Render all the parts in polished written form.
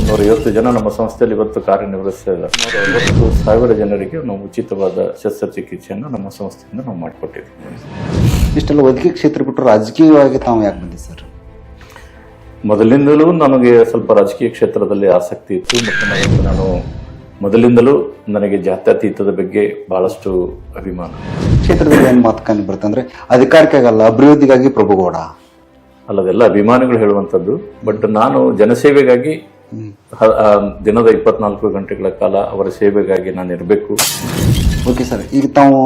150 ಜನ ನಮ್ಮ ಸಂಸ್ಥೆಯಲ್ಲಿ ಇವತ್ತು ಕಾರ್ಯನಿರ್ವಹಿಸ್ತಾ ಇದ್ದಾರೆ. 60,000 ಜನರಿಗೆ ನಾವು ಉಚಿತವಾದ ಶಸ್ತ್ರಚಿಕಿತ್ಸೆಯನ್ನು ನಮ್ಮ ಸಂಸ್ಥೆಯಿಂದ ನಾವು ಮಾಡಿಕೊಟ್ಟಿದ್ದೀವಿ. ಇಷ್ಟೆಲ್ಲ ವೈದ್ಯಕೀಯ ಕ್ಷೇತ್ರ ಬಿಟ್ಟು ರಾಜಕೀಯವಾಗಿ ತಾವು ಯಾಕೆ ಬಂದಿದೆ ಸರ್? ಮೊದಲಿಂದಲೂ ನನಗೆ ಸ್ವಲ್ಪ ರಾಜಕೀಯ ಕ್ಷೇತ್ರದಲ್ಲಿ ಆಸಕ್ತಿ ಇತ್ತು ಮತ್ತು ನಾನು ಮೊದಲಿಂದಲೂ ನನಗೆ ಜಾತ್ಯತೀತದ ಬಗ್ಗೆ ಬಹಳಷ್ಟು ಅಭಿಮಾನ. ಕ್ಷೇತ್ರದಲ್ಲಿ ಏನು ಮಾತು ಕಂಡು ಬರುತ್ತೆ ಅಂದ್ರೆ ಅಧಿಕಾರಕ್ಕಾಗಲ್ಲ, ಅಭಿವೃದ್ಧಿಗಾಗಿ ಪ್ರಭುಗೌಡ ಅಲ್ಲದೆಲ್ಲ ಅಭಿಮಾನಿಗಳು ಹೇಳುವಂಥದ್ದು. ಬಟ್ ನಾನು ಜನಸೇವೆಗಾಗಿ ದಿನದ 24 ಗಂಟೆಗಳ ಕಾಲ ಅವರ ಸೇವೆಗಾಗಿ ನಾನು ಇರಬೇಕು. ಓಕೆ ಸರ್, ಈಗ ತಾವು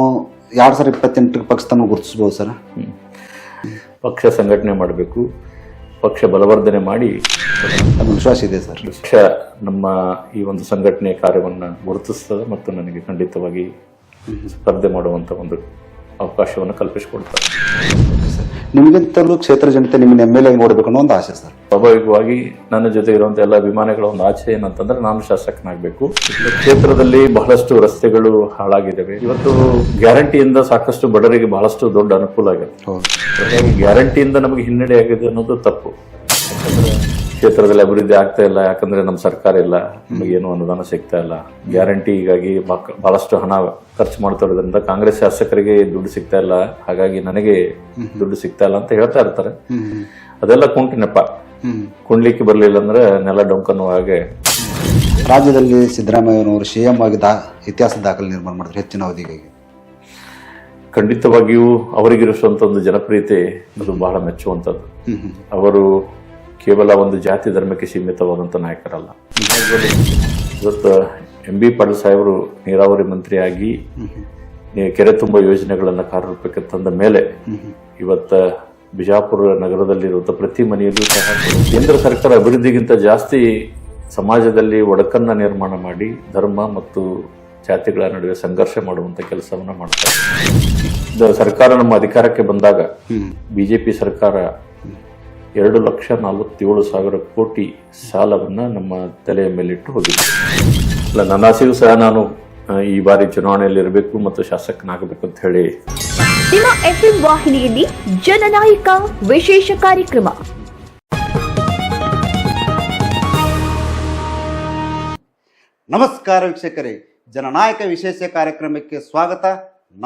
2028 ಪಕ್ಷ ತಮ್ಮ ಗುರುತಿಸಬಹುದು ಸರ್? ಪಕ್ಷ ಸಂಘಟನೆ ಮಾಡಬೇಕು, ಪಕ್ಷ ಬಲವರ್ಧನೆ ಮಾಡಿ ಅದು ವಿಶ್ವಾಸ ಇದೆ ಸರ್. ಪಕ್ಷ ನಮ್ಮ ಈ ಒಂದು ಸಂಘಟನೆ ಕಾರ್ಯವನ್ನು ಗುರುತಿಸ್ತದೆ ಮತ್ತು ನನಗೆ ಖಂಡಿತವಾಗಿ ಸ್ಪರ್ಧೆ ಮಾಡುವಂತ ಒಂದು ಅವಕಾಶವನ್ನು ಕಲ್ಪಿಸಿಕೊಡ್ತಾರೆ. ನಿಮಗಿಂತಲೂ ಕ್ಷೇತ್ರ ಜನತೆ ನಿಮ್ಮನ್ನ MLA ನೋಡಬೇಕು ಅನ್ನೋ ಒಂದು ಆಸೆ ಸರ್. ಸ್ವಾಭಾವಿಕವಾಗಿ ನನ್ನ ಜೊತೆ ಇರುವಂತ ಎಲ್ಲ ಅಭಿಮಾನಿಗಳ ಒಂದು ಆಸೆ ಏನಂತಂದ್ರೆ ನಾನು ಶಾಸಕನಾಗಬೇಕು. ಕ್ಷೇತ್ರದಲ್ಲಿ ಬಹಳಷ್ಟು ರಸ್ತೆಗಳು ಹಾಳಾಗಿದ್ದಾವೆ. ಇವತ್ತು ಗ್ಯಾರಂಟಿಯಿಂದ ಸಾಕಷ್ಟು ಬಡವರಿಗೆ ಬಹಳಷ್ಟು ದೊಡ್ಡ ಅನುಕೂಲ ಆಗಿದೆ. ಹಾಗಾಗಿ ಗ್ಯಾರಂಟಿಯಿಂದ ನಮಗೆ ಹಿನ್ನಡೆ ಆಗಿದೆ ಅನ್ನೋದು ತಪ್ಪು. ಕ್ಷೇತ್ರದಲ್ಲಿ ಅಭಿವೃದ್ಧಿ ಆಗ್ತಾ ಇಲ್ಲ, ಯಾಕಂದ್ರೆ ನಮ್ಮ ಸರ್ಕಾರ ಇಲ್ಲ, ನಮಗೇನು ಅನುದಾನ ಸಿಗ್ತಾ ಇಲ್ಲ. ಗ್ಯಾರಂಟಿಗಾಗಿ ಬಹಳಷ್ಟು ಹಣ ಖರ್ಚು ಮಾಡ್ತಾ ಇರೋದ್ರಿಂದ ಕಾಂಗ್ರೆಸ್ ಶಾಸಕರಿಗೆ ದುಡ್ಡು ಸಿಗ್ತಾ ಇಲ್ಲ, ಹಾಗಾಗಿ ನನಗೆ ದುಡ್ಡು ಸಿಗ್ತಾ ಇಲ್ಲ ಅಂತ ಹೇಳ್ತಾ ಇರ್ತಾರೆ. ಅದೆಲ್ಲ ಕುಂಟು ನೆಪ. ಕುಣ್ಲಿಕ್ಕೆ ಬರ್ಲಿಲ್ಲ ಅಂದ್ರೆ ನೆಲ ಡೊಂಕನ್ನು ಹಾಗೆ. ರಾಜ್ಯದಲ್ಲಿ ಸಿದ್ದರಾಮಯ್ಯನವರು CM ಆಗಿ ಇತಿಹಾಸ ದಾಖಲೆ ನಿರ್ಮಾಣ ಮಾಡಿದ್ರೆ ಹೆಚ್ಚಿನ ಅವಧಿಗೆ ಖಂಡಿತವಾಗಿಯೂ ಅವರಿಗಿರುವಂತ ಒಂದು ಜನಪ್ರಿಯತೆ ಅದು ಬಹಳ ಮೆಚ್ಚುವಂಥದ್ದು. ಅವರು ಕೇವಲ ಒಂದು ಜಾತಿ ಧರ್ಮಕ್ಕೆ ಸೀಮಿತವಾದಂಥ ನಾಯಕರಲ್ಲ. ಇವತ್ತು MB ಪಾಟೀಲ್ ಸಾಹೇಬರು ನೀರಾವರಿ ಮಂತ್ರಿಯಾಗಿ ಕೆರೆ ತುಂಬ ಯೋಜನೆಗಳನ್ನು ಕಾರ್ಯರೂಪಕ್ಕೆ ತಂದ ಮೇಲೆ ಇವತ್ತ ಬಿಜಾಪುರ ನಗರದಲ್ಲಿರುವಂಥ ಪ್ರತಿ ಮನೆಯಲ್ಲೂ ಸಹ ಕೇಂದ್ರ ಸರ್ಕಾರ ಅಭಿವೃದ್ಧಿಗಿಂತ ಜಾಸ್ತಿ ಸಮಾಜದಲ್ಲಿ ಒಡಕನ್ನ ನಿರ್ಮಾಣ ಮಾಡಿ ಧರ್ಮ ಮತ್ತು ಜಾತಿಗಳ ನಡುವೆ ಸಂಘರ್ಷ ಮಾಡುವಂತ ಕೆಲಸವನ್ನ ಮಾಡ್ತಾರೆ. ಸರ್ಕಾರ ನಮ್ಮ ಅಧಿಕಾರಕ್ಕೆ ಬಂದಾಗ BJP ಸರ್ಕಾರ 2,47,000 ಕೋಟಿ ಸಾಲವನ್ನ ನಮ್ಮ ತಲೆಯ ಮೇಲಿಟ್ಟು ಹೋಗಿದೆ. ನನ್ನ ಆಸೆಯೂ ಸಹ ನಾನು ಈ ಬಾರಿ ಚುನಾವಣೆಯಲ್ಲಿ ಇರಬೇಕು ಮತ್ತು ಶಾಸಕನಾಗಬೇಕು ಅಂತ ಹೇಳಿ. ನಿಮ್ಮ FM ವಾಹಿನಿಯಲ್ಲಿ ಜನನಾಯಕ ವಿಶೇಷ ಕಾರ್ಯಕ್ರಮ. ನಮಸ್ಕಾರ ವೀಕ್ಷಕರೇ, ಜನನಾಯಕ ವಿಶೇಷ ಕಾರ್ಯಕ್ರಮಕ್ಕೆ ಸ್ವಾಗತ.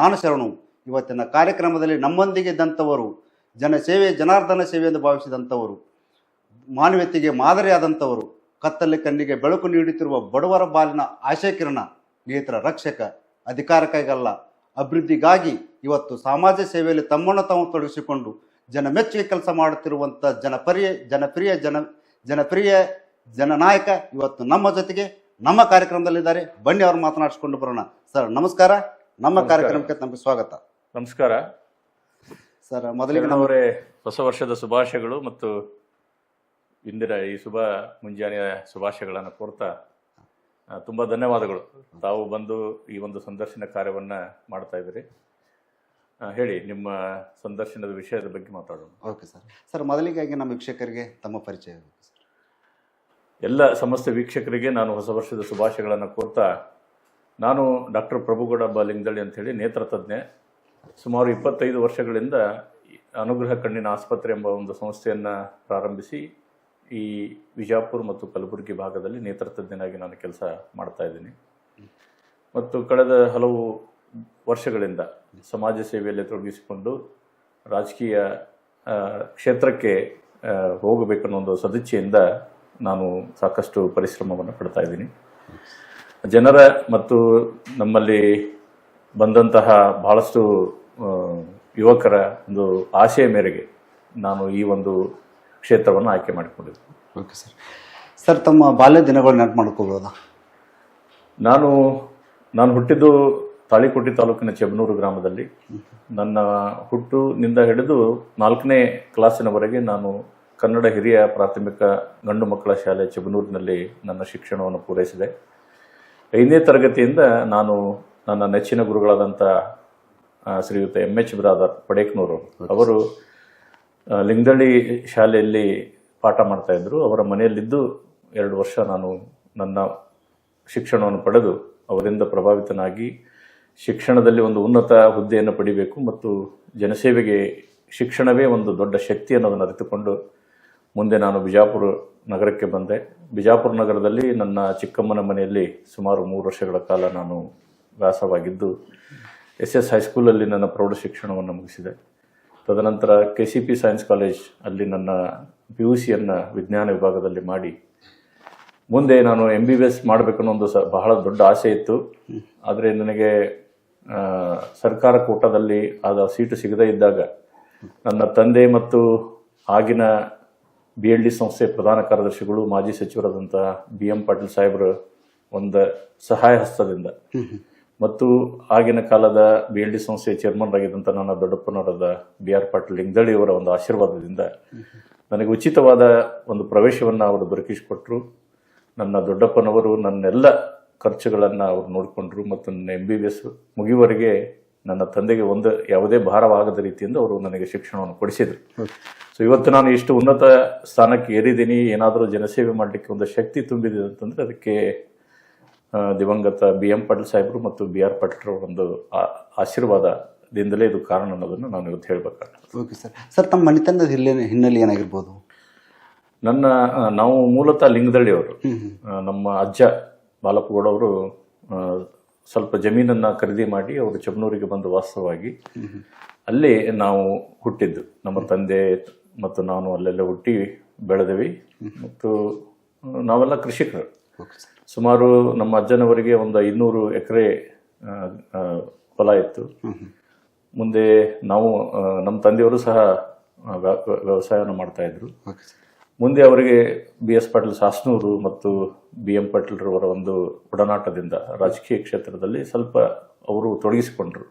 ನಾನು ಶರಣು. ಇವತ್ತಿನ ಕಾರ್ಯಕ್ರಮದಲ್ಲಿ ನಮ್ಮೊಂದಿಗೆ ಇದ್ದಂಥವರು ಜನಸೇವೆ ಜನಾರ್ದನ ಸೇವೆ ಎಂದು ಭಾವಿಸಿದಂಥವರು, ಮಾನವೀಯತೆಗೆ ಮಾದರಿಯಾದಂಥವರು, ಕತ್ತಲೆ ಕಣ್ಣಿಗೆ ಬೆಳಕು ನೀಡುತ್ತಿರುವ ಬಡವರ ಬಾಲಿನ ಆಶಯಕಿರಣ, ನೇತ್ರ ರಕ್ಷಕ, ಅಧಿಕಾರಕ್ಕಾಗಲ್ಲ ಅಭಿವೃದ್ಧಿಗಾಗಿ ಇವತ್ತು ಸಮಾಜ ಸೇವೆಯಲ್ಲಿ ತಮ್ಮನ್ನು ತಾವು ತೊಡಗಿಸಿಕೊಂಡು ಜನಮೆಚ್ಚುಗೆ ಕೆಲಸ ಮಾಡುತ್ತಿರುವಂಥ ಜನಪ್ರಿಯ ಜನನಾಯಕ ಇವತ್ತು ನಮ್ಮ ಜೊತೆಗೆ ನಮ್ಮ ಕಾರ್ಯಕ್ರಮದಲ್ಲಿದ್ದಾರೆ. ಬನ್ನಿ ಅವರು ಮಾತನಾಡಿಸಿಕೊಂಡು ಬರೋಣ. ಸರ್ ನಮಸ್ಕಾರ, ನಮ್ಮ ಕಾರ್ಯಕ್ರಮಕ್ಕೆ ತಮಗೆ ಸ್ವಾಗತ. ನಮಸ್ಕಾರ ಸರ್. ಮೊದಲಿಗೆ ಅವರೇ ಹೊಸ ವರ್ಷದ ಶುಭಾಶಯಗಳು ಮತ್ತು ಇಂದಿನ ಈ ಶುಭ ಮುಂಜಾನೆಯ ಶುಭಾಶಯಗಳನ್ನು ಕೋರ್ತಾ ತುಂಬಾ ಧನ್ಯವಾದಗಳು. ತಾವು ಬಂದು ಈ ಒಂದು ಸಂದರ್ಶನ ಕಾರ್ಯವನ್ನ ಮಾಡ್ತಾ ಇದ್ದೀರಿ. ಹೇಳಿ, ನಿಮ್ಮ ಸಂದರ್ಶನದ ವಿಷಯದ ಬಗ್ಗೆ ಮಾತಾಡೋಣ. Okay sir. ಸರ್ ಮೊದಲಿಗಾಗಿ ನಮ್ಮ ವೀಕ್ಷಕರಿಗೆ ತಮ್ಮ ಪರಿಚಯ. ಎಲ್ಲ ಸಮಸ್ತ ವೀಕ್ಷಕರಿಗೆ ನಾನು ಹೊಸ ವರ್ಷದ ಶುಭಾಶಯಗಳನ್ನು ಕೋರ್ತಾ, ನಾನು ಡಾಕ್ಟರ್ ಪ್ರಭುಗೌಡ ಲಿಂಗದಳ್ಳಿ ಅಂತ ಹೇಳಿ ನೇತ್ರ ತಜ್ಞೆ. ಸುಮಾರು 25 ವರ್ಷಗಳಿಂದ ಅನುಗ್ರಹ ಕಣ್ಣಿನ ಆಸ್ಪತ್ರೆ ಎಂಬ ಒಂದು ಸಂಸ್ಥೆಯನ್ನು ಪ್ರಾರಂಭಿಸಿ ಈ ವಿಜಾಪುರ ಮತ್ತು ಕಲಬುರಗಿ ಭಾಗದಲ್ಲಿ ನೇತ್ರ ತಜ್ಞನಾಗಿ ನಾನು ಕೆಲಸ ಮಾಡ್ತಾ ಇದ್ದೀನಿ. ಮತ್ತು ಕಳೆದ ಹಲವು ವರ್ಷಗಳಿಂದ ಸಮಾಜ ಸೇವೆಯಲ್ಲಿ ತೊಡಗಿಸಿಕೊಂಡು ರಾಜಕೀಯ ಕ್ಷೇತ್ರಕ್ಕೆ ಹೋಗಬೇಕನ್ನೋ ಒಂದು ಸದಿಚ್ಛೆಯಿಂದ ನಾನು ಸಾಕಷ್ಟು ಪರಿಶ್ರಮವನ್ನು ಪಡ್ತಾ ಇದ್ದೀನಿ. ಜನರ ಮತ್ತು ನಮ್ಮಲ್ಲಿ ಬಂದಂತಹ ಬಹಳಷ್ಟು ಯುವಕರ ಒಂದು ಆಶೆಯ ಮೇರೆಗೆ ನಾನು ಈ ಒಂದು ಕ್ಷೇತ್ರವನ್ನು ಆಯ್ಕೆ ಮಾಡಿಕೊಂಡಿದ್ದೆ. Okay sir. ಸರ್ ತಮ್ಮ ಬಾಲ್ಯ ದಿನಗಳು ನೆನಪು ಮಾಡ್ಕೋಬೋದಾ? ನಾನು ಹುಟ್ಟಿದ್ದು ತಾಳಿಕೋಟೆ ತಾಲೂಕಿನ ಚೆಬನೂರು ಗ್ರಾಮದಲ್ಲಿ. ನನ್ನ ಹುಟ್ಟಿನಿಂದ ಹಿಡಿದು 4ನೇ ಕ್ಲಾಸಿನವರೆಗೆ ನಾನು ಕನ್ನಡ ಹಿರಿಯ ಪ್ರಾಥಮಿಕ ಗಂಡು ಮಕ್ಕಳ ಶಾಲೆ ಚೆಬನೂರಿನಲ್ಲಿ ನನ್ನ ಶಿಕ್ಷಣವನ್ನು ಪೂರೈಸಿದೆ. 5ನೇ ತರಗತಿಯಿಂದ ನಾನು ನನ್ನ ನೆಚ್ಚಿನ ಗುರುಗಳಾದಂಥ ಶ್ರೀಯುತ MH ಬ್ರಾದರ್ ಪಡೇಕ್ನೂರು ಅವರು ಲಿಂಗದಳ್ಳಿ ಶಾಲೆಯಲ್ಲಿ ಪಾಠ ಮಾಡ್ತಾ ಇದ್ರು. ಅವರ ಮನೆಯಲ್ಲಿದ್ದು 2 ವರ್ಷ ನಾನು ನನ್ನ ಶಿಕ್ಷಣವನ್ನು ಪಡೆದು ಅವರಿಂದ ಪ್ರಭಾವಿತನಾಗಿ ಶಿಕ್ಷಣದಲ್ಲಿ ಒಂದು ಉನ್ನತ ಹುದ್ದೆಯನ್ನು ಪಡಿಬೇಕು ಮತ್ತು ಜನಸೇವೆಗೆ ಶಿಕ್ಷಣವೇ ಒಂದು ದೊಡ್ಡ ಶಕ್ತಿ ಅನ್ನೋದನ್ನು ಅರಿತುಕೊಂಡು ಮುಂದೆ ನಾನು ಬಿಜಾಪುರ ನಗರಕ್ಕೆ ಬಂದೆ. ಬಿಜಾಪುರ ನಗರದಲ್ಲಿ ನನ್ನ ಚಿಕ್ಕಮ್ಮನ ಮನೆಯಲ್ಲಿ ಸುಮಾರು 3 ವರ್ಷಗಳ ಕಾಲ ನಾನು ವಾಸವಾಗಿದ್ದು SS ಹೈಸ್ಕೂಲಲ್ಲಿ ನನ್ನ ಪ್ರೌಢ ಶಿಕ್ಷಣವನ್ನು ಮುಗಿಸಿದೆ. ತದನಂತರ KCP ಸೈನ್ಸ್ ಕಾಲೇಜ್ ಅಲ್ಲಿ ನನ್ನ PUCಯನ್ನು ವಿಜ್ಞಾನ ವಿಭಾಗದಲ್ಲಿ ಮಾಡಿ ಮುಂದೆ ನಾನು MBBS ಮಾಡಬೇಕನ್ನೋ ಒಂದು ಬಹಳ ದೊಡ್ಡ ಆಸೆ ಇತ್ತು. ಆದರೆ ನನಗೆ ಸರ್ಕಾರ ಕೋಟಾದಲ್ಲಿ ಆದ ಸೀಟು ಸಿಗದೇ ಇದ್ದಾಗ ನನ್ನ ತಂದೆ ಮತ್ತು ಆಗಿನ BLD ಸಂಸ್ಥೆ ಪ್ರಧಾನ ಕಾರ್ಯದರ್ಶಿಗಳು ಮಾಜಿ ಸಚಿವರಾದಂಥ BM ಪಾಟೀಲ್ ಸಾಹೇಬರ ಒಂದು ಸಹಾಯ ಹಸ್ತದಿಂದ ಮತ್ತು ಆಗಿನ ಕಾಲದ BLD ಸಂಸ್ಥೆ ಚೇರ್ಮನ್ ಆಗಿದ್ದಂಥ ನನ್ನ ದೊಡ್ಡಪ್ಪನವರಾದ BR ಪಾಟೀಲ್ ಲಿಂಗದಳ್ಳಿ ಅವರ ಒಂದು ಆಶೀರ್ವಾದದಿಂದ ನನಗೆ ಉಚಿತವಾದ ಒಂದು ಪ್ರವೇಶವನ್ನು ಅವರು ದೊರಕಿಸಿಕೊಟ್ರು. ನನ್ನ ದೊಡ್ಡಪ್ಪನವರು ನನ್ನೆಲ್ಲ ಖರ್ಚುಗಳನ್ನು ಅವರು ನೋಡಿಕೊಂಡ್ರು ಮತ್ತು ನನ್ನ MBBS ಮುಗಿಯುವವರೆಗೆ ನನ್ನ ತಂದೆಗೆ ಯಾವುದೇ ಭಾರವಾಗದ ರೀತಿಯಿಂದ ಅವರು ನನಗೆ ಶಿಕ್ಷಣವನ್ನು ಕೊಡಿಸಿದರು. ಸೊ ಇವತ್ತು ನಾನು ಇಷ್ಟು ಉನ್ನತ ಸ್ಥಾನಕ್ಕೆ ಏರಿದ್ದೀನಿ, ಏನಾದರೂ ಜನಸೇವೆ ಮಾಡಲಿಕ್ಕೆ ಒಂದು ಶಕ್ತಿ ತುಂಬಿದೆ ಅಂತಂದರೆ ಅದಕ್ಕೆ ದಿವಂಗತ BM ಪಾಟೀಲ್ ಸಾಹೇಬರು ಮತ್ತು BR ಪಾಟೀಲ್ ಒಂದು ಆಶೀರ್ವಾದದಿಂದಲೇ ಇದು ಕಾರಣ ಅನ್ನೋದನ್ನು ನಾನು ಇವತ್ತು ಹೇಳಬೇಕಾಗ್ತದೆ. Okay sir. ಸರ್, ತಮ್ಮ ಮನೆತನದ ಹಿನ್ನೆಲೆ ಏನಾಗಿರ್ಬೋದು? ನಾವು ಮೂಲತಃ ಲಿಂಗದಳ್ಳಿಯವರು. ನಮ್ಮ ಅಜ್ಜ ಬಾಲಪ್ಪಗೌಡ ಅವರು ಸ್ವಲ್ಪ ಜಮೀನನ್ನು ಖರೀದಿ ಮಾಡಿ ಅವರು ಚಬನೂರಿಗೆ ಬಂದು ವಾಸ್ತವವಾಗಿ ಅಲ್ಲಿ ನಾವು ಹುಟ್ಟಿದ್ದು. ನಮ್ಮ ತಂದೆ ಮತ್ತು ನಾನು ಅಲ್ಲೆಲ್ಲ ಹುಟ್ಟಿ ಬೆಳೆದವಿ ಮತ್ತು ನಾವೆಲ್ಲ ಕೃಷಿಕರು. ಸುಮಾರು ನಮ್ಮ ಅಜ್ಜನವರಿಗೆ ಒಂದು 500 ಎಕರೆ ಹೊಲ ಇತ್ತು. ಮುಂದೆ ನಾವು ನಮ್ಮ ತಂದೆಯವರು ಸಹ ವ್ಯವಸಾಯವನ್ನು ಮಾಡ್ತಾ ಇದ್ರು. ಮುಂದೆ ಅವರಿಗೆ BS ಪಾಟೀಲ್ ಸಾಸ್ನೂರು ಮತ್ತು BM ಪಾಟೀಲ್ರವರ ಒಂದು ಒಡನಾಟದಿಂದ ರಾಜಕೀಯ ಕ್ಷೇತ್ರದಲ್ಲಿ ಸ್ವಲ್ಪ ಅವರು ತೊಡಗಿಸಿಕೊಂಡ್ರು.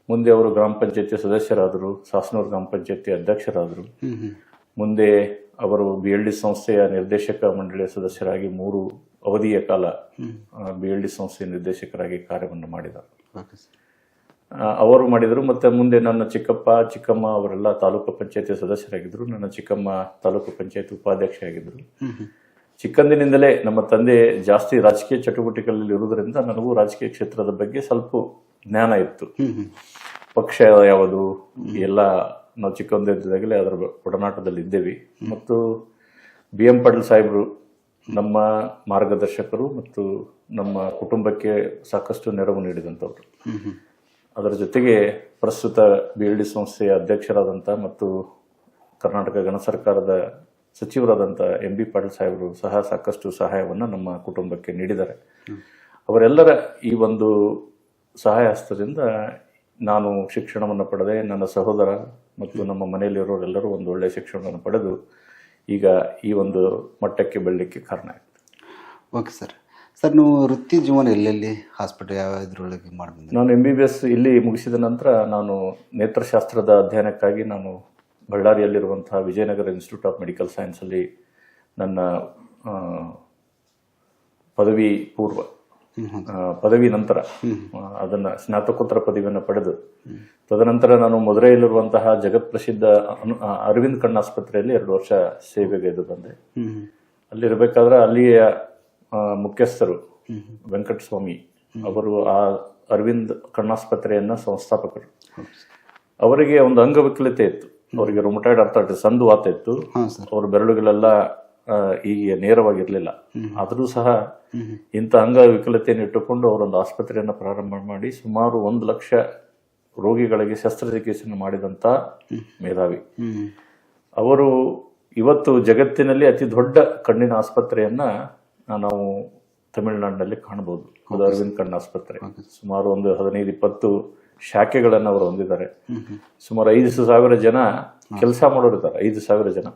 ಮುಂದೆ ಅವರು ಗ್ರಾಮ ಪಂಚಾಯತಿ ಸದಸ್ಯರಾದರು, ಸಾಸ್ನೂರು ಗ್ರಾಮ ಪಂಚಾಯತಿ ಅಧ್ಯಕ್ಷರಾದರು. ಮುಂದೆ ಅವರು BLD ಸಂಸ್ಥೆಯ ನಿರ್ದೇಶಕ ಮಂಡಳಿಯ ಸದಸ್ಯರಾಗಿ 3 ಅವಧಿಯ ಕಾಲ BLD ಸಂಸ್ಥೆಯ ನಿರ್ದೇಶಕರಾಗಿ ಕಾರ್ಯವನ್ನು ಮಾಡಿದರು. ಅವರು ಮಾಡಿದರು. ಮತ್ತು ಮುಂದೆ ನನ್ನ ಚಿಕ್ಕಮ್ಮ ಅವರೆಲ್ಲ ತಾಲೂಕು ಪಂಚಾಯತಿ ಸದಸ್ಯರಾಗಿದ್ದರು. ನನ್ನ ಚಿಕ್ಕಮ್ಮ ತಾಲೂಕು ಪಂಚಾಯತಿ ಉಪಾಧ್ಯಕ್ಷ ಆಗಿದ್ದರು. ಚಿಕ್ಕಂದಿನಿಂದಲೇ ನಮ್ಮ ತಂದೆ ಜಾಸ್ತಿ ರಾಜಕೀಯ ಚಟುವಟಿಕೆಗಳಲ್ಲಿ ಇರುವುದರಿಂದ ನನಗೂ ರಾಜಕೀಯ ಕ್ಷೇತ್ರದ ಬಗ್ಗೆ ಸ್ವಲ್ಪ ಜ್ಞಾನ ಇತ್ತು. ಪಕ್ಷ ಯಾವುದು ಎಲ್ಲ ನಾವು ಚಿಕ್ಕಂದಿದ್ದಾಗಲೇ ಅದರ ಒಡನಾಟದಲ್ಲಿ ಇದ್ದೇವೆ. ಮತ್ತು BM ಪಾಟೀಲ್ ಸಾಹೇಬರು ನಮ್ಮ ಮಾರ್ಗದರ್ಶಕರು ಮತ್ತು ನಮ್ಮ ಕುಟುಂಬಕ್ಕೆ ಸಾಕಷ್ಟು ನೆರವು ನೀಡಿದಂಥವ್ರು. ಅದರ ಜೊತೆಗೆ ಪ್ರಸ್ತುತ BLD ಸಂಸ್ಥೆಯ ಅಧ್ಯಕ್ಷರಾದಂಥ ಮತ್ತು ಕರ್ನಾಟಕ ಗಣ ಸರ್ಕಾರದ ಸಚಿವರಾದಂಥ MB ಪಾಟೀಲ್ ಸಾಹೇಬರು ಸಹ ಸಾಕಷ್ಟು ಸಹಾಯವನ್ನು ನಮ್ಮ ಕುಟುಂಬಕ್ಕೆ ನೀಡಿದ್ದಾರೆ. ಅವರೆಲ್ಲರ ಈ ಒಂದು ಸಹಾಯ ಹಸ್ತದಿಂದ ನಾನು ಶಿಕ್ಷಣವನ್ನು ಪಡೆದೆ. ನನ್ನ ಸಹೋದರ ಮತ್ತು ನಮ್ಮ ಮನೆಯಲ್ಲಿರೋರೆಲ್ಲರೂ ಒಂದು ಒಳ್ಳೆಯ ಶಿಕ್ಷಣವನ್ನು ಪಡೆದು ಈಗ ಈ ಒಂದು ಮಟ್ಟಕ್ಕೆ ಬೆಳಲಿಕ್ಕೆ ಕಾರಣ ಆಯಿತು. Okay sir. ಸರ್, ನೀವು ವೃತ್ತಿ ಜೀವನ ಎಲ್ಲೆಲ್ಲಿ ಹಾಸ್ಪಿಟಲ್ ಯಾವ ಇದರೊಳಗೆ ಮಾಡಿದ್ದೆ? ನಾನು MBBS ಇಲ್ಲಿ ಮುಗಿಸಿದ ನಂತರ ನಾನು ನೇತ್ರಶಾಸ್ತ್ರದ ಅಧ್ಯಯನಕ್ಕಾಗಿ ನಾನು ಬಳ್ಳಾರಿಯಲ್ಲಿರುವಂತಹ ವಿಜಯನಗರ ಇನ್ಸ್ಟಿಟ್ಯೂಟ್ ಆಫ್ ಮೆಡಿಕಲ್ ಸೈನ್ಸಲ್ಲಿ ನನ್ನ ಪದವಿ ಪೂರ್ವ ಪದವಿ ನಂತರ ಅದನ್ನು ಸ್ನಾತಕೋತ್ತರ ಪದವಿಯನ್ನು ಪಡೆದು ತದನಂತರ ನಾನು ಮದುರೈಯಲ್ಲಿರುವಂತಹ ಜಗತ್ ಪ್ರಸಿದ್ಧ ಅರವಿಂದ್ ಕಣ್ಣು ಆಸ್ಪತ್ರೆಯಲ್ಲಿ 2 ವರ್ಷ ಸೇವೆಗೈದು ಬಂದೆ. ಅಲ್ಲಿರಬೇಕಾದ್ರೆ ಅಲ್ಲಿಯ ಮುಖ್ಯಸ್ಥರು ವೆಂಕಟಸ್ವಾಮಿ ಅವರು ಆ ಅರವಿಂದ್ ಕಣ್ಣಾಸ್ಪತ್ರೆಯನ್ನ ಸಂಸ್ಥಾಪಕರು. ಅವರಿಗೆ ಒಂದು ಅಂಗವಿಕಲತೆ ಇತ್ತು. ಅವರಿಗೆ ರೊಮಟಾಯ್ಡ್ ಆರ್ಥರೈಟಿಸ್ ಸಂಧಿವಾತ ಇತ್ತು. ಅವ್ರ ಬೆರಳುಗಳೆಲ್ಲ ಈಗ ನೇರವಾಗಿರ್ಲಿಲ್ಲ. ಆದರೂ ಸಹ ಇಂಥ ಅಂಗವಿಕಲತೆಯನ್ನು ಇಟ್ಟುಕೊಂಡು ಅವರೊಂದು ಆಸ್ಪತ್ರೆಯನ್ನು ಪ್ರಾರಂಭ ಮಾಡಿ ಸುಮಾರು 1 ಲಕ್ಷ ರೋಗಿಗಳಿಗೆ ಶಸ್ತ್ರಚಿಕಿತ್ಸೆಯನ್ನು ಮಾಡಿದಂಥ ಮೇಧಾವಿ ಅವರು. ಇವತ್ತು ಜಗತ್ತಿನಲ್ಲಿ ಅತಿ ದೊಡ್ಡ ಕಣ್ಣಿನ ಆಸ್ಪತ್ರೆಯನ್ನ ನಾವು ತಮಿಳುನಾಡಿನಲ್ಲಿ ಕಾಣಬಹುದು. ಅದು ಅರವಿಂದ್ ಕಣ್ಣು ಆಸ್ಪತ್ರೆ. ಸುಮಾರು ಒಂದು 15-20 ಶಾಖೆಗಳನ್ನು ಅವರು ಹೊಂದಿದ್ದಾರೆ. ಸುಮಾರು 5,000 ಜನ ಕೆಲಸ ಮಾಡೋರಿದ್ದಾರೆ. 5,000 ಜನ.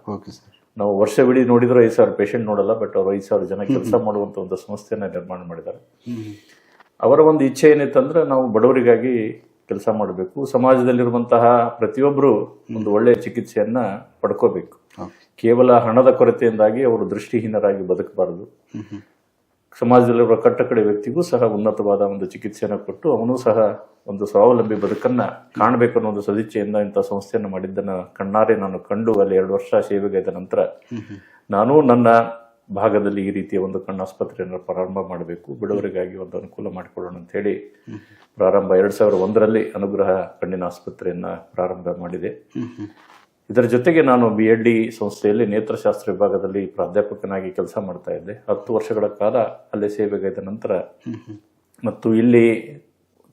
ನಾವು ವರ್ಷವಿಡೀ ನೋಡಿದ್ರೆ 5,000 ಪೇಷಂಟ್ ನೋಡಲ್ಲ, ಬಟ್ ಅವರು 5,000 ಜನ ಕೆಲಸ ಮಾಡುವಂತ ಒಂದು ಸಂಸ್ಥೆಯನ್ನ ನಿರ್ಮಾಣ ಮಾಡಿದ್ದಾರೆ. ಅವರ ಒಂದು ಇಚ್ಛೆ ಏನಿತ್ತಂದ್ರೆ ನಾವು ಬಡವರಿಗಾಗಿ ಕೆಲಸ ಮಾಡಬೇಕು, ಸಮಾಜದಲ್ಲಿರುವಂತಹ ಪ್ರತಿಯೊಬ್ಬರು ಒಂದು ಒಳ್ಳೆಯ ಚಿಕಿತ್ಸೆಯನ್ನ ಪಡ್ಕೋಬೇಕು. ಕೇವಲ ಹಣದ ಕೊರತೆಯಿಂದಾಗಿ ಅವರು ದೃಷ್ಟಿಹೀನರಾಗಿ ಬದುಕಬಾರದು. ಸಮಾಜದಲ್ಲಿರುವ ಕಟ್ಟಕಡೆ ವ್ಯಕ್ತಿಗೂ ಸಹ ಉನ್ನತವಾದ ಒಂದು ಚಿಕಿತ್ಸೆಯನ್ನು ಕೊಟ್ಟು ಅವನು ಸಹ ಒಂದು ಸ್ವಾವಲಂಬಿ ಬದುಕನ್ನ ಕಾಣಬೇಕು ಅನ್ನೋ ಒಂದು ಸದಿಚ್ಛೆಯಿಂದ ಇಂಥ ಸಂಸ್ಥೆಯನ್ನು ಮಾಡಿದ್ದನ್ನ ಕಣ್ಣಾರೆ ನಾನು ಕಂಡು ಅಲ್ಲಿ 2 ವರ್ಷ ಸೇವೆಗೈದ ನಂತರ ನಾನು ನನ್ನ ಭಾಗದಲ್ಲಿ ಈ ರೀತಿಯ ಒಂದು ಕಣ್ಣಾಸ್ಪತ್ರೆಯನ್ನು ಪ್ರಾರಂಭ ಮಾಡಬೇಕು, ಬಡವರಿಗಾಗಿ ಒಂದು ಅನುಕೂಲ ಮಾಡಿಕೊಡೋಣ ಅಂತ ಹೇಳಿ ಪ್ರಾರಂಭ 2001ರಲ್ಲಿ ಅನುಗ್ರಹ ಕಣ್ಣಿನ ಆಸ್ಪತ್ರೆಯನ್ನ ಪ್ರಾರಂಭ ಮಾಡಿದೆ. ಇದರ ಜೊತೆಗೆ ನಾನು BLD ಸಂಸ್ಥೆಯಲ್ಲಿ ನೇತ್ರಶಾಸ್ತ್ರ ವಿಭಾಗದಲ್ಲಿ ಪ್ರಾಧ್ಯಾಪಕನಾಗಿ ಕೆಲಸ ಮಾಡ್ತಾ ಇದ್ದೆ. 10 ವರ್ಷಗಳ ಕಾಲ ಅಲ್ಲೇ ಸೇವೆಗೈದ ನಂತರ ಮತ್ತು ಇಲ್ಲಿ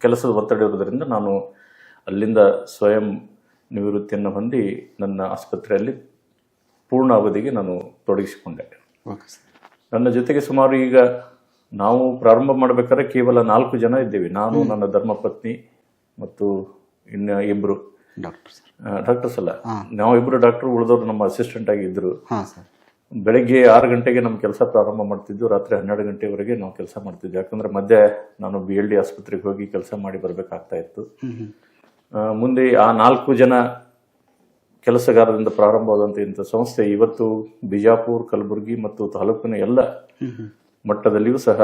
ಕೆಲಸದ ಒತ್ತಡ ಇರುವುದರಿಂದ ನಾನು ಅಲ್ಲಿಂದ ಸ್ವಯಂ ನಿವೃತ್ತಿಯನ್ನು ಹೊಂದಿ ನನ್ನ ಆಸ್ಪತ್ರೆಯಲ್ಲಿ ಪೂರ್ಣ ಅವಧಿಗೆ ನಾನು ತೊಡಗಿಸಿಕೊಂಡೆ. ನನ್ನ ಜೊತೆಗೆ ಸುಮಾರು ಈಗ ನಾವು ಪ್ರಾರಂಭ ಮಾಡಬೇಕಾದ್ರೆ ಕೇವಲ 4 ಜನ ಇದ್ದೇವೆ. ನಾನು, ನನ್ನ ಧರ್ಮಪತ್ನಿ ಮತ್ತು ಇನ್ನು ಇಬ್ಬರು ಡಾಕ್ಟರ್ಸ್ ಅಲ್ಲ, ನಾವಿಬ್ಬರು ಡಾಕ್ಟರ್, ಉಳಿದವರು ನಮ್ಮ ಅಸಿಸ್ಟೆಂಟ್ ಆಗಿ ಇದ್ರು. ಬೆಳಗ್ಗೆ 6 ಗಂಟೆಗೆ ನಮ್ಮ ಕೆಲಸ ಪ್ರಾರಂಭ ಮಾಡ್ತಿದ್ದು, ರಾತ್ರಿ 12 ಗಂಟೆವರೆಗೆ ನಾವು ಕೆಲಸ ಮಾಡ್ತಿದ್ವಿ. ಯಾಕಂದ್ರೆ ಮಧ್ಯೆ ನಾನು BLD ಆಸ್ಪತ್ರೆಗೆ ಹೋಗಿ ಕೆಲಸ ಮಾಡಿ ಬರ್ಬೇಕಾಗ್ತಾ ಇತ್ತು. ಮುಂದೆ ಆ 4 ಜನ ಕೆಲಸಗಾರರಿಂದ ಪ್ರಾರಂಭವಾದಂಥ ಇಂಥ ಸಂಸ್ಥೆ ಇವತ್ತು ಬಿಜಾಪುರ, ಕಲಬುರಗಿ ಮತ್ತು ತಾಲೂಕಿನ ಎಲ್ಲ ಮಟ್ಟದಲ್ಲಿಯೂ ಸಹ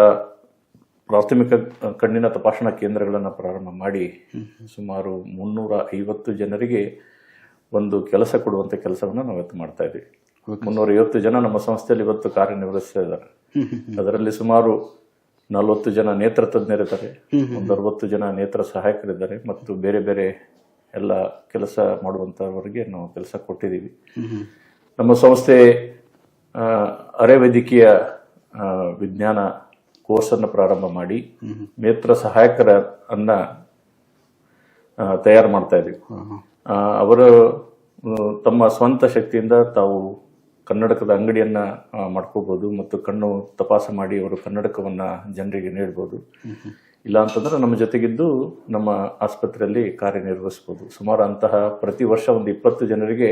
ಪ್ರಾಥಮಿಕ ಕಣ್ಣಿನ ತಪಾಸಣಾ ಕೇಂದ್ರಗಳನ್ನು ಪ್ರಾರಂಭ ಮಾಡಿ ಸುಮಾರು 350 ಜನರಿಗೆ ಒಂದು ಕೆಲಸ ಕೊಡುವಂಥ ಕೆಲಸವನ್ನು ನಾವು ಇವತ್ತು ಮಾಡ್ತಾ ಇದ್ದೀವಿ. 350 ಜನ ನಮ್ಮ ಸಂಸ್ಥೆಯಲ್ಲಿ ಇವತ್ತು ಕಾರ್ಯನಿರ್ವಹಿಸ್ತಾ ಇದ್ದಾರೆ. ಅದರಲ್ಲಿ ಸುಮಾರು 40 ಜನ ನೇತ್ರ ತಜ್ಞರಿದ್ದಾರೆ, ಒಂದು 60 ಜನ ನೇತ್ರ ಸಹಾಯಕರಿದ್ದಾರೆ ಮತ್ತು ಬೇರೆ ಬೇರೆ ಎಲ್ಲ ಕೆಲಸ ಮಾಡುವಂಥವರಿಗೆ ನಾವು ಕೆಲಸ ಕೊಟ್ಟಿದ್ದೀವಿ. ನಮ್ಮ ಸಂಸ್ಥೆ ಅರೆ ವೈದ್ಯಕೀಯ ವಿಜ್ಞಾನ ಕೋರ್ಸನ್ನು ಪ್ರಾರಂಭ ಮಾಡಿ ನೇತ್ರ ಸಹಾಯಕರನ್ನ ತಯಾರು ಮಾಡ್ತಾ ಇದ್ದೀವಿ. ಅವರು ತಮ್ಮ ಸ್ವಂತ ಶಕ್ತಿಯಿಂದ ತಾವು ಕನ್ನಡಕದ ಅಂಗಡಿಯನ್ನ ಮಾಡ್ಕೋಬಹುದು ಮತ್ತು ಕಣ್ಣು ತಪಾಸಣೆ ಮಾಡಿ ಅವರು ಕನ್ನಡಕವನ್ನ ಜನರಿಗೆ ನೀಡಬಹುದು. ಇಲ್ಲ ಅಂತಂದ್ರೆ ನಮ್ಮ ಜೊತೆಗಿದ್ದು ನಮ್ಮ ಆಸ್ಪತ್ರೆಯಲ್ಲಿ ಕಾರ್ಯನಿರ್ವಹಿಸಬಹುದು. ಸುಮಾರು ಅಂತಹ ಪ್ರತಿ ವರ್ಷ ಒಂದು 20 ಜನರಿಗೆ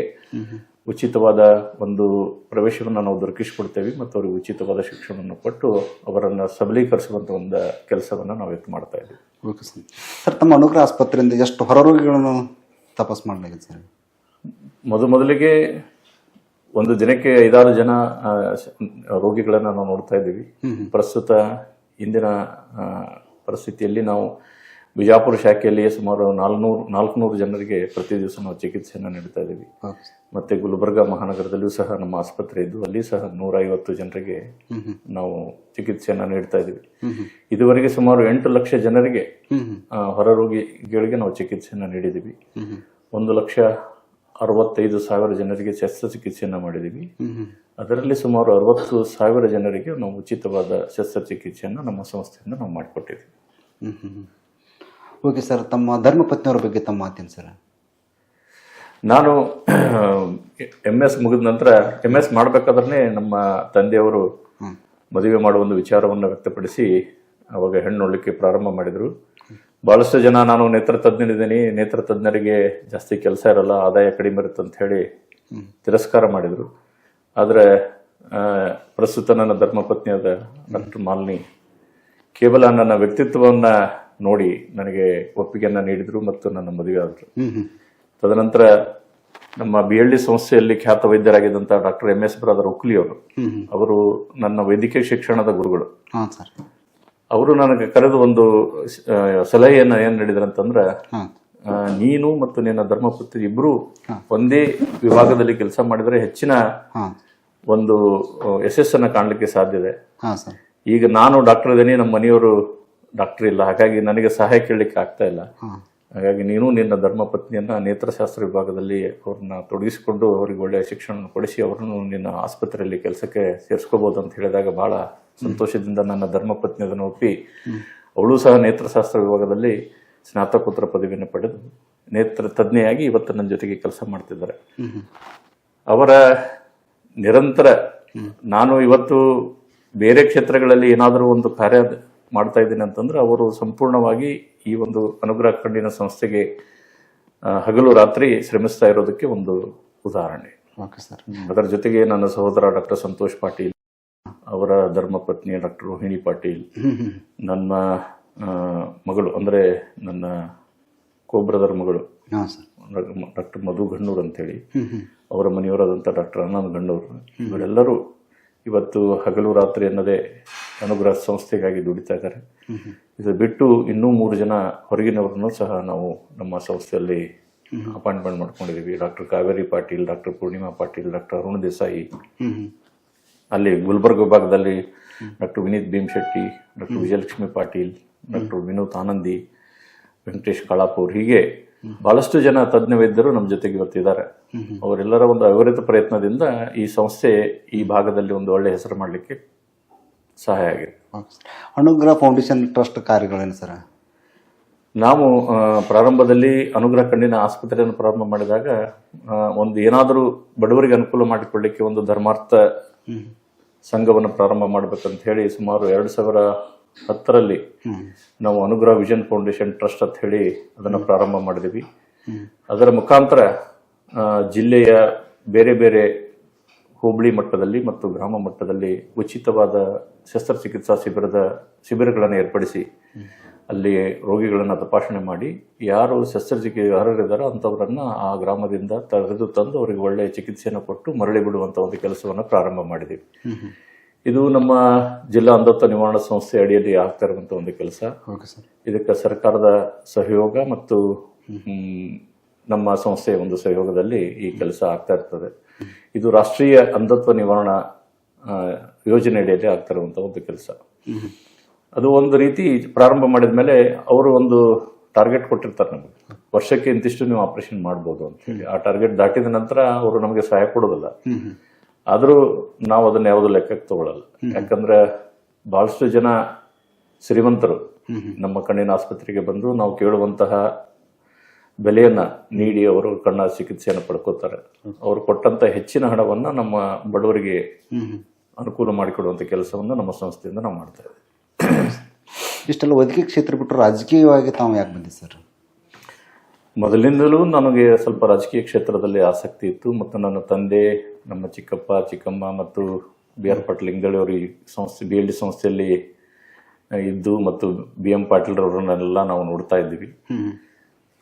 ಉಚಿತವಾದ ಒಂದು ಪ್ರವೇಶವನ್ನು ನಾವು ದೊರಕಿಸಿಕೊಡ್ತೇವೆ ಮತ್ತು ಅವರಿಗೆ ಉಚಿತವಾದ ಶಿಕ್ಷಣವನ್ನು ಕೊಟ್ಟು ಅವರನ್ನು ಸಬಲೀಕರಿಸುವಂತ ಒಂದು ಕೆಲಸವನ್ನು ನಾವು ಇವತ್ತು ಮಾಡ್ತಾ ಇದ್ದೀವಿ. ಓಕೆ ಸರ್, ತಮ್ಮ ಅನುಗ್ರಹ ಆಸ್ಪತ್ರೆಯಿಂದ ಎಷ್ಟು ಹೊರರೋಗಿಗಳನ್ನು ತಪಾಸ್ ಮಾಡಲಾಗಿದೆ ಸರ್? ಮೊದಲಿಗೆ ಒಂದು ದಿನಕ್ಕೆ 5-6 ಜನ ರೋಗಿಗಳನ್ನ ನಾವು ನೋಡ್ತಾ ಇದ್ದೀವಿ. ಪ್ರಸ್ತುತ ಇಂದಿನ ಪರಿಸ್ಥಿತಿಯಲ್ಲಿ ನಾವು ಬಿಜಾಪುರ ಶಾಖೆಯಲ್ಲಿ ಸುಮಾರು 400 ಜನರಿಗೆ ಪ್ರತಿ ದಿವಸ ನಾವು ಚಿಕಿತ್ಸೆಯನ್ನು ನೀಡ್ತಾ ಇದ್ದೀವಿ. ಮತ್ತೆ ಗುಲ್ಬರ್ಗಾ ಮಹಾನಗರದಲ್ಲಿಯೂ ಸಹ ನಮ್ಮ ಆಸ್ಪತ್ರೆ ಇದ್ದು ಅಲ್ಲಿ ಸಹ 150 ಜನರಿಗೆ ನಾವು ಚಿಕಿತ್ಸೆಯನ್ನು ನೀಡ್ತಾ ಇದ್ದೀವಿ. ಇದುವರೆಗೆ ಸುಮಾರು 8 ಲಕ್ಷ ಜನರಿಗೆ ಹೊರ ರೋಗಿಗಳಿಗೆ ನಾವು ಚಿಕಿತ್ಸೆಯನ್ನು ನೀಡಿದ್ದೀವಿ. 1,65,000 ಜನರಿಗೆ ಶಸ್ತ್ರಚಿಕಿತ್ಸೆಯನ್ನು ಮಾಡಿದ್ದೀವಿ. ಅದರಲ್ಲಿ ಸುಮಾರು 60,000 ಜನರಿಗೆ ನಾವು ಉಚಿತವಾದ ಶಸ್ತ್ರಚಿಕಿತ್ಸೆಯನ್ನು ನಮ್ಮ ಸಂಸ್ಥೆಯಿಂದ ನಾವು ಮಾಡಿಕೊಟ್ಟಿದ್ದೀವಿ. ಓಕೆ ಸರ್, ತಮ್ಮ ಧರ್ಮಪತ್ನಿಯವರ ಬಗ್ಗೆ ತಮ್ಮ ಮಾತೇನು ಸರ್? ನಾನು MS ಮುಗಿದ ನಂತರ MS ಮಾಡಬೇಕಾದ್ರೆ ನಮ್ಮ ತಂದೆಯವರು ಮದುವೆ ಮಾಡುವ ಒಂದು ವಿಚಾರವನ್ನು ವ್ಯಕ್ತಪಡಿಸಿ ಅವಾಗ ಹೆಣ್ಣು ನೋಡಲಿಕ್ಕೆ ಪ್ರಾರಂಭ ಮಾಡಿದರು. ಬಹಳಷ್ಟು ಜನ ನಾನು ನೇತ್ರ ತಜ್ಞನಿದ್ದೀನಿ, ನೇತ್ರ ತಜ್ಞರಿಗೆ ಜಾಸ್ತಿ ಕೆಲಸ ಇರಲ್ಲ, ಆದಾಯ ಕಡಿಮೆ ಇರುತ್ತೆ ಅಂತ ಹೇಳಿ ತಿರಸ್ಕಾರ ಮಾಡಿದರು. ಆದರೆ ಪ್ರಸ್ತುತ ನನ್ನ ಧರ್ಮಪತ್ನಿಯಾದ ಡಾಕ್ಟರ್ ಮಾಲಿನಿ ಕೇವಲ ನನ್ನ ವ್ಯಕ್ತಿತ್ವವನ್ನ ನೋಡಿ ನನಗೆ ಒಪ್ಪಿಗೆಯನ್ನ ನೀಡಿದ್ರು ಮತ್ತು ನನ್ನ ಮದುವೆ ಆದರು. ತದನಂತರ ನಮ್ಮ BLD ಸಂಸ್ಥೆಯಲ್ಲಿ ಖ್ಯಾತ ವೈದ್ಯರಾಗಿದ್ದಂತಹ ಡಾಕ್ಟರ್ MS ಬ್ರದರ್ ಉಕ್ಲಿ ಅವರು ನನ್ನ ವೈದ್ಯಕೀಯ ಶಿಕ್ಷಣದ ಗುರುಗಳು. ಅವರು ನನಗೆ ಕರೆದು ಒಂದು ಸಲಹೆಯನ್ನ ಏನ್ ನೀಡಿದ್ರಂತಂದ್ರೆ, ನೀನು ಮತ್ತು ನಿನ್ನ ಧರ್ಮಪತ್ನಿ ಇಬ್ರು ಒಂದೇ ವಿಭಾಗದಲ್ಲಿ ಕೆಲಸ ಮಾಡಿದ್ರೆ ಹೆಚ್ಚಿನ ಒಂದು ಯಶಸ್ಸನ್ನ ಕಾಣಲಿಕ್ಕೆ ಸಾಧ್ಯ ಇದೆ. ಈಗ ನಾನು ಡಾಕ್ಟರ್ ಇದ್ದೀನಿ, ನಮ್ಮ ಮನೆಯವರು ಡಾಕ್ಟರ್ ಇಲ್ಲ, ಹಾಗಾಗಿ ನನಗೆ ಸಹಾಯ ಕೇಳಲಿಕ್ಕೆ ಆಗ್ತಾ ಇಲ್ಲ. ಹಾಗಾಗಿ ನೀನು ನಿನ್ನ ಧರ್ಮಪತ್ನಿಯನ್ನ ನೇತ್ರಶಾಸ್ತ್ರ ವಿಭಾಗದಲ್ಲಿ ಅವ್ರನ್ನ ತೊಡಗಿಸಿಕೊಂಡು ಅವರಿಗೆ ಒಳ್ಳೆಯ ಶಿಕ್ಷಣ ಕೊಡಿಸಿ ಅವರನ್ನು ನಿನ್ನ ಆಸ್ಪತ್ರೆಯಲ್ಲಿ ಕೆಲಸಕ್ಕೆ ಸೇರಿಸ್ಕೋಬಹುದು ಅಂತ ಹೇಳಿದಾಗ ಬಹಳ ಸಂತೋಷದಿಂದ ನನ್ನ ಧರ್ಮಪತ್ನಿ ಅದನ್ನು ಒಪ್ಪಿ ಅವಳು ಸಹ ನೇತ್ರಶಾಸ್ತ್ರ ವಿಭಾಗದಲ್ಲಿ ಸ್ನಾತಕೋತ್ತರ ಪದವಿಯನ್ನು ಪಡೆದು ನೇತ್ರ ತಜ್ಞೆಯಾಗಿ ಇವತ್ತು ನನ್ನ ಜೊತೆಗೆ ಕೆಲಸ ಮಾಡ್ತಿದ್ದಾರೆ. ಅವರ ನಿರಂತರ ನಾನು ಇವತ್ತು ಬೇರೆ ಕ್ಷೇತ್ರಗಳಲ್ಲಿ ಏನಾದರೂ ಒಂದು ಕಾರ್ಯ ಮಾಡ್ತಾ ಇದ್ದೀನಿ ಅಂತಂದ್ರೆ ಅವರು ಸಂಪೂರ್ಣವಾಗಿ ಈ ಒಂದು ಅನುಗ್ರಹ ಕಣ್ಣಿನ ಸಂಸ್ಥೆಗೆ ಹಗಲು ರಾತ್ರಿ ಶ್ರಮಿಸ್ತಾ ಇರೋದಕ್ಕೆ ಒಂದು ಉದಾಹರಣೆ. ಅದರ ಜೊತೆಗೆ ನನ್ನ ಸಹೋದರ ಡಾಕ್ಟರ್ ಸಂತೋಷ್ ಪಾಟೀಲ್, ಅವರ ಧರ್ಮಪತ್ನಿ ಡಾಕ್ಟರ್ ರೋಹಿಣಿ ಪಾಟೀಲ್, ನನ್ನ ಮಗಳು ಅಂದ್ರೆ ನನ್ನ ಕೋಬ್ರದರ್ ಮಗಳು ಡಾಕ್ಟರ್ ಮಧು ಗಣ್ಣೂರ್ ಅಂತೇಳಿ, ಅವರ ಮನೆಯವರಾದಂಥ ಡಾಕ್ಟರ್ ಆನಂದ್ ಗಣ್ಣೂರ್, ಇವರೆಲ್ಲರೂ ಇವತ್ತು ಹಗಲು ರಾತ್ರಿ ಅನ್ನದೇ ಅನುಗ್ರಹ ಸಂಸ್ಥೆಗಾಗಿ ದುಡಿತಾ ಇದ್ದಾರೆ. ಇದು ಬಿಟ್ಟು ಇನ್ನೂ 3 ಜನ ಹೊರಗಿನವರನ್ನು ಸಹ ನಾವು ನಮ್ಮ ಸಂಸ್ಥೆಯಲ್ಲಿ ಅಪಾಯಿಂಟ್ಮೆಂಟ್ ಮಾಡ್ಕೊಂಡಿದ್ದೀವಿ. Doctor Kaveri Patil, doctor Poornima Patil, doctor Arun Desai, ಅಲ್ಲಿ ಗುಲ್ಬರ್ಗ ವಿಭಾಗದಲ್ಲಿ doctor Vineet Bhimashetty, doctor Vijayalakshmi Patil, doctor Vinod Anandi, Venkatesh Kalapur, ಹೀಗೆ ಬಹಳಷ್ಟು ಜನ ತಜ್ಞ ವೈದ್ಯರು ನಮ್ಮ ಜೊತೆಗೆ ಇವತ್ತಿದ್ದಾರೆ. ಅವರೆಲ್ಲರ ಒಂದು ಅವಿರತ ಪ್ರಯತ್ನದಿಂದ ಈ ಸಂಸ್ಥೆ ಈ ಭಾಗದಲ್ಲಿ ಒಂದು ಒಳ್ಳೆ ಹೆಸರು ಮಾಡಲಿಕ್ಕೆ ಸಹಾಯ ಆಗಿದೆ. ಅನುಗ್ರಹ ಫೌಂಡೇಶನ್ ಟ್ರಸ್ಟ್ ಕಾರ್ಯಗಳೇನು ಸರ್? ನಾವು ಪ್ರಾರಂಭದಲ್ಲಿ ಅನುಗ್ರಹ ಕಣ್ಣಿನ ಆಸ್ಪತ್ರೆಯನ್ನು ಪ್ರಾರಂಭ ಮಾಡಿದಾಗ ಒಂದು ಏನಾದರೂ ಬಡವರಿಗೆ ಅನುಕೂಲ ಮಾಡಿಕೊಳ್ಳಿಕ್ಕೆ ಒಂದು ಧರ್ಮಾರ್ಥ ಸಂಘವನ್ನು ಪ್ರಾರಂಭ ಮಾಡಬೇಕಂತ ಹೇಳಿ ಸುಮಾರು 2010ರಲ್ಲಿ ನಾವು ಅನುಗ್ರಹ ವಿಷನ್ ಫೌಂಡೇಶನ್ ಟ್ರಸ್ಟ್ ಅಂತ ಹೇಳಿ ಅದನ್ನು ಪ್ರಾರಂಭ ಮಾಡಿದ್ವಿ. ಅದರ ಮುಖಾಂತರ ಜಿಲ್ಲೆಯ ಬೇರೆ ಬೇರೆ ಹೋಬಳಿ ಮಟ್ಟದಲ್ಲಿ ಮತ್ತು ಗ್ರಾಮ ಮಟ್ಟದಲ್ಲಿ ಉಚಿತವಾದ ಶಸ್ತ್ರಚಿಕಿತ್ಸಾ ಶಿಬಿರಗಳನ್ನು ಏರ್ಪಡಿಸಿ ಅಲ್ಲಿ ರೋಗಿಗಳನ್ನು ತಪಾಸಣೆ ಮಾಡಿ ಯಾರು ಶಸ್ತ್ರಚಿಕಿತ್ಸೆಗೆ ಅರ್ಹರಿದ್ದಾರೋ ಅಂಥವರನ್ನ ಆ ಗ್ರಾಮದಿಂದ ತೆಗೆದು ತಂದು ಅವರಿಗೆ ಒಳ್ಳೆಯ ಚಿಕಿತ್ಸೆಯನ್ನು ಕೊಟ್ಟು ಮರಳಿ ಬಿಡುವಂಥ ಒಂದು ಕೆಲಸವನ್ನು ಪ್ರಾರಂಭ ಮಾಡಿದ್ದೀವಿ. ಇದು ನಮ್ಮ ಜಿಲ್ಲಾ ಅಂಧತ್ವ ನಿವಾರಣಾ ಸಂಸ್ಥೆ ಅಡಿಯಲ್ಲಿ ಆಗ್ತಾ ಇರುವಂಥ ಒಂದು ಕೆಲಸ. ಇದಕ್ಕೆ ಸರ್ಕಾರದ ಸಹಯೋಗ ಮತ್ತು ನಮ್ಮ ಸಂಸ್ಥೆಯ ಒಂದು ಸಹಯೋಗದಲ್ಲಿ ಈ ಕೆಲಸ ಆಗ್ತಾ ಇರ್ತದೆ. ಇದು ರಾಷ್ಟ್ರೀಯ ಅಂಧತ್ವ ನಿವಾರಣಾ ಯೋಜನೆ ಅಡಿಯಲ್ಲಿ ಆಗ್ತಾ ಇರುವಂಥ ಒಂದು ಕೆಲಸ. ಅದು ಒಂದು ರೀತಿ ಪ್ರಾರಂಭ ಮಾಡಿದ ಮೇಲೆ ಅವರು ಒಂದು ಟಾರ್ಗೆಟ್ ಕೊಟ್ಟಿರ್ತಾರೆ ನಮಗೆ, ವರ್ಷಕ್ಕೆ ಇಂತಿಷ್ಟು ನೀವು ಆಪರೇಷನ್ ಮಾಡ್ಬೋದು ಅಂತ ಹೇಳಿ. ಆ ಟಾರ್ಗೆಟ್ ದಾಟಿದ ನಂತರ ಅವರು ನಮಗೆ ಸಹಾಯ ಕೊಡೋದಿಲ್ಲ. ಆದರೂ ನಾವು ಅದನ್ನ ಯಾವುದೂ ಲೆಕ್ಕಕ್ಕೆ ತಗೊಳ್ಳಲ್ಲ. ಯಾಕಂದ್ರೆ ಬಹಳಷ್ಟು ಜನ ಶ್ರೀಮಂತರು ನಮ್ಮ ಕಣ್ಣಿನ ಆಸ್ಪತ್ರೆಗೆ ಬಂದು ನಾವು ಕೇಳುವಂತಹ ಬೆಲೆಯನ್ನ ನೀಡಿ ಅವರು ಕಣ್ಣ ಚಿಕಿತ್ಸೆಯನ್ನು ಪಡ್ಕೋತಾರೆ. ಅವರು ಕೊಟ್ಟಂತ ಹೆಚ್ಚಿನ ಹಣವನ್ನ ನಮ್ಮ ಬಡವರಿಗೆ ಅನುಕೂಲ ಮಾಡಿಕೊಡುವಂತ ಕೆಲಸವನ್ನು ನಮ್ಮ ಸಂಸ್ಥೆಯಿಂದ ನಾವು ಮಾಡ್ತಾ ಇದ್ದೀವಿ. ಇಷ್ಟೆಲ್ಲ ವೈದ್ಯಕೀಯ ಕ್ಷೇತ್ರ ಬಿಟ್ಟು ರಾಜಕೀಯವಾಗಿ ತಾವು ಯಾಕೆ ಬಂದಿದೆ ಸರ್? ಮೊದಲಿಂದಲೂ ನನಗೆ ಸ್ವಲ್ಪ ರಾಜಕೀಯ ಕ್ಷೇತ್ರದಲ್ಲಿ ಆಸಕ್ತಿ ಇತ್ತು. ಮತ್ತು ನನ್ನ ತಂದೆ, ನಮ್ಮ ಚಿಕ್ಕಪ್ಪ, ಚಿಕ್ಕಮ್ಮ ಮತ್ತು BR ಪಾಟೀಲ್ ಇಂಗಳಿ ಅವರು ಈ ಸಂಸ್ಥೆ BLD ಸಂಸ್ಥೆಯಲ್ಲಿ ಇದ್ದು ಮತ್ತು BM ಪಾಟೀಲ್ರವರನ್ನೆಲ್ಲ ನಾವು ನೋಡ್ತಾ ಇದ್ದೀವಿ.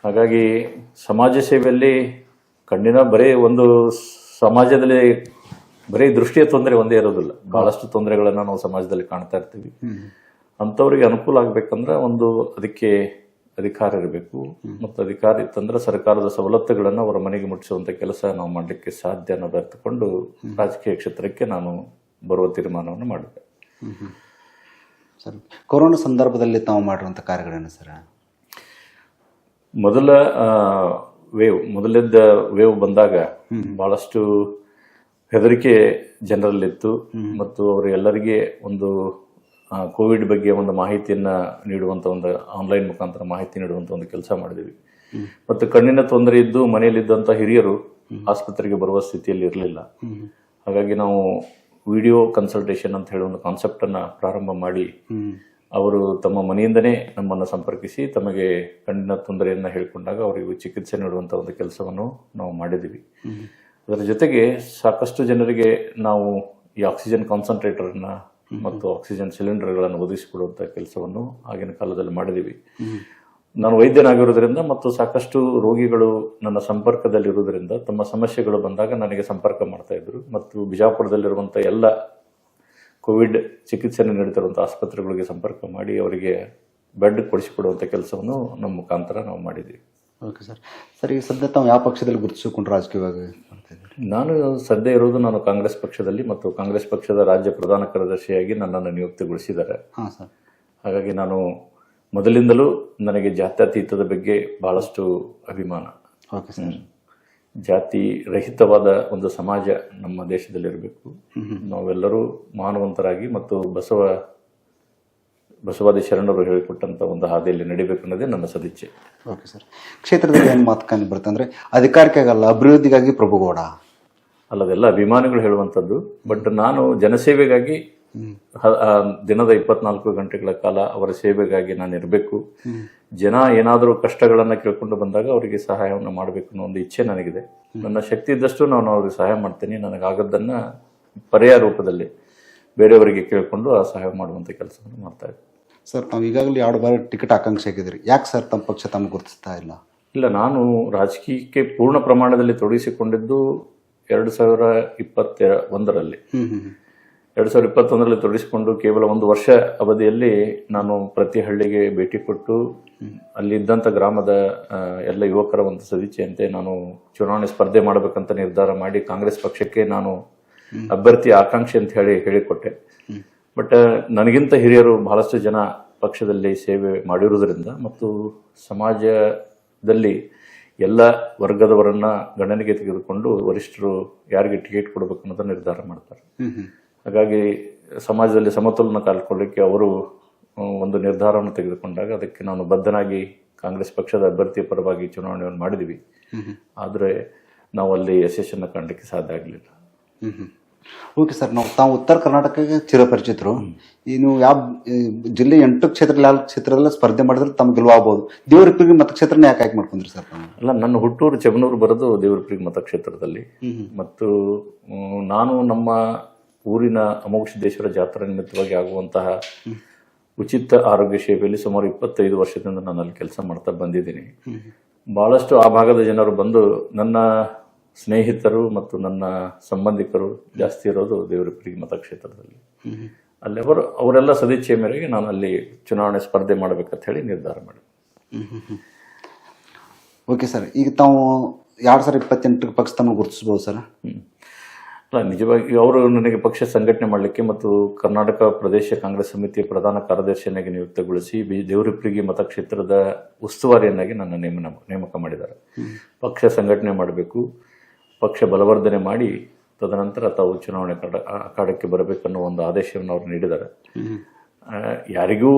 ಹಾಗಾಗಿ ಸಮಾಜ ಸೇವೆಯಲ್ಲಿ ಕಣ್ಣಿನ ಬರೀ ಒಂದು ಸಮಾಜದಲ್ಲಿ ಬರೀ ದೃಷ್ಟಿಯ ತೊಂದರೆ ಒಂದೇ ಇರೋದಿಲ್ಲ, ಬಹಳಷ್ಟು ತೊಂದರೆಗಳನ್ನು ನಾವು ಸಮಾಜದಲ್ಲಿ ಕಾಣ್ತಾ ಇರ್ತೀವಿ. ಅಂಥವ್ರಿಗೆ ಅನುಕೂಲ ಆಗ್ಬೇಕಂದ್ರೆ ಒಂದು ಅದಕ್ಕೆ ಅಧಿಕಾರ ಇರಬೇಕು. ಮತ್ತು ಅಧಿಕಾರ ಇತ್ತಂದ್ರೆ ಸರ್ಕಾರದ ಸವಲತ್ತುಗಳನ್ನು ಅವರ ಮನೆಗೆ ಮುಟ್ಟಿಸುವಂತ ಕೆಲಸ ನಾವು ಮಾಡಲಿಕ್ಕೆ ಸಾಧ್ಯ ಅನ್ನೋದು ಅರ್ಥಕೊಂಡು ರಾಜಕೀಯ ಕ್ಷೇತ್ರಕ್ಕೆ ನಾನು ಬರುವ ತೀರ್ಮಾನವನ್ನು ಮಾಡಿದೆ. ಸರ್, ಕೊರೋನಾ ಸಂದರ್ಭದಲ್ಲಿ ತಾವು ಮಾಡಿರುವಂಥ ಕಾರ್ಯಗಳೇನು ಸರ್? ಮೊದಲಿದ್ದ ವೇವ್ ಬಂದಾಗ ಬಹಳಷ್ಟು ಹೆದರಿಕೆ ಜನರಲ್ಲಿತ್ತು. ಮತ್ತು ಅವರು ಎಲ್ಲರಿಗೆ ಒಂದು ಕೋವಿಡ್ ಬಗ್ಗೆ ಒಂದು ಮಾಹಿತಿಯನ್ನ ನೀಡುವಂತ ಒಂದು ಆನ್ಲೈನ್ ಮುಖಾಂತರ ಮಾಹಿತಿ ನೀಡುವಂತ ಒಂದು ಕೆಲಸ ಮಾಡಿದ್ವಿ. ಮತ್ತು ಕಣ್ಣಿನ ತೊಂದರೆ ಇದ್ದು ಮನೆಯಲ್ಲಿದ್ದಂಥ ಹಿರಿಯರು ಆಸ್ಪತ್ರೆಗೆ ಬರುವ ಸ್ಥಿತಿಯಲ್ಲಿ ಇರಲಿಲ್ಲ. ಹಾಗಾಗಿ ನಾವು ವಿಡಿಯೋ ಕನ್ಸಲ್ಟೇಷನ್ ಅಂತ ಹೇಳುವ ಒಂದು ಕಾನ್ಸೆಪ್ಟ್ ಅನ್ನ ಪ್ರಾರಂಭ ಮಾಡಿ ಅವರು ತಮ್ಮ ಮನೆಯಿಂದನೇ ನಮ್ಮನ್ನು ಸಂಪರ್ಕಿಸಿ ತಮಗೆ ಕಣ್ಣಿನ ತೊಂದರೆಯನ್ನ ಹೇಳ್ಕೊಂಡಾಗ ಅವರಿಗೆ ಚಿಕಿತ್ಸೆ ನೀಡುವಂತ ಒಂದು ಕೆಲಸವನ್ನು ನಾವು ಮಾಡಿದ್ವಿ. ಅದರ ಜೊತೆಗೆ ಸಾಕಷ್ಟು ಜನರಿಗೆ ನಾವು ಈ ಆಕ್ಸಿಜನ್ ಕಾನ್ಸಂಟ್ರೇಟರ್ನ ಮತ್ತು ಆಕ್ಸಿಜನ್ ಸಿಲಿಂಡರ್ಗಳನ್ನು ಒದಗಿಸಿಕೊಡುವಂಥ ಕೆಲಸವನ್ನು ಆಗಿನ ಕಾಲದಲ್ಲಿ ಮಾಡಿದ್ದೀವಿ. ನಾನು ವೈದ್ಯನಾಗಿರೋದ್ರಿಂದ ಮತ್ತು ಸಾಕಷ್ಟು ರೋಗಿಗಳು ನನ್ನ ಸಂಪರ್ಕದಲ್ಲಿರುವುದರಿಂದ ತಮ್ಮ ಸಮಸ್ಯೆಗಳು ಬಂದಾಗ ನನಗೆ ಸಂಪರ್ಕ ಮಾಡ್ತಾ ಇದ್ರು. ಮತ್ತು ಬಿಜಾಪುರದಲ್ಲಿರುವಂಥ ಎಲ್ಲ ಕೋವಿಡ್ ಚಿಕಿತ್ಸೆಯನ್ನು ನೀಡುತ್ತಿರುವಂಥ ಆಸ್ಪತ್ರೆಗಳಿಗೆ ಸಂಪರ್ಕ ಮಾಡಿ ಅವರಿಗೆ ಬೆಡ್ ಕೊಡಿಸಿಕೊಡುವಂಥ ಕೆಲಸವನ್ನು ನಮ್ಮ ಮುಖಾಂತರ ನಾವು ಮಾಡಿದ್ದೀವಿ. Okay sir. ಸರ್, ಈಗ ಸದ್ಯ ತಾವು ಯಾವ ಪಕ್ಷದಲ್ಲಿ ಗುರುತಿಸಿಕೊಂಡು ರಾಜಕೀಯವಾಗಿ ನಾನು ಸದ್ಯ ಇರೋದು ನಾನು ಕಾಂಗ್ರೆಸ್ ಪಕ್ಷದಲ್ಲಿ, ಮತ್ತು ಕಾಂಗ್ರೆಸ್ ಪಕ್ಷದ ರಾಜ್ಯ ಪ್ರಧಾನ ಕಾರ್ಯದರ್ಶಿಯಾಗಿ ನನ್ನನ್ನು ನಿಯುಕ್ತಿಗೊಳಿಸಿದ್ದಾರೆ. ಹಾಗಾಗಿ ನಾನು ಮೊದಲಿಂದಲೂ ನನಗೆ ಜಾತ್ಯತೀತದ ಬಗ್ಗೆ ಬಹಳಷ್ಟು ಅಭಿಮಾನ. Okay sir. ಜಾತಿ ರಹಿತವಾದ ಒಂದು ಸಮಾಜ ನಮ್ಮ ದೇಶದಲ್ಲಿರಬೇಕು. ನಾವೆಲ್ಲರೂ ಮಾನವಂತರಾಗಿ ಮತ್ತು ಬಸವಾದಿ ಶರಣರು ಹೇಳಿಕೊಟ್ಟಂತ ಒಂದು ಹಾದಿಯಲ್ಲಿ ನಡಿಬೇಕು ಅನ್ನೋದೇ ನನ್ನ ಸದಿಚ್ಛೆ. Okay sir. ಕ್ಷೇತ್ರದಲ್ಲಿ ಏನು ಮಾತು ಕಂಡು ಬರುತ್ತೆ ಅಂದರೆ ಅಧಿಕಾರಕ್ಕಾಗಲ್ಲ, ಅಭಿವೃದ್ಧಿಗಾಗಿ ಪ್ರಭುಗೌಡ ಅಲ್ಲದೆಲ್ಲ ಅಭಿಮಾನಿಗಳು ಹೇಳುವಂಥದ್ದು. ಬಟ್ ನಾನು ಜನಸೇವೆಗಾಗಿ ದಿನದ 24 ಗಂಟೆಗಳ ಕಾಲ ಅವರ ಸೇವೆಗಾಗಿ ನಾನು ಇರಬೇಕು. ಜನ ಏನಾದರೂ ಕಷ್ಟಗಳನ್ನು ಕೇಳ್ಕೊಂಡು ಬಂದಾಗ ಅವರಿಗೆ ಸಹಾಯವನ್ನು ಮಾಡಬೇಕು ಅನ್ನೋ ಒಂದು ಇಚ್ಛೆ ನನಗಿದೆ. ನನ್ನ ಶಕ್ತಿ ಇದ್ದಷ್ಟು ನಾನು ಅವ್ರಿಗೆ ಸಹಾಯ ಮಾಡ್ತೀನಿ. ನನಗಾಗದ್ದನ್ನು ಪರ್ಯಾಯ ರೂಪದಲ್ಲಿ ಬೇರೆಯವರಿಗೆ ಕೇಳಿಕೊಂಡು ಆ ಸಹಾಯ ಮಾಡುವಂಥ ಕೆಲಸವನ್ನು ಮಾಡ್ತಾ ಇದ್ದೀನಿ. ಸರ್, ತಾವು ಈಗಾಗಲೇ 2 ಬಾರಿ ಟಿಕೆಟ್ ಆಕಾಂಕ್ಷೆ ಆಗಿದ್ದೀರಿ. ಯಾಕೆ ಸರ್ ತಮ್ಮ ಪಕ್ಷ ತಮಗೆ ಗುರುತಿಸ್ತಾ ಇಲ್ಲ? ಇಲ್ಲ, ನಾನು ರಾಜಕೀಯಕ್ಕೆ ಪೂರ್ಣ ಪ್ರಮಾಣದಲ್ಲಿ ತೊಡಗಿಸಿಕೊಂಡಿದ್ದು 2021ರಲ್ಲಿ. 2021ರಲ್ಲಿ ತೊಡಗಿಸಿಕೊಂಡು ಕೇವಲ 1 ವರ್ಷ ಅವಧಿಯಲ್ಲಿ ನಾನು ಪ್ರತಿ ಹಳ್ಳಿಗೆ ಭೇಟಿ ಕೊಟ್ಟು ಅಲ್ಲಿದ್ದಂಥ ಗ್ರಾಮದ ಎಲ್ಲ ಯುವಕರ ಒಂದು ಸದಿಚ್ಛೆಯಂತೆ ನಾನು ಚುನಾವಣೆ ಸ್ಪರ್ಧೆ ಮಾಡಬೇಕಂತ ನಿರ್ಧಾರ ಮಾಡಿ ಕಾಂಗ್ರೆಸ್ ಪಕ್ಷಕ್ಕೆ ನಾನು ಅಭ್ಯರ್ಥಿ ಆಕಾಂಕ್ಷೆ ಅಂತ ಹೇಳಿಕೊಟ್ಟೆ. ಬಟ್ ನನಗಿಂತ ಹಿರಿಯರು ಬಹಳಷ್ಟು ಜನ ಪಕ್ಷದಲ್ಲಿ ಸೇವೆ ಮಾಡಿರುವುದರಿಂದ ಮತ್ತು ಸಮಾಜದಲ್ಲಿ ಎಲ್ಲ ವರ್ಗದವರನ್ನ ಗಣನೆಗೆ ತೆಗೆದುಕೊಂಡು ವರಿಷ್ಠರು ಯಾರಿಗೆ ಟಿಕೆಟ್ ಕೊಡಬೇಕು ಅನ್ನೋದನ್ನ ನಿರ್ಧಾರ ಮಾಡ್ತಾರೆ. ಹಾಗಾಗಿ ಸಮಾಜದಲ್ಲಿ ಸಮತೋಲನ ಕಾಲ್ಕೊಳ್ಳಿಕ್ಕೆ ಅವರು ಒಂದು ನಿರ್ಧಾರವನ್ನು ತೆಗೆದುಕೊಂಡಾಗ ಅದಕ್ಕೆ ನಾನು ಬದ್ಧನಾಗಿ ಕಾಂಗ್ರೆಸ್ ಪಕ್ಷದ ಅಭ್ಯರ್ಥಿಯ ಪರವಾಗಿ ಚುನಾವಣೆಯನ್ನು ಮಾಡಿದ್ವಿ. ಆದರೆ ನಾವು ಅಲ್ಲಿ ಯಶಸ್ಸನ್ನು ಕಾಣಲಿಕ್ಕೆ ಸಾಧ್ಯ ಆಗಲಿಲ್ಲ. ಓಕೆ ಸರ್, ತಾವು ಉತ್ತರ ಕರ್ನಾಟಕಕ್ಕೆ ಚಿರಪರಿಚಿತರು. ನೀವು ಯಾವ ಜಿಲ್ಲೆ 8 ಕ್ಷೇತ್ರದಲ್ಲಿ 4 ಕ್ಷೇತ್ರದಲ್ಲ ಸ್ಪರ್ಧೆ ಮಾಡಿದ್ರೆ ತಮ್ಗೆ ಗೆಲುವಾಗಬಹುದು. ದೇವರಹಿಪ್ಪರಿಗೆ ಮತಕ್ಷೇತ್ರನ ಯಾಕೆ ಆಯ್ಕೆ ಮಾಡ್ಕೊಂಡ್ರಿ ಸರ್? ಅಲ್ಲ, ನನ್ನ ಹುಟ್ಟೂರು ಚೆಬನೂರು ಬರೋದು ದೇವರಹಿಪ್ಪರಿಗೆ ಮತಕ್ಷೇತ್ರದಲ್ಲಿ. ಮತ್ತು ನಾನು ನಮ್ಮ ಊರಿನ ಅಮೋಘ ಸಿದ್ದೇಶ್ವರ ಜಾತ್ರಾ ನಿಮಿತ್ತವಾಗಿ ಆಗುವಂತಹ ಉಚಿತ ಆರೋಗ್ಯ ಸೇವೆಯಲ್ಲಿ ಸುಮಾರು 25 ವರ್ಷದಿಂದ ನಾನು ಅಲ್ಲಿ ಕೆಲಸ ಮಾಡ್ತಾ ಬಂದಿದ್ದೀನಿ. ಬಹಳಷ್ಟು ಆ ಭಾಗದ ಜನರು ಬಂದು, ನನ್ನ ಸ್ನೇಹಿತರು ಮತ್ತು ನನ್ನ ಸಂಬಂಧಿಕರು ಜಾಸ್ತಿ ಇರೋದು ದೇವರಹಿಪ್ಪರಿಗೆ ಮತಕ್ಷೇತ್ರದಲ್ಲಿ. ಅಲ್ಲಿ ಅವರೆಲ್ಲ ಸದಿಚ್ಛೆಯ ಮೇರೆಗೆ ನಾನು ಅಲ್ಲಿ ಚುನಾವಣೆ ಸ್ಪರ್ಧೆ ಮಾಡ್ಬೇಕಂತ ಹೇಳಿ ನಿರ್ಧಾರ ಮಾಡಿದೆ. ಓಕೆ ಸರ್, ಈಗ ತಾವು 2028 ಪಕ್ಷ ತಮ್ಮ ಗುರುತಿಸ್ಬೋದು ಸರ್? ಅಲ್ಲ, ನಿಜವಾಗಿ ಅವರು ನನಗೆ ಪಕ್ಷ ಸಂಘಟನೆ ಮಾಡಲಿಕ್ಕೆ ಮತ್ತು ಕರ್ನಾಟಕ ಪ್ರದೇಶ ಕಾಂಗ್ರೆಸ್ ಸಮಿತಿಯ ಪ್ರಧಾನ ಕಾರ್ಯದರ್ಶಿಯನ್ನಾಗಿ ನಿಯುಕ್ತಗೊಳಿಸಿ ದೇವರಹಿಪ್ಪರಿಗೆ ಮತಕ್ಷೇತ್ರದ ಉಸ್ತುವಾರಿಯನ್ನಾಗಿ ನನ್ನ ನೇಮಕ ಮಾಡಿದ್ದಾರೆ. ಪಕ್ಷ ಸಂಘಟನೆ ಮಾಡಬೇಕು, ಪಕ್ಷ ಬಲವರ್ಧನೆ ಮಾಡಿ ತದನಂತರ ತಾವು ಚುನಾವಣೆ ಅಖಾಡಕ್ಕೆ ಬರಬೇಕನ್ನೋ ಒಂದು ಆದೇಶವನ್ನು ಅವರು ನೀಡಿದ್ದಾರೆ. ಯಾರಿಗೂ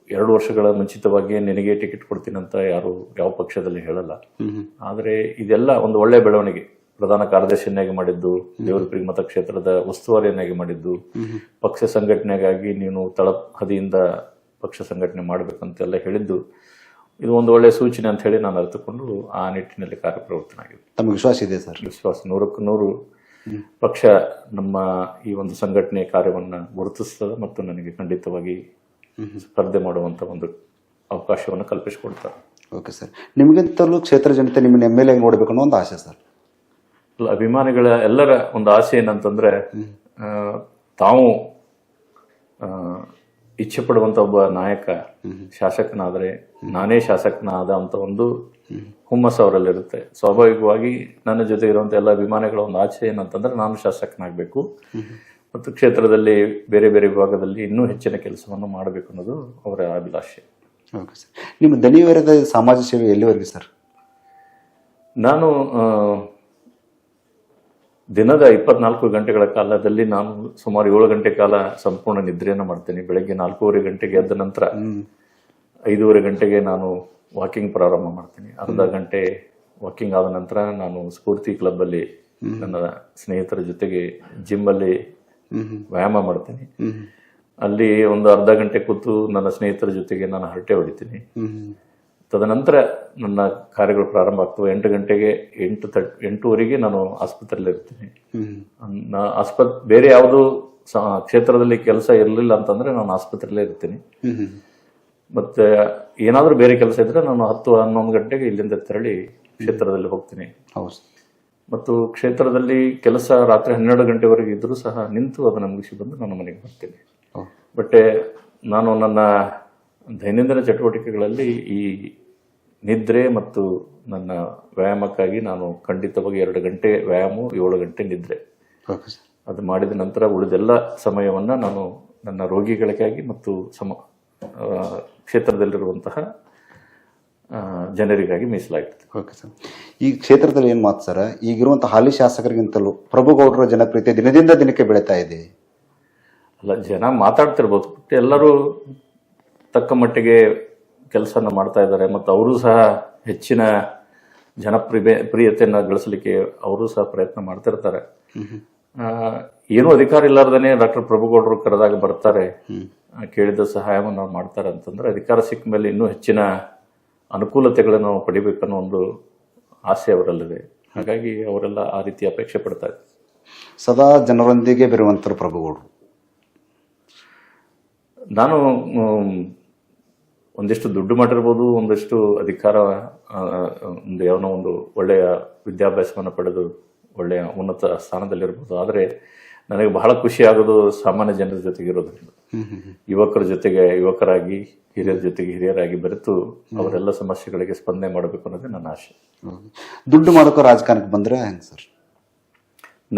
2 ವರ್ಷಗಳ ಮುಂಚಿತವಾಗಿ ನಿನಗೆ ಟಿಕೆಟ್ ಕೊಡ್ತೀನಿ ಅಂತ ಯಾರು ಯಾವ ಪಕ್ಷದಲ್ಲಿ ಹೇಳಲ್ಲ. ಆದರೆ ಇದೆಲ್ಲ ಒಂದು ಒಳ್ಳೆಯ ಬೆಳವಣಿಗೆ. ಪ್ರಧಾನ ಕಾರ್ಯದರ್ಶಿಯನ್ನಾಗಿ ಮಾಡಿದ್ದು, ದೇವರಹಿಪ್ಪರಿಗೆ ಮತಕ್ಷೇತ್ರದ ಉಸ್ತುವಾರಿಯನ್ನಾಗಿ ಮಾಡಿದ್ದು, ಪಕ್ಷ ಸಂಘಟನೆಗಾಗಿ ನೀನು ತಳಹದಿಯಿಂದ ಪಕ್ಷ ಸಂಘಟನೆ ಮಾಡಬೇಕಂತೆಲ್ಲ ಹೇಳಿದ್ದು, ಇದು ಒಂದು ಒಳ್ಳೆಯ ಸೂಚನೆ ಅಂತ ಹೇಳಿ ನಾನು ಅರ್ಥಕೊಂಡು ಆ ನಿಟ್ಟಿನಲ್ಲಿ ಕಾರ್ಯಪ್ರವೃತ್ತನಾಗಿದೆ. ತಮಗೆ ವಿಶ್ವಾಸ ಇದೆ ಸರ್? ವಿಶ್ವಾಸ 100ಕ್ಕೆ 100. ಪಕ್ಷ ನಮ್ಮ ಈ ಒಂದು ಸಂಘಟನೆ ಕಾರ್ಯವನ್ನು ಗುರುತಿಸ್ತದೆ ಮತ್ತು ನನಗೆ ಖಂಡಿತವಾಗಿ ಸ್ಪರ್ಧೆ ಮಾಡುವಂಥ ಒಂದು ಅವಕಾಶವನ್ನು ಕಲ್ಪಿಸಿಕೊಡ್ತಾರೆ. ಓಕೆ ಸರ್, ನಿಮಗಿಂತಲೂ ಕ್ಷೇತ್ರ ಜನತೆ ನಿಮ್ಮನ್ನ MLA ನೋಡಬೇಕು ಅನ್ನೋ ಒಂದು ಆಸೆ ಸರ್? ಅಭಿಮಾನಿಗಳ ಎಲ್ಲರ ಒಂದು ಆಸೆ ಏನಂತಂದ್ರೆ, ತಾವು ಇಚ್ಛೆ ಪಡುವಂತ ಒಬ್ಬ ನಾಯಕ ಶಾಸಕನಾದ್ರೆ ನಾನೇ ಶಾಸಕನಾದ ಅಂತ ಒಂದು ಹುಮ್ಮಸ್ಸು ಅವರಲ್ಲಿರುತ್ತೆ. ಸ್ವಾಭಾವಿಕವಾಗಿ ನನ್ನ ಜೊತೆ ಇರುವಂತ ಎಲ್ಲ ಅಭಿಮಾನಿಗಳ ಒಂದು ಆಸೆ ಏನಂತಂದ್ರೆ, ನಾನು ಶಾಸಕನಾಗಬೇಕು ಮತ್ತು ಕ್ಷೇತ್ರದಲ್ಲಿ ಬೇರೆ ಬೇರೆ ವಿಭಾಗದಲ್ಲಿ ಇನ್ನೂ ಹೆಚ್ಚಿನ ಕೆಲಸವನ್ನು ಮಾಡಬೇಕು ಅನ್ನೋದು ಅವರ ಅಭಿಲಾಷೆ. ಓಕೆ ಸರ್, ನಿಮ್ಮ ದಣಿವರದ ಸಮಾಜ ಸೇವೆ ಎಲ್ಲಿವರೆಗೆ ಸರ್? ನಾನು ದಿನದ 24 ಗಂಟೆಗಳ ಕಾಲದಲ್ಲಿ ನಾನು ಸುಮಾರು 7 ಗಂಟೆ ಕಾಲ ಸಂಪೂರ್ಣ ನಿದ್ರೆಯನ್ನು ಮಾಡ್ತೇನೆ. ಬೆಳಗ್ಗೆ 4:30 ಗಂಟೆಗೆ ಎದ್ದ ನಂತರ 5:30 ಗಂಟೆಗೆ ನಾನು ವಾಕಿಂಗ್ ಪ್ರಾರಂಭ ಮಾಡ್ತೀನಿ. ಅರ್ಧ ಗಂಟೆ ವಾಕಿಂಗ್ ಆದ ನಂತರ ನಾನು ಸ್ಫೂರ್ತಿ ಕ್ಲಬ್ ಅಲ್ಲಿ ನನ್ನ ಸ್ನೇಹಿತರ ಜೊತೆಗೆ ಜಿಮ್ ಅಲ್ಲಿ ವ್ಯಾಯಾಮ ಮಾಡ್ತೀನಿ. ಅಲ್ಲಿ ಒಂದು ಅರ್ಧ ಗಂಟೆ ಕೂತು ನನ್ನ ಸ್ನೇಹಿತರ ಜೊತೆಗೆ ನಾನು ಹರಟೆ ಹೊಡಿತೀನಿ. ತದನಂತರ ನನ್ನ ಕಾರ್ಯಗಳು ಪ್ರಾರಂಭ ಆಗ್ತವೆ. 8 ಗಂಟೆಗೆ 8:30 ನಾನು ಆಸ್ಪತ್ರೆಯಲ್ಲಿ ಇರ್ತೀನಿ. ಬೇರೆ ಯಾವುದು ಕ್ಷೇತ್ರದಲ್ಲಿ ಕೆಲಸ ಇರಲಿಲ್ಲ ಅಂತಂದ್ರೆ ನಾನು ಆಸ್ಪತ್ರೆಯಲ್ಲೇ ಇರ್ತೀನಿ. ಮತ್ತೆ ಏನಾದರೂ ಬೇರೆ ಕೆಲಸ ಇದ್ರೆ ನಾನು 10-11 ಗಂಟೆಗೆ ಇಲ್ಲಿಂದ ತೆರಳಿ ಕ್ಷೇತ್ರದಲ್ಲಿ ಹೋಗ್ತೀನಿ. ಮತ್ತು ಕ್ಷೇತ್ರದಲ್ಲಿ ಕೆಲಸ ರಾತ್ರಿ 12 ಗಂಟೆವರೆಗೆ ಇದ್ರೂ ಸಹ ನಿಂತು ಅದನ್ನು ಮುಗಿಸಿ ಬಂದು ನಾನು ಮನೆಗೆ ಬರ್ತೀನಿ. ಬಟ್ ನಾನು ನನ್ನ ದೈನಂದಿನ ಚಟುವಟಿಕೆಗಳಲ್ಲಿ ಈ ನಿದ್ರೆ ಮತ್ತು ನನ್ನ ವ್ಯಾಯಾಮಕ್ಕಾಗಿ ನಾನು ಖಂಡಿತವಾಗಿ 2 ಗಂಟೆ ವ್ಯಾಯಾಮ, 7 ಗಂಟೆ ನಿದ್ರೆ ಅದು ಮಾಡಿದ ನಂತರ ಉಳಿದೆಲ್ಲ ಸಮಯವನ್ನು ನಾನು ನನ್ನ ರೋಗಿಗಳಿಗಾಗಿ ಮತ್ತು ಕ್ಷೇತ್ರದಲ್ಲಿರುವಂತಹ ಜನರಿಗಾಗಿ ಮೀಸಲಾಗಿತ್ತು. ಓಕೆ ಸರ್, ಈ ಕ್ಷೇತ್ರದಲ್ಲಿ ಏನು ಮಾತು ಸರ್, ಈಗಿರುವಂತಹ ಹಾಲಿ ಶಾಸಕರಿಗಿಂತಲೂ ಪ್ರಭುಗೌಡರ ಜನಪ್ರಿಯತೆ ದಿನದಿಂದ ದಿನಕ್ಕೆ ಬೆಳೀತಾ ಇದೆ. ಅಲ್ಲ, ಜನ ಮಾತಾಡ್ತಿರ್ಬೋದು, ಬಟ್ ಎಲ್ಲರೂ ತಕ್ಕ ಮಟ್ಟಿಗೆ ಕೆಲಸನ ಮಾಡ್ತಾ ಇದ್ದಾರೆ ಮತ್ತು ಅವರು ಸಹ ಹೆಚ್ಚಿನ ಪ್ರಿಯತೆಯನ್ನು ಗಳಿಸಲಿಕ್ಕೆ ಅವರು ಸಹ ಪ್ರಯತ್ನ ಮಾಡ್ತಿರ್ತಾರೆ. ಏನೂ ಅಧಿಕಾರ ಇಲ್ಲಾರ್ದೇ ಡಾಕ್ಟರ್ ಪ್ರಭುಗೌಡರು ಕರೆದಾಗ ಬರ್ತಾರೆ, ಕೇಳಿದ ಸಹಾಯವನ್ನು ನಾವು ಮಾಡ್ತಾರೆ ಅಂತಂದ್ರೆ ಅಧಿಕಾರ ಸಿಕ್ಕ ಮೇಲೆ ಇನ್ನೂ ಹೆಚ್ಚಿನ ಅನುಕೂಲತೆಗಳನ್ನು ಪಡಿಬೇಕನ್ನೋ ಒಂದು ಆಸೆ ಅವರಲ್ಲಿದೆ. ಹಾಗಾಗಿ ಅವರೆಲ್ಲ ಆ ರೀತಿ ಅಪೇಕ್ಷೆ ಪಡ್ತಾ ಇದ್ದಾರೆ. ಸದಾ ಜನರೊಂದಿಗೆ ಬೆರುವಂತರ ಪ್ರಭುಗೌಡರು. ನಾನು ಒಂದಿಷ್ಟು ದುಡ್ಡು ಮಾಡಿರ್ಬೋದು, ಒಂದಿಷ್ಟು ಅಧಿಕಾರ, ಏನೋ ಒಂದು ಒಳ್ಳೆಯ ವಿದ್ಯಾಭ್ಯಾಸವನ್ನು ಪಡೆದು ಒಳ್ಳೆಯ ಉನ್ನತ ಸ್ಥಾನದಲ್ಲಿರ್ಬೋದು. ಆದರೆ ನನಗೆ ಬಹಳ ಖುಷಿ ಆಗೋದು ಸಾಮಾನ್ಯ ಜನರ ಜೊತೆಗೆ ಇರೋದ್ರಿಂದ. ಯುವಕರ ಜೊತೆಗೆ ಯುವಕರಾಗಿ, ಹಿರಿಯರ ಜೊತೆಗೆ ಹಿರಿಯರಾಗಿ ಬೆರೆತು ಅವರೆಲ್ಲ ಸಮಸ್ಯೆಗಳಿಗೆ ಸ್ಪಂದನೆ ಮಾಡಬೇಕು ಅನ್ನೋದೇ ನನ್ನ ಆಶೆ. ದುಡ್ಡು ಮಾಡೋಕೆ ರಾಜಕಾರಣಕ್ಕೆ ಬಂದರೆ ಹೆಂಗೆ ಸರ್?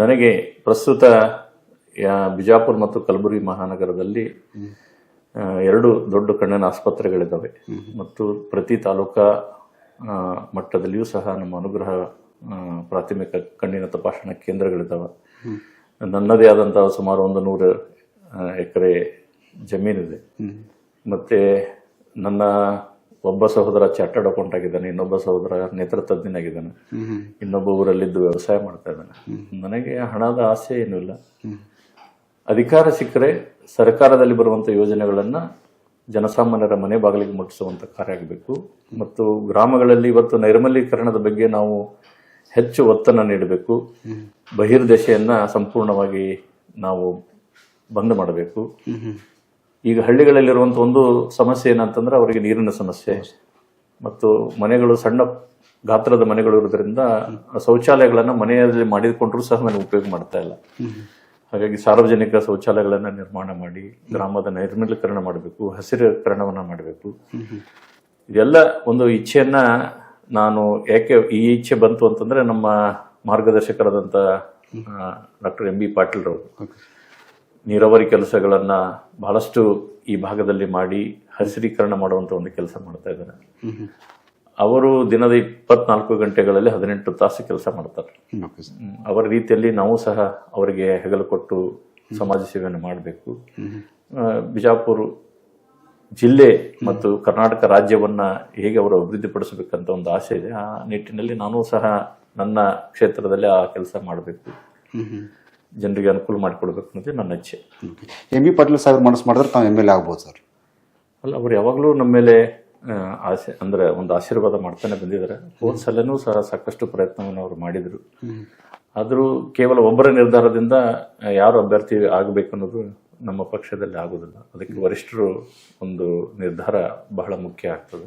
ನನಗೆ ಪ್ರಸ್ತುತ ಬಿಜಾಪುರ ಮತ್ತು ಕಲಬುರಗಿ ಮಹಾನಗರದಲ್ಲಿ 2 ದೊಡ್ಡ ಕಣ್ಣಿನ ಆಸ್ಪತ್ರೆಗಳಿದ್ದಾವೆ ಮತ್ತು ಪ್ರತಿ ತಾಲೂಕಾ ಮಟ್ಟದಲ್ಲಿಯೂ ಸಹ ನಮ್ಮ ಅನುಗ್ರಹ ಪ್ರಾಥಮಿಕ ಕಣ್ಣಿನ ತಪಾಸಣಾ ಕೇಂದ್ರಗಳಿದ್ದಾವೆ. ನನ್ನದೇ ಆದಂತಹ ಸುಮಾರು 100 ಎಕರೆ ಜಮೀನಿದೆ. ಮತ್ತೆ ನನ್ನ ಒಬ್ಬ ಸಹೋದರ ಚಾರ್ಟರ್ಡ್ ಅಕೌಂಟ್ ಆಗಿದ್ದಾನೆ, ಇನ್ನೊಬ್ಬ ಸಹೋದರ ನೇತ್ರ ತಜ್ಞನಾಗಿದ್ದಾನೆ, ಇನ್ನೊಬ್ಬ ಊರಲ್ಲಿದ್ದು ವ್ಯವಸಾಯ ಮಾಡ್ತಾ ಇದ್ದಾನೆ. ನನಗೆ ಹಣದ ಆಸೆ ಏನೂ ಇಲ್ಲ. ಅಧಿಕಾರ ಸಿಕ್ಕರೆ ಸರ್ಕಾರದಲ್ಲಿ ಬರುವಂಥ ಯೋಜನೆಗಳನ್ನು ಜನಸಾಮಾನ್ಯರ ಮನೆ ಬಾಗಿಲಿಗೆ ಮುಟ್ಟಿಸುವಂಥ ಕಾರ್ಯ ಆಗಬೇಕು. ಮತ್ತು ಗ್ರಾಮಗಳಲ್ಲಿ ಇವತ್ತು ನೈರ್ಮಲೀಕರಣದ ಬಗ್ಗೆ ನಾವು ಹೆಚ್ಚು ಒತ್ತನ್ನು ನೀಡಬೇಕು. ಬಹಿರ್ದೆಸೆಯನ್ನು ಸಂಪೂರ್ಣವಾಗಿ ನಾವು ಬಂದ್ ಮಾಡಬೇಕು. ಈಗ ಹಳ್ಳಿಗಳಲ್ಲಿರುವಂಥ ಒಂದು ಸಮಸ್ಯೆ ಏನಂತಂದ್ರೆ ಅವರಿಗೆ ನೀರಿನ ಸಮಸ್ಯೆ ಮತ್ತು ಮನೆಗಳು ಸಣ್ಣ ಗಾತ್ರದ ಮನೆಗಳು ಇರೋದ್ರಿಂದ ಶೌಚಾಲಯಗಳನ್ನು ಮನೆಯಲ್ಲಿ ಮಾಡಿಕೊಂಡ್ರೂ ಸಹ ನಾನು ಉಪಯೋಗ ಮಾಡ್ತಾ ಇಲ್ಲ. ಹಾಗಾಗಿ ಸಾರ್ವಜನಿಕ ಶೌಚಾಲಯಗಳನ್ನು ನಿರ್ಮಾಣ ಮಾಡಿ ಗ್ರಾಮದ ನೈರ್ಮಲೀಕರಣ ಮಾಡಬೇಕು, ಹಸಿರೀಕರಣವನ್ನು ಮಾಡಬೇಕು. ಇದೆಲ್ಲ ಒಂದು ಇಚ್ಛೆಯನ್ನ ನಾನು ಯಾಕೆ ಈ ಇಚ್ಛೆ ಬಂತು ಅಂತಂದ್ರೆ ನಮ್ಮ ಮಾರ್ಗದರ್ಶಕರಾದಂಥ ಡಾಕ್ಟರ್ ಎಂ ಬಿ ಪಾಟೀಲ್ರವರು ನೀರಾವರಿ ಕೆಲಸಗಳನ್ನ ಬಹಳಷ್ಟು ಈ ಭಾಗದಲ್ಲಿ ಮಾಡಿ ಹಸಿರೀಕರಣ ಮಾಡುವಂತ ಒಂದು ಕೆಲಸ ಮಾಡ್ತಾ ಇದ್ದಾರೆ. ಅವರು ದಿನದ 24 ಗಂಟೆಗಳಲ್ಲಿ 18 ತಾಸು ಕೆಲಸ ಮಾಡ್ತಾರೆ. ಅವರ ರೀತಿಯಲ್ಲಿ ನಾವು ಸಹ ಅವರಿಗೆ ಹೆಗಲು ಕೊಟ್ಟು ಸಮಾಜ ಸೇವೆಯನ್ನು ಮಾಡಬೇಕು. ಬಿಜಾಪುರ ಜಿಲ್ಲೆ ಮತ್ತು ಕರ್ನಾಟಕ ರಾಜ್ಯವನ್ನ ಹೇಗೆ ಅವರು ಅಭಿವೃದ್ಧಿಪಡಿಸಬೇಕಂತ ಒಂದು ಆಸೆ ಇದೆ. ಆ ನಿಟ್ಟಿನಲ್ಲಿ ನಾನು ಸಹ ನನ್ನ ಕ್ಷೇತ್ರದಲ್ಲಿ ಆ ಕೆಲಸ ಮಾಡಬೇಕು, ಜನರಿಗೆ ಅನುಕೂಲ ಮಾಡಿಕೊಡ್ಬೇಕು ಅನ್ನೋದೇ ನನ್ನ ಇಚ್ಛೆ. ಎಂ ಬಿ ಪಾಟೀಲ್ ಸಾಹೇಬ್ ಮನಸ್ಸು ಮಾಡಿದ್ರೆ ತಾವು MLA ಆಗ್ಬೋದು ಸರ್? ಅಲ್ಲ, ಅವ್ರು ಯಾವಾಗಲೂ ನಮ್ಮ ಮೇಲೆ ಆಸೆ ಅಂದ್ರೆ ಒಂದು ಆಶೀರ್ವಾದ ಮಾಡ್ತಾನೆ ಬಂದಿದ್ದಾರೆ. ಹೋದ ಸಲನೂ ಸಹ ಸಾಕಷ್ಟು ಪ್ರಯತ್ನವನ್ನು ಅವರು ಮಾಡಿದರು. ಆದರೂ ಕೇವಲ ಒಬ್ಬರ ನಿರ್ಧಾರದಿಂದ ಯಾರು ಅಭ್ಯರ್ಥಿ ಆಗಬೇಕು ಅನ್ನೋದು ನಮ್ಮ ಪಕ್ಷದಲ್ಲಿ ಆಗೋದಿಲ್ಲ. ಅದಕ್ಕೆ ವರಿಷ್ಠರು ಒಂದು ನಿರ್ಧಾರ ಬಹಳ ಮುಖ್ಯ ಆಗ್ತದೆ.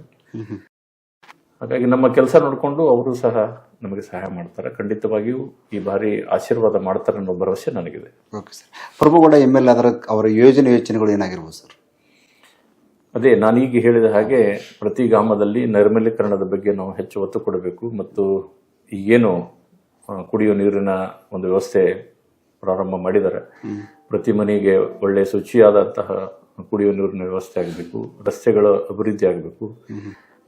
ಹಾಗಾಗಿ ನಮ್ಮ ಕೆಲಸ ನೋಡಿಕೊಂಡು ಅವರು ಸಹ ನಮಗೆ ಸಹಾಯ ಮಾಡ್ತಾರೆ. ಖಂಡಿತವಾಗಿಯೂ ಈ ಬಾರಿ ಆಶೀರ್ವಾದ ಮಾಡ್ತಾರೆ ಅನ್ನೋ ಭರವಸೆ ನನಗಿದೆ. Okay sir. ಪ್ರಭುಗೌಡ MLA ಆದ್ರೆ ಅವರ ಯೋಜನೆಗಳು ಏನಾಗಿರ್ಬೋದು ಸರ್? ಅದೇ ನಾನೀಗ ಹೇಳಿದ ಹಾಗೆ ಪ್ರತಿ ಗ್ರಾಮದಲ್ಲಿ ನೈರ್ಮಲೀಕರಣದ ಬಗ್ಗೆ ನಾವು ಹೆಚ್ಚು ಒತ್ತು ಕೊಡಬೇಕು. ಮತ್ತು ಈಗೇನು ಕುಡಿಯುವ ನೀರಿನ ಒಂದು ವ್ಯವಸ್ಥೆ ಪ್ರಾರಂಭ ಮಾಡಿದ್ದಾರೆ, ಪ್ರತಿ ಮನೆಗೆ ಒಳ್ಳೆಯ ಶುಚಿಯಾದಂತಹ ಕುಡಿಯುವ ನೀರಿನ ವ್ಯವಸ್ಥೆ ಆಗಬೇಕು, ರಸ್ತೆಗಳ ಅಭಿವೃದ್ಧಿ ಆಗಬೇಕು.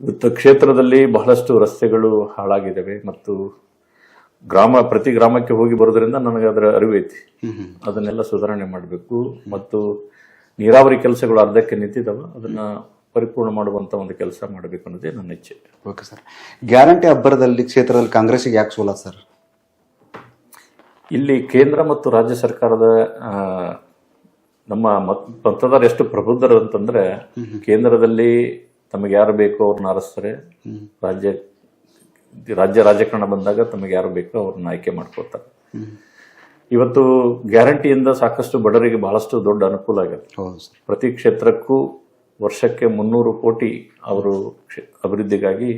ಇವತ್ತು ಕ್ಷೇತ್ರದಲ್ಲಿ ಬಹಳಷ್ಟು ರಸ್ತೆಗಳು ಹಾಳಾಗಿದ್ದಾವೆ ಮತ್ತು ಪ್ರತಿ ಗ್ರಾಮಕ್ಕೆ ಹೋಗಿ ಬರೋದ್ರಿಂದ ನನಗೆ ಅದರ ಅರಿವು ಐತಿ. ಅದನ್ನೆಲ್ಲ ಸುಧಾರಣೆ ಮಾಡಬೇಕು ಮತ್ತು ನೀರಾವರಿ ಕೆಲಸಗಳು ಅರ್ಧಕ್ಕೆ ನಿಂತಿದ್ದಾವೆ, ಅದನ್ನ ಪರಿಪೂರ್ಣ ಮಾಡುವಂತ ಒಂದು ಕೆಲಸ ಮಾಡಬೇಕು ಅನ್ನೋದೇ ನನ್ನ ಇಚ್ಛೆ. Okay sir. ಗ್ಯಾರಂಟಿ ಅಬ್ಬರದಲ್ಲಿ ಕ್ಷೇತ್ರದಲ್ಲಿ ಕಾಂಗ್ರೆಸ್ಗೆ ಯಾಕೆ ಸೋಲ ಸರ್? ಇಲ್ಲಿ ಕೇಂದ್ರ ಮತ್ತು ರಾಜ್ಯ ಸರ್ಕಾರದ ನಮ್ಮ ಮತದಾರರು ಎಷ್ಟು ಪ್ರಬುದ್ಧರು ಅಂತಂದ್ರೆ, ಕೇಂದ್ರದಲ್ಲಿ ತಮಗೆ ಯಾರು ಬೇಕೋ ಅವ್ರನ್ನ ಆರಿಸ್ತಾರೆ, ರಾಜ್ಯ ರಾಜಕಾರಣ ಬಂದಾಗ ತಮಗೆ ಯಾರು ಬೇಕೋ ಅವ್ರನ್ನ ಆಯ್ಕೆ ಮಾಡ್ಕೋತಾರೆ. ಇವತ್ತು ಗ್ಯಾರಂಟಿಯಿಂದ ಸಾಕಷ್ಟು ಬಡವರಿಗೆ ಬಹಳಷ್ಟು ದೊಡ್ಡ ಅನುಕೂಲ ಆಗುತ್ತೆ. ಪ್ರತಿ ಕ್ಷೇತ್ರಕ್ಕೂ ವರ್ಷಕ್ಕೆ 300 ಕೋಟಿ ಅವರು ಅಭಿವೃದ್ಧಿಗಾಗಿ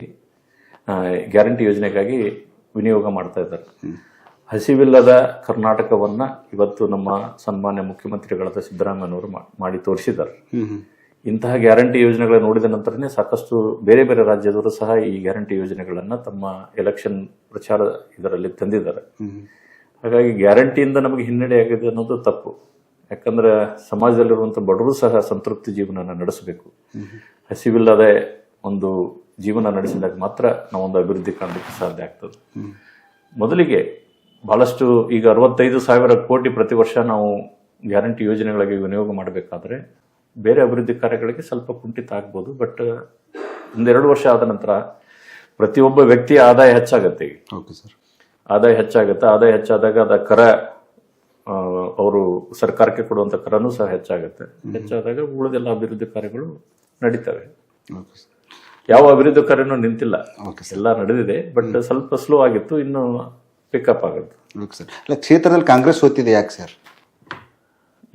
ಗ್ಯಾರಂಟಿ ಯೋಜನೆಗಾಗಿ ವಿನಿಯೋಗ ಮಾಡ್ತಾ ಇದ್ದಾರೆ. ಹಸಿವಿಲ್ಲದ ಕರ್ನಾಟಕವನ್ನ ಇವತ್ತು ನಮ್ಮ ಸನ್ಮಾನ್ಯ ಮುಖ್ಯಮಂತ್ರಿಗಳಾದ ಸಿದ್ದರಾಮಯ್ಯನವರು ಮಾಡಿ ತೋರಿಸಿದ್ದಾರೆ. ಇಂತಹ ಗ್ಯಾರಂಟಿ ಯೋಜನೆಗಳ ನೋಡಿದ ನಂತರನೇ ಸಾಕಷ್ಟು ಬೇರೆ ಬೇರೆ ರಾಜ್ಯದವರು ಸಹ ಈ ಗ್ಯಾರಂಟಿ ಯೋಜನೆಗಳನ್ನ ತಮ್ಮ ಎಲೆಕ್ಷನ್ ಪ್ರಚಾರ ಇದರಲ್ಲಿ ತಂದಿದ್ದಾರೆ. ಹಾಗಾಗಿ ಗ್ಯಾರಂಟಿಯಿಂದ ನಮಗೆ ಹಿನ್ನಡೆ ಆಗಿದೆ ಅನ್ನೋದು ತಪ್ಪು. ಯಾಕಂದ್ರೆ ಸಮಾಜದಲ್ಲಿರುವಂಥ ಬಡವರು ಸಹ ಸಂತೃಪ್ತಿ ಜೀವನ ನಡೆಸಬೇಕು. ಹಸಿವಿಲ್ಲದೆ ಒಂದು ಜೀವನ ನಡೆಸಿದಾಗ ಮಾತ್ರ ನಾವೊಂದು ಅಭಿವೃದ್ಧಿ ಕಾಣಲಿಕ್ಕೆ ಸಾಧ್ಯ ಆಗ್ತದೆ. ಮೊದಲಿಗೆ ಬಹಳಷ್ಟು ಈಗ 65,000 ಕೋಟಿ ಪ್ರತಿ ವರ್ಷ ನಾವು ಗ್ಯಾರಂಟಿ ಯೋಜನೆಗಳಿಗೆ ವಿನಿಯೋಗ ಮಾಡಬೇಕಾದ್ರೆ ಬೇರೆ ಅಭಿವೃದ್ಧಿ ಕಾರ್ಯಗಳಿಗೆ ಸ್ವಲ್ಪ ಕುಂಠಿತ ಆಗ್ಬೋದು. ಬಟ್ 1-2 ವರ್ಷ ಆದ ನಂತರ ಪ್ರತಿಯೊಬ್ಬ ವ್ಯಕ್ತಿಯ ಆದಾಯ ಹೆಚ್ಚಾಗತ್ತೆ. ಆದಾಯ ಹೆಚ್ಚಾಗುತ್ತೆ. ಆದಾಯ ಹೆಚ್ಚಾದಾಗ ಅದ ಕರ ಅವರು ಸರ್ಕಾರಕ್ಕೆ ಕೊಡುವಂತ ಕರನೂ ಸಹ ಹೆಚ್ಚಾಗುತ್ತೆ. ಹೆಚ್ಚಾದಾಗ ಉಳಿದೆಲ್ಲ ಅಭಿವೃದ್ಧಿ ಕಾರ್ಯಗಳು ನಡೀತವೆ. ಯಾವ ಅಭಿವೃದ್ಧಿ ಕಾರ್ಯನೂ ನಿಂತಿಲ್ಲ, ಎಲ್ಲ ನಡೆದಿದೆ. ಬಟ್ ಸ್ವಲ್ಪ ಸ್ಲೋ ಆಗಿತ್ತು, ಇನ್ನು ಪಿಕಪ್ ಆಗುತ್ತೆ. ಕ್ಷೇತ್ರದಲ್ಲಿ ಕಾಂಗ್ರೆಸ್ ಸೋತಿದೆ ಯಾಕೆ ಸರ್?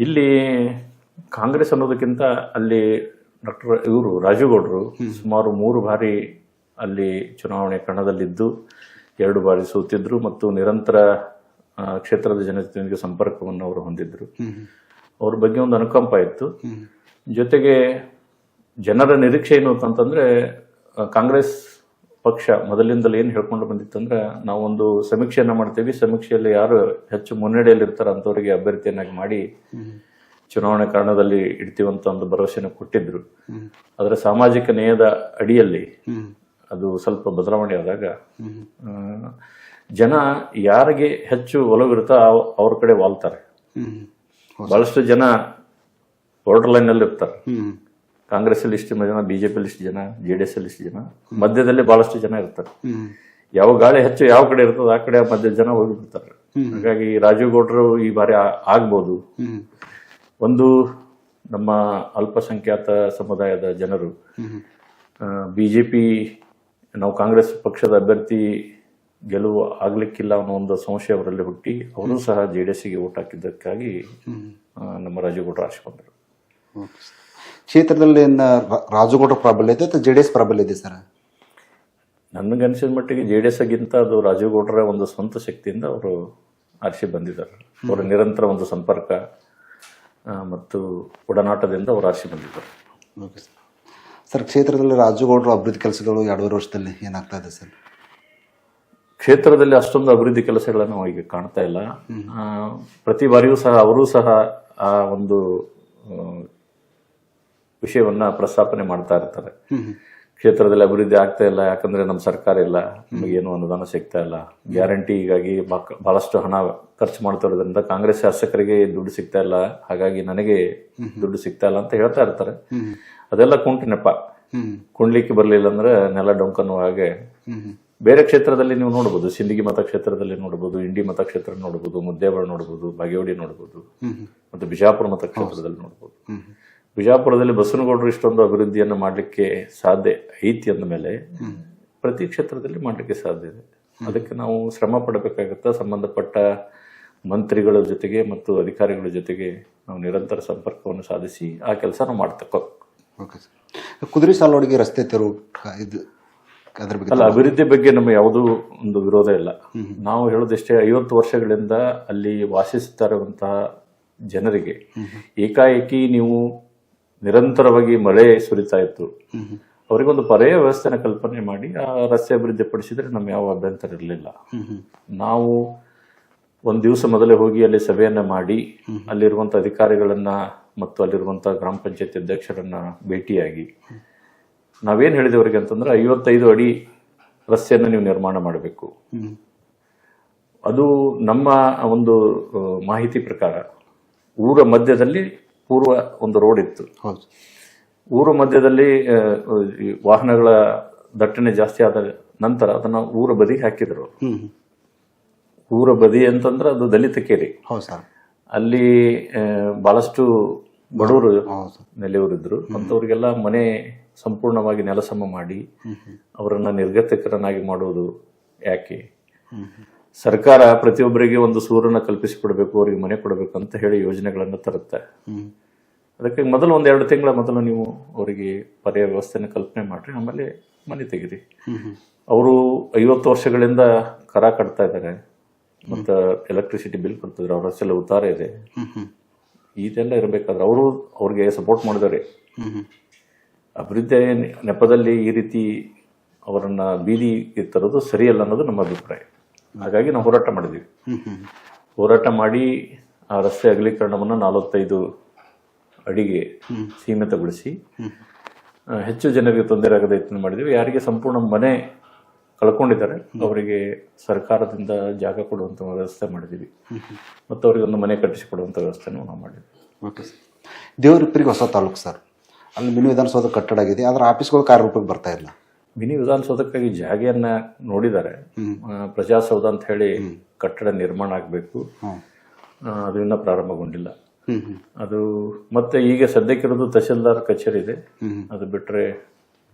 ಇಲ್ಲಿ ಕಾಂಗ್ರೆಸ್ ಅನ್ನೋದಕ್ಕಿಂತ ಅಲ್ಲಿ ಇವರು ರಾಜುಗೌಡರು ಸುಮಾರು 3 ಬಾರಿ ಅಲ್ಲಿ ಚುನಾವಣೆ ಕಣದಲ್ಲಿದ್ದು 2 ಬಾರಿ ಸೋತಿದ್ರು ಮತ್ತು ನಿರಂತರ ಕ್ಷೇತ್ರದ ಜನತೆಯೊಂದಿಗೆ ಸಂಪರ್ಕವನ್ನು ಅವರು ಹೊಂದಿದ್ರು. ಅವ್ರ ಬಗ್ಗೆ ಒಂದು ಅನುಕಂಪ ಇತ್ತು. ಜೊತೆಗೆ ಜನರ ನಿರೀಕ್ಷೆ ಏನು ಅಂತಂದ್ರೆ, ಕಾಂಗ್ರೆಸ್ ಪಕ್ಷ ಮೊದಲಿಂದಲೇ ಏನು ಹೇಳ್ಕೊಂಡು ಬಂದಿತ್ತಂದ್ರೆ, ನಾವೊಂದು ಸಮೀಕ್ಷೆಯನ್ನ ಮಾಡ್ತೇವೆ, ಸಮೀಕ್ಷೆಯಲ್ಲಿ ಯಾರು ಹೆಚ್ಚು ಮುನ್ನಡೆಯಲ್ಲಿ ಇರ್ತಾರ ಅಂತವರಿಗೆ ಅಭ್ಯರ್ಥಿಯನ್ನಾಗಿ ಮಾಡಿ ಚುನಾವಣೆ ಕಾರಣದಲ್ಲಿ ಇಡ್ತೀವಂತ ಒಂದು ಭರವಸೆನ ಕೊಟ್ಟಿದ್ರು. ಅದರ ಸಾಮಾಜಿಕ ನ್ಯಾಯದ ಅಡಿಯಲ್ಲಿ ಅದು ಸ್ವಲ್ಪ ಬದಲಾವಣೆ ಆದಾಗ ಜನ ಯಾರಿಗೆ ಹೆಚ್ಚು ಒಲವಿರುತ್ತೋ ಅವ್ರ ಕಡೆ ವಾಲ್ತಾರೆ. ಬಹಳಷ್ಟು ಜನ ಬಾರ್ಡರ್ ಲೈನಲ್ಲಿ ಇರ್ತಾರೆ. ಕಾಂಗ್ರೆಸ್ ಅಲ್ಲಿ ಇಷ್ಟು ಜನ, ಬಿಜೆಪಿ ಇಷ್ಟು ಜನ, JDS ಅಲ್ಲಿ ಇಷ್ಟು ಜನ, ಮಧ್ಯದಲ್ಲಿ ಬಹಳಷ್ಟು ಜನ ಇರ್ತಾರೆ. ಯಾವ ಗಾಳಿ ಹೆಚ್ಚು ಯಾವ ಕಡೆ ಇರ್ತದೆ ಆ ಕಡೆ ಮಧ್ಯದ ಜನ ಹೋಗಿಬಿಡ್ತಾರೆ. ಹಾಗಾಗಿ ರಾಜೀವ್ ಗೌಡ್ರು ಈ ಬಾರಿ ಆಗ್ಬೋದು. ಒಂದು ನಮ್ಮ ಅಲ್ಪಸಂಖ್ಯಾತ ಸಮುದಾಯದ ಜನರು ಬಿಜೆಪಿ, ನಾವು ಕಾಂಗ್ರೆಸ್ ಪಕ್ಷದ ಅಭ್ಯರ್ಥಿ ಗೆಲುವು ಆಗ್ಲಿಕ್ಕಿಲ್ಲ ಅನ್ನೋ ಒಂದು ಸಂಶಯ ಅವರಲ್ಲಿ ಹುಟ್ಟಿ ಅವರು ಸಹ JDSಗೆ ಓಟ್ ಹಾಕಿದ್ದಕ್ಕಾಗಿ ನಮ್ಮ ರಾಜೀವ್ ಗೌಡ್ರು ಆಶೆ ಬಂದರು. ಕ್ಷೇತ್ರದಲ್ಲಿ ರಾಜುಗೌಡ ಪ್ರಾಬಲ್ಯ ಇದೆ ಅಥವಾ JDS ಪ್ರಾಬಲ್ಯ ಇದೆ ಸರ್? ನನಗನ್ಸಿದ ಮಟ್ಟಿಗೆ JDSಗಿಂತ ಅದು ರಾಜೀವ್ ಗೌಡ್ರ ಒಂದು ಸ್ವಂತ ಶಕ್ತಿಯಿಂದ ಅವರು ಆರಿಸಿ ಬಂದಿದ್ದಾರೆ. ಅವರ ನಿರಂತರ ಒಂದು ಸಂಪರ್ಕ ಮತ್ತು ಒಡನಾಟದಿಂದ ಅವರು ಆರಿಸಿ ಬಂದಿದ್ದಾರೆ. Okay sir. ಸರ್, ಕ್ಷೇತ್ರದಲ್ಲಿ ರಾಜುಗೌಡರ ಅಭಿವೃದ್ಧಿ ಕೆಲಸಗಳು 2.5 ವರ್ಷದಲ್ಲಿ ಏನಾಗ್ತಾ ಇದೆ ಸರ್? ಕ್ಷೇತ್ರದಲ್ಲಿ ಅಷ್ಟೊಂದು ಅಭಿವೃದ್ಧಿ ಕೆಲಸಗಳನ್ನು ನಾವು ಈಗ ಕಾಣ್ತಾ ಇಲ್ಲ. ಪ್ರತಿ ಬಾರಿಯೂ ಸಹ ಅವರೂ ಸಹ ಆ ಒಂದು ವಿಷಯವನ್ನ ಪ್ರಸ್ತಾಪನೆ ಮಾಡ್ತಾ ಇರ್ತಾರೆ. ಕ್ಷೇತ್ರದಲ್ಲಿ ಅಭಿವೃದ್ಧಿ ಆಗ್ತಾ ಇಲ್ಲ, ಯಾಕಂದ್ರೆ ನಮ್ಮ ಸರ್ಕಾರ ಇಲ್ಲ, ನಮಗೇನು ಅನುದಾನ ಸಿಗ್ತಾ ಇಲ್ಲ, ಗ್ಯಾರಂಟಿಗಾಗಿ ಬಹಳಷ್ಟು ಹಣ ಖರ್ಚು ಮಾಡ್ತಾ ಇರೋದ್ರಿಂದ ಕಾಂಗ್ರೆಸ್ ಶಾಸಕರಿಗೆ ದುಡ್ಡು ಸಿಗ್ತಾ ಇಲ್ಲ, ಹಾಗಾಗಿ ನನಗೆ ದುಡ್ಡು ಸಿಗ್ತಾ ಇಲ್ಲ ಅಂತ ಹೇಳ್ತಾ ಇರ್ತಾರೆ. ಅದೆಲ್ಲ ಕುಂಟು ನೆಪ. ಕುಣ್ಲಿಕ್ಕೆ ಬರ್ಲಿಲ್ಲ ಅಂದ್ರೆ ನೆಲ ಡೊಂಕನ್ನುವ ಹಾಗೆ ಬೇರೆ ಕ್ಷೇತ್ರದಲ್ಲಿ ನೀವು ನೋಡಬಹುದು. ಸಿಂದಗಿ ಮತಕ್ಷೇತ್ರದಲ್ಲಿ ನೋಡಬಹುದು, ಇಂಡಿ ಮತಕ್ಷೇತ್ರ ನೋಡಬಹುದು, ಮುದ್ದೇಬೇಳ ನೋಡಬಹುದು, ಬಾಗೇವಾಡಿ ನೋಡಬಹುದು, ಮತ್ತು ಬಿಜಾಪುರ ಮತಕ್ಷೇತ್ರದಲ್ಲಿ ನೋಡಬಹುದು. ಬಿಜಾಪುರದಲ್ಲಿ ಬಸವನಗೌಡರು ಇಷ್ಟೊಂದು ಅಭಿವೃದ್ಧಿಯನ್ನು ಮಾಡಲಿಕ್ಕೆ ಸಾಧ್ಯ ಐತಿ ಅಂದ ಮೇಲೆ ಪ್ರತಿ ಕ್ಷೇತ್ರದಲ್ಲಿ ಮಾಡಲಿಕ್ಕೆ ಸಾಧ್ಯ ಇದೆ. ಅದಕ್ಕೆ ನಾವು ಶ್ರಮ ಪಡಬೇಕಾಗುತ್ತೆ. ಸಂಬಂಧಪಟ್ಟ ಮಂತ್ರಿಗಳ ಜೊತೆಗೆ ಮತ್ತು ಅಧಿಕಾರಿಗಳ ಜೊತೆಗೆ ನಾವು ನಿರಂತರ ಸಂಪರ್ಕವನ್ನು ಸಾಧಿಸಿ ಆ ಕೆಲಸ ನಾವು ಮಾಡ್ತಕ್ಕೋ. Okay sir. ಕುದುರೆ ಸಾಲೋಡಿಗೆ ರಸ್ತೆ ತೆರವು ಇದು ಅದ್ರ ಬಗ್ಗೆ ಅಲ್ಲ, ಅಭಿವೃದ್ಧಿ ಬಗ್ಗೆ ನಮ್ಮ ಯಾವುದೂ ಒಂದು ವಿರೋಧ ಇಲ್ಲ. ನಾವು ಹೇಳೋದಿಷ್ಟೇ, 50 ವರ್ಷಗಳಿಂದ ಅಲ್ಲಿ ವಾಸಿಸುತ್ತಾ ಇರುವಂತಹ ಜನರಿಗೆ ಏಕಾಏಕಿ ನೀವು ನಿರಂತರವಾಗಿ ಮಳೆ ಸುರಿತಾ ಇತ್ತು, ಅವರಿಗೊಂದು ಪರ್ಯಾಯ ವ್ಯವಸ್ಥೆನ ಕಲ್ಪನೆ ಮಾಡಿ ಆ ರಸ್ತೆ ಅಭಿವೃದ್ಧಿ ಪಡಿಸಿದ್ರೆ ನಮ್ಮ ಯಾವ ಅಭ್ಯಂತರ ಇರಲಿಲ್ಲ. ನಾವು ಒಂದು ದಿವಸ ಮೊದಲೇ ಹೋಗಿ ಅಲ್ಲಿ ಸಭೆಯನ್ನ ಮಾಡಿ ಅಲ್ಲಿರುವಂತ ಅಧಿಕಾರಿಗಳನ್ನ ಮತ್ತು ಅಲ್ಲಿರುವಂತ ಗ್ರಾಮ ಪಂಚಾಯತ್ ಅಧ್ಯಕ್ಷರನ್ನ ಭೇಟಿಯಾಗಿ ನಾವೇನ್ ಹೇಳಿದೆ ಅವರಿಗೆ ಅಂತಂದ್ರೆ 55 ಅಡಿ ರಸ್ತೆಯನ್ನು ನೀವು ನಿರ್ಮಾಣ ಮಾಡಬೇಕು. ಅದು ನಮ್ಮ ಒಂದು ಮಾಹಿತಿ ಪ್ರಕಾರ ಊರ ಮಧ್ಯದಲ್ಲಿ ಪೂರ್ವ ಒಂದು ರೋಡ್ ಇತ್ತು. ಊರ ಮಧ್ಯದಲ್ಲಿ ವಾಹನಗಳ ದಟ್ಟಣೆ ಜಾಸ್ತಿ ಆದ ನಂತರ ಅದನ್ನ ಊರ ಬದಿಗೆ ಹಾಕಿದ್ರು. ಊರ ಬದಿ ಅಂತಂದ್ರೆ ಅದು ದಲಿತ ಕೇರಿ. ಅಲ್ಲಿ ಬಹಳಷ್ಟು ಬಡವರು ನೆಲೆಯವರಿದ್ರು. ಅಂತವ್ರಿಗೆಲ್ಲ ಮನೆ ಸಂಪೂರ್ಣವಾಗಿ ನೆಲಸಮ ಮಾಡಿ ಅವರನ್ನ ನಿರ್ಗತಿಕರನ್ನಾಗಿ ಮಾಡುವುದು ಯಾಕೆ? ಸರ್ಕಾರ ಪ್ರತಿಯೊಬ್ಬರಿಗೆ ಒಂದು ಸೂರನ್ನ ಕಲ್ಪಿಸಿಕೊಡ್ಬೇಕು, ಅವರಿಗೆ ಮನೆ ಕೊಡಬೇಕು ಅಂತ ಹೇಳಿ ಯೋಜನೆಗಳನ್ನು ತರುತ್ತೆ. ಅದಕ್ಕೆ ಮೊದಲು 1-2 ತಿಂಗಳ ಮೊದಲು ನೀವು ಅವರಿಗೆ ಪರ್ಯಾಯ ವ್ಯವಸ್ಥೆನ ಕಲ್ಪನೆ ಮಾಡ್ರಿ, ಆಮೇಲೆ ಮನೆ ತೆಗಿರಿ. ಅವರು 50 ವರ್ಷಗಳಿಂದ ಕರ ಕಟ್ತಾ ಇದ್ದಾರೆ ಮತ್ತು ಎಲೆಕ್ಟ್ರಿಸಿಟಿ ಬಿಲ್ ಕೊಡ್ತಿದ್ರು, ಅವ್ರ ಹೆಸರು ಉತ್ತಾರ ಇದೆ. ಇದೆಲ್ಲ ಇರಬೇಕಾದ್ರೆ ಅವ್ರಿಗೆ ಸಪೋರ್ಟ್ ಮಾಡಿದ್ದಾರೆ. ಅಭಿವೃದ್ಧಿ ನೆಪದಲ್ಲಿ ಈ ರೀತಿ ಅವರನ್ನ ಬೀದಿಗೆ ತರೋದು ಸರಿಯಲ್ಲ ಅನ್ನೋದು ನಮ್ಮ ಅಭಿಪ್ರಾಯ. ಹಾಗಾಗಿ ನಾವು ಹೋರಾಟ ಮಾಡಿದ್ವಿ. ಹೋರಾಟ ಮಾಡಿ ಆ ರಸ್ತೆ ಅಗಲೀಕರಣವನ್ನು 45 ಅಡಿಗೆ ಸೀಮಿತಗೊಳಿಸಿ ಹೆಚ್ಚು ಜನರಿಗೆ ತೊಂದರೆ ಆಗದ ಯತ್ನ ಮಾಡಿದ್ವಿ. ಯಾರಿಗೆ ಸಂಪೂರ್ಣ ಮನೆ ಕಳ್ಕೊಂಡಿದ್ದಾರೆ ಅವರಿಗೆ ಸರ್ಕಾರದಿಂದ ಜಾಗ ಕೊಡುವಂತ ವ್ಯವಸ್ಥೆ ಮಾಡಿದ್ವಿ ಮತ್ತು ಅವರಿಗೆ ಒಂದು ಮನೆ ಕಟ್ಟಿಸಿಕೊಡುವಂತ ವ್ಯವಸ್ಥೆನೂ ನಾವು ಮಾಡಿದ್ವಿ. Okay sir. ದೇವರಿಪ್ಪರಿಗೆ ಹೊಸ ತಾಲೂಕು ಸರ್, ಅಲ್ಲಿ ಮಿನಿ ವಿಧಾನಸೌಧ ಕಟ್ಟಡ ಆಗಿದೆ, ಆದ್ರೆ ಆಫೀಸ್ಗಳು ಕಾರ್ಯರೂಪಕ್ಕೆ ಬರ್ತಾ ಇಲ್ಲ. ಮಿನಿ ವಿಧಾನಸೌಧಕ್ಕಾಗಿ ಜಾಗೆಯನ್ನ ನೋಡಿದ್ದಾರೆ. ಪ್ರಜಾಸೌಧ ಅಂತ ಹೇಳಿ ಕಟ್ಟಡ ನಿರ್ಮಾಣ ಆಗಬೇಕು, ಅದು ಇನ್ನೂ ಪ್ರಾರಂಭಗೊಂಡಿಲ್ಲ. ಅದು ಮತ್ತೆ ಈಗ ಸದ್ಯಕ್ಕಿರೋದು ತಹಶೀಲ್ದಾರ್ ಕಚೇರಿ ಇದೆ. ಅದು ಬಿಟ್ರೆ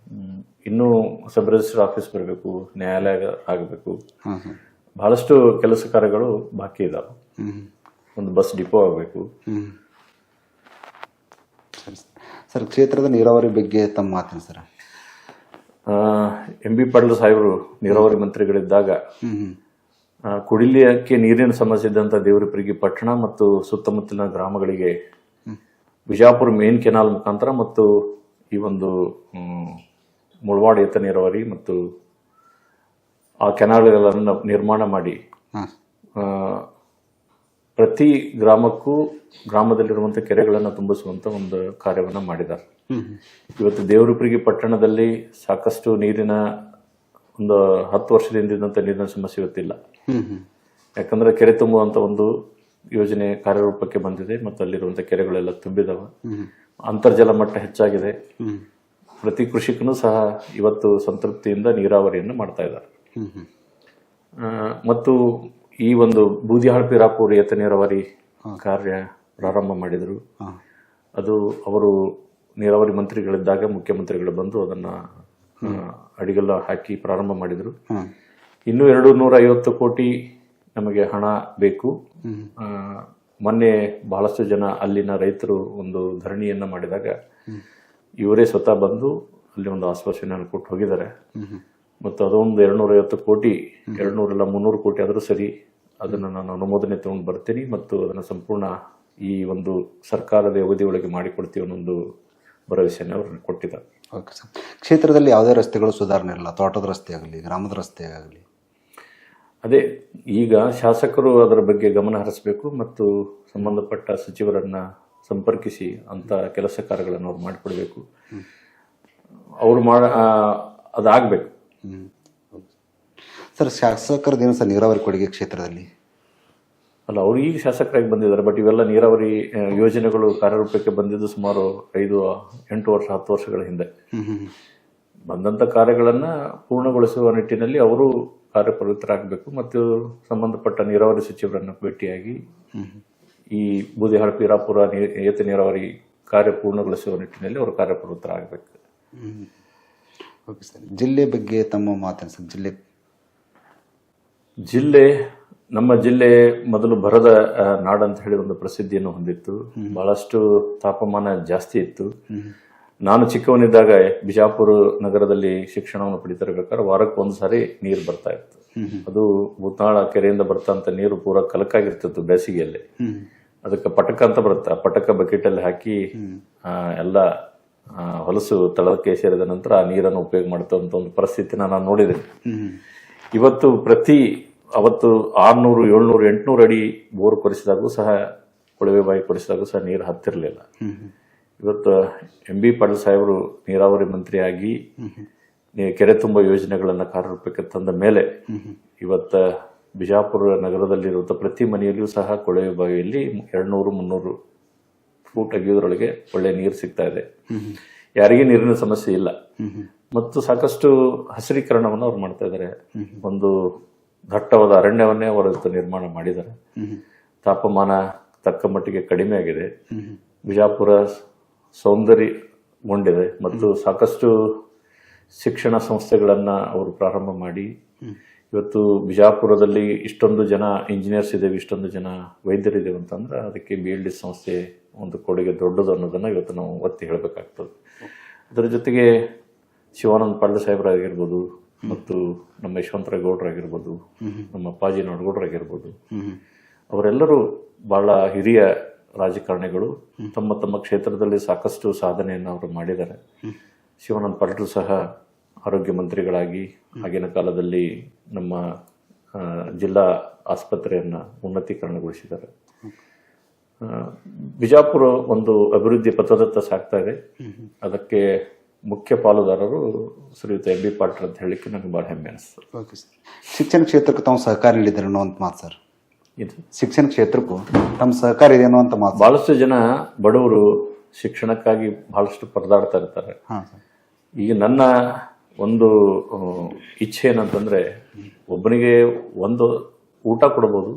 ಇನ್ನೂ ಸಬ್ ರಿಜಿಸ್ಟರ್ ಆಫೀಸ್ ಬರಬೇಕು, ನ್ಯಾಯಾಲಯ ಆಗಬೇಕು, ಬಹಳಷ್ಟು ಕೆಲಸ ಕಾರ್ಯಗಳು ಬಾಕಿ ಇದಾವೆ. ಒಂದು ಬಸ್ ಡಿಪೋ ಆಗಬೇಕು. ಸರ್, ಕ್ಷೇತ್ರದ ನೀರಾವರಿ ಬಗ್ಗೆ ತಮ್ಮ ಮಾತಿನ ಸರ್. MB ಪಾಟೀಲ್ ಸಾಹೇಬರು ನೀರಾವರಿ ಮಂತ್ರಿಗಳಿದ್ದಾಗ ಕುಡಿಲಿಕ್ಕೆ ನೀರಿನ ಸಮಸ್ಯೆ ಇದ್ದಂಥ ದೇವರಿಪ್ಪರಿಗೆ ಪಟ್ಟಣ ಮತ್ತು ಸುತ್ತಮುತ್ತಲಿನ ಗ್ರಾಮಗಳಿಗೆ ಬಿಜಾಪುರ ಮೇನ್ ಕೆನಾಲ್ ಮುಖಾಂತರ ಮತ್ತು ಈ ಒಂದು ಮುಳವಾಡ ಏತ ನೀರಾವರಿ ಮತ್ತು ಆ ಕೆನಾಲ್ಗಳನ್ನು ನಿರ್ಮಾಣ ಮಾಡಿ ಪ್ರತಿ ಗ್ರಾಮಕ್ಕೂ ಗ್ರಾಮದಲ್ಲಿರುವಂಥ ಕೆರೆಗಳನ್ನು ತುಂಬಿಸುವಂಥ ಒಂದು ಕಾರ್ಯವನ್ನು ಮಾಡಿದ್ದಾರೆ. ಇವತ್ತು ದೇವರಿಪ್ಪರಿಗೆ ಪಟ್ಟಣದಲ್ಲಿ ಸಾಕಷ್ಟು ನೀರಿನ ಒಂದು 10 ವರ್ಷದಿಂದ ಇದ್ದಂಥ ನೀರಿನ ಸಮಸ್ಯೆ ಇವತ್ತಿಲ್ಲ. ಯಾಕಂದ್ರೆ ಕೆರೆ ತುಂಬುವಂಥ ಒಂದು ಯೋಜನೆ ಕಾರ್ಯರೂಪಕ್ಕೆ ಬಂದಿದೆ ಮತ್ತು ಅಲ್ಲಿರುವಂಥ ಕೆರೆಗಳೆಲ್ಲ ತುಂಬಿದಾವೆ. ಅಂತರ್ಜಲ ಮಟ್ಟ ಹೆಚ್ಚಾಗಿದೆ. ಪ್ರತಿ ಕೃಷಿಕನೂ ಸಹ ಇವತ್ತು ಸಂತೃಪ್ತಿಯಿಂದ ನೀರಾವರಿಯನ್ನು ಮಾಡ್ತಾ ಇದ್ದಾರೆ. ಮತ್ತು ಈ ಒಂದು ಬೂದಿಹಾಳ್ ಪಿರಾಪುರ ಏತ ನೀರಾವರಿ ಕಾರ್ಯ ಪ್ರಾರಂಭ ಮಾಡಿದರು. ಅದು ಅವರು ನೀರಾವರಿ ಮಂತ್ರಿಗಳಿದ್ದಾಗ ಮುಖ್ಯಮಂತ್ರಿಗಳು ಬಂದು ಅದನ್ನು ಅಡಿಗೆಲ್ಲ ಹಾಕಿ ಪ್ರಾರಂಭ ಮಾಡಿದರು. ಇನ್ನೂ 250 ಕೋಟಿ ನಮಗೆ ಹಣ ಬೇಕು. ಮೊನ್ನೆ ಬಹಳಷ್ಟು ಜನ ಅಲ್ಲಿನ ರೈತರು ಒಂದು ಧರಣಿಯನ್ನು ಮಾಡಿದಾಗ ಇವರೇ ಸ್ವತಃ ಬಂದು ಅಲ್ಲಿ ಒಂದು ಆಶ್ವಾಸನೆಯನ್ನು ಕೊಟ್ಟು ಹೋಗಿದ್ದಾರೆ. ಮತ್ತು ಅದೊಂದು 250 ಕೋಟಿ, 200 ಇಲ್ಲ 300 ಕೋಟಿ ಆದರೂ ಸರಿ, ಅದನ್ನು ನಾನು ಅನುಮೋದನೆ ತಗೊಂಡು ಬರ್ತೀನಿ ಮತ್ತು ಅದನ್ನು ಸಂಪೂರ್ಣ ಈ ಒಂದು ಸರ್ಕಾರದ ಅವಧಿಯೊಳಗೆ ಮಾಡಿಕೊಡ್ತೀವಿ ಅನ್ನೊಂದು ಭರವಸೆಯನ್ನು ಅವರು ಕೊಟ್ಟಿದ್ದಾರೆ. Okay sir. ಕ್ಷೇತ್ರದಲ್ಲಿ ಯಾವುದೇ ರಸ್ತೆಗಳು ಸುಧಾರಣೆ ಇಲ್ಲ, ತೋಟದ ರಸ್ತೆ ಆಗಲಿ, ಗ್ರಾಮದ ರಸ್ತೆ ಆಗಲಿ. ಅದೇ ಈಗ ಶಾಸಕರು ಅದರ ಬಗ್ಗೆ ಗಮನ ಹರಿಸಬೇಕು ಮತ್ತು ಸಂಬಂಧಪಟ್ಟ ಸಚಿವರನ್ನು ಸಂಪರ್ಕಿಸಿ ಅಂಥ ಕೆಲಸ ಕಾರ್ಯಗಳನ್ನು ಅವ್ರು ಮಾಡಿಕೊಡ್ಬೇಕು. ಅವರು ಅದಾಗಬೇಕು. ಸರ್, ಶಾಸಕರದೇನು ಸರ್ ನೀರಾವರಿ ಕೊಡುಗೆ ಕ್ಷೇತ್ರದಲ್ಲಿ? ಅಲ್ಲ, ಅವರು ಈಗ ಶಾಸಕರಾಗಿ ಬಂದಿದ್ದಾರೆ. ಬಟ್ ಇವೆಲ್ಲ ನೀರಾವರಿ ಯೋಜನೆಗಳು ಕಾರ್ಯರೂಪಕ್ಕೆ ಬಂದಿದ್ದು ಸುಮಾರು 8 ವರ್ಷ 10 ವರ್ಷಗಳ ಹಿಂದೆ. ಬಂದಂಥ ಕಾರ್ಯಗಳನ್ನು ಪೂರ್ಣಗೊಳಿಸುವ ನಿಟ್ಟಿನಲ್ಲಿ ಅವರು ಕಾರ್ಯಪ್ರವೃತ್ತರಾಗಬೇಕು ಮತ್ತು ಸಂಬಂಧಪಟ್ಟ ನೀರಾವರಿ ಸಚಿವರನ್ನು ಭೇಟಿಯಾಗಿ ಈ ಬೂದಿಹಾಳ್ ಪಿರಾಪುರ ಏತ ನೀರಾವರಿ ಕಾರ್ಯ ಪೂರ್ಣಗೊಳಿಸುವ ನಿಟ್ಟಿನಲ್ಲಿ ಅವರು ಕಾರ್ಯಪ್ರವೃತ್ತರಾಗಬೇಕು. Okay sir. ಜಿಲ್ಲೆ ಬಗ್ಗೆ ತಮ್ಮ ಮಾತೇನು ಸರ್? ಜಿಲ್ಲೆ ನಮ್ಮ ಜಿಲ್ಲೆ ಮೊದಲು ಬರದ ನಾಡಂತ ಹೇಳಿ ಒಂದು ಪ್ರಸಿದ್ಧಿಯನ್ನು ಹೊಂದಿತ್ತು. ಬಹಳಷ್ಟು ತಾಪಮಾನ ಜಾಸ್ತಿ ಇತ್ತು. ನಾನು ಚಿಕ್ಕವನಿದ್ದಾಗ ಬಿಜಾಪುರ ನಗರದಲ್ಲಿ ಶಿಕ್ಷಣವನ್ನು ಪಡಿತಿರ್ಬೇಕಾದ್ರೆ ವಾರಕ್ಕೆ 1 ಸಾರಿ ನೀರು ಬರ್ತಾ ಇತ್ತು. ಅದು ಭೂತಾಳ ಕೆರೆಯಿಂದ ಬರ್ತಂತ ನೀರು ಪೂರ ಕಲಕಾಗಿರ್ತಿತ್ತು ಬೇಸಿಗೆಯಲ್ಲಿ. ಅದಕ್ಕೆ ಪಟಕ ಅಂತ ಬರುತ್ತೆ. ಆ ಪಟಕ ಬಕೆಟಲ್ಲಿ ಹಾಕಿ ಎಲ್ಲ ಹೊಲಸು ತಳಕ್ಕೆ ಸೇರಿದ ನಂತರ ಆ ನೀರನ್ನು ಉಪಯೋಗ ಮಾಡ್ತಂತ ಒಂದು ಪರಿಸ್ಥಿತಿನ ನಾನು ನೋಡಿದ್ದೀನಿ. ಇವತ್ತು ಅವತ್ತು 600, 700, 800 ಅಡಿ ಬೋರ್ ಕೊರೆಸಿದಾಗೂ ಸಹ, ಕೊಳವೆ ಬಾಯಿ ಕೊರೆಸಿದಾಗೂ ಸಹ ನೀರು ಹತ್ತಿರಲಿಲ್ಲ. ಇವತ್ತು MB ಪಾಟೀಲ್ ಸಾಹೇಬರು ನೀರಾವರಿ ಮಂತ್ರಿಯಾಗಿ ಕೆರೆ ತುಂಬ ಯೋಜನೆಗಳನ್ನು ಕಾರ್ಯರೂಪಕ್ಕೆ ತಂದ ಮೇಲೆ ಇವತ್ತು ಬಿಜಾಪುರ ನಗರದಲ್ಲಿರುವಂಥ ಪ್ರತಿ ಮನೆಯಲ್ಲಿಯೂ ಸಹ ಕೊಳವೆ ಬಾವಿಯಲ್ಲಿ 200-300 ಫೂಟ್ ಅಗಿಯೋದ್ರೊಳಗೆ ಒಳ್ಳೆ ನೀರು ಸಿಗ್ತಾ ಇದೆ. ಯಾರಿಗೆ ನೀರಿನ ಸಮಸ್ಯೆ ಇಲ್ಲ. ಮತ್ತು ಸಾಕಷ್ಟು ಹಸಿರೀಕರಣವನ್ನು ಅವ್ರು ಮಾಡ್ತಾ ಇದ್ದಾರೆ. ಒಂದು ದಟ್ಟವಾದ ಅರಣ್ಯವನ್ನೇ ಅವರು ನಿರ್ಮಾಣ ಮಾಡಿದ್ದಾರೆ. ತಾಪಮಾನ ತಕ್ಕ ಮಟ್ಟಿಗೆ ಕಡಿಮೆ ಆಗಿದೆ. ಬಿಜಾಪುರ ಸೌಂದರ್ಯಗೊಂಡಿದೆ ಮತ್ತು ಸಾಕಷ್ಟು ಶಿಕ್ಷಣ ಸಂಸ್ಥೆಗಳನ್ನು ಅವರು ಪ್ರಾರಂಭ ಮಾಡಿ ಇವತ್ತು ಬಿಜಾಪುರದಲ್ಲಿ ಇಷ್ಟೊಂದು ಜನ ಇಂಜಿನಿಯರ್ಸ್ ಇದ್ದೇವೆ, ಇಷ್ಟೊಂದು ಜನ ವೈದ್ಯರಿದ್ದೇವೆ ಅಂತಂದ್ರೆ ಅದಕ್ಕೆ BLD ಸಂಸ್ಥೆ ಒಂದು ಕೊಡುಗೆ ದೊಡ್ಡದು ಅನ್ನೋದನ್ನು ಇವತ್ತು ನಾವು ಒತ್ತಿ ಹೇಳಬೇಕಾಗ್ತದೆ. ಅದರ ಜೊತೆಗೆ ಶಿವಾನಂದ ಪಾಟೀಲ್ ಸಾಹೇಬರಾಗಿರ್ಬೋದು ಮತ್ತು ನಮ್ಮ ಯಶವಂತರಾವ್ ಗೌಡ್ರಾಗಿರ್ಬೋದು, ನಮ್ಮ ಅಪ್ಪಾಜಿ ನಾಡಗೌಡರಾಗಿರ್ಬೋದು, ಅವರೆಲ್ಲರೂ ಬಹಳ ಹಿರಿಯ ರಾಜಕಾರಣಿಗಳು. ತಮ್ಮ ತಮ್ಮ ಕ್ಷೇತ್ರದಲ್ಲಿ ಸಾಕಷ್ಟು ಸಾಧನೆಯನ್ನು ಅವರು ಮಾಡಿದ್ದಾರೆ. ಶಿವಾನಂದ ಪಾಟೀಲ್ ಸಹ ಆರೋಗ್ಯ ಮಂತ್ರಿಗಳಾಗಿ ಆಗಿನ ಕಾಲದಲ್ಲಿ ನಮ್ಮ ಜಿಲ್ಲಾ ಆಸ್ಪತ್ರೆಯನ್ನು ಉನ್ನತೀಕರಣಗೊಳಿಸಿದ್ದಾರೆ. ಬಿಜಾಪುರ ಒಂದು ಅಭಿವೃದ್ಧಿ ಪಥದತ್ತ ಸಾಗ್ತಾ ಇದೆ. ಅದಕ್ಕೆ ಮುಖ್ಯ ಪಾಲುದಾರರು ಶ್ರೀಯುತ MB ಪಾಟೀಲ್ ಅಂತ ಹೇಳಿಕ್ಕೆ ನನಗೆ ಭಾಳ ಹೆಮ್ಮೆ ಅನಿಸ್ತದೆ. Okay sir. ಶಿಕ್ಷಣ ಕ್ಷೇತ್ರಕ್ಕೆ ತಾವು ಸಹಕಾರ ನೀಡಿದ್ದಾರೆ ಅನ್ನೋ ಅಂತ ಮಾತು ಸರ್. ಶಿಕ್ಷಣ ಕ್ಷೇತ್ರಕ್ಕೂ ತಮ್ಮ ಸಹಕಾರ ಇದೆ ಅನ್ನೋ ಅಂತ ಮಾತು. ಬಹಳಷ್ಟು ಜನ ಬಡವರು ಶಿಕ್ಷಣಕ್ಕಾಗಿ ಬಹಳಷ್ಟು ಪರದಾಡ್ತಾ ಇರ್ತಾರೆ. ಈಗ ನನ್ನ ಒಂದು ಇಚ್ಛೆ ಏನಂತಂದ್ರೆ, ಒಬ್ಬನಿಗೆ ಒಂದು ಊಟ ಕೊಡ್ಬೋದು,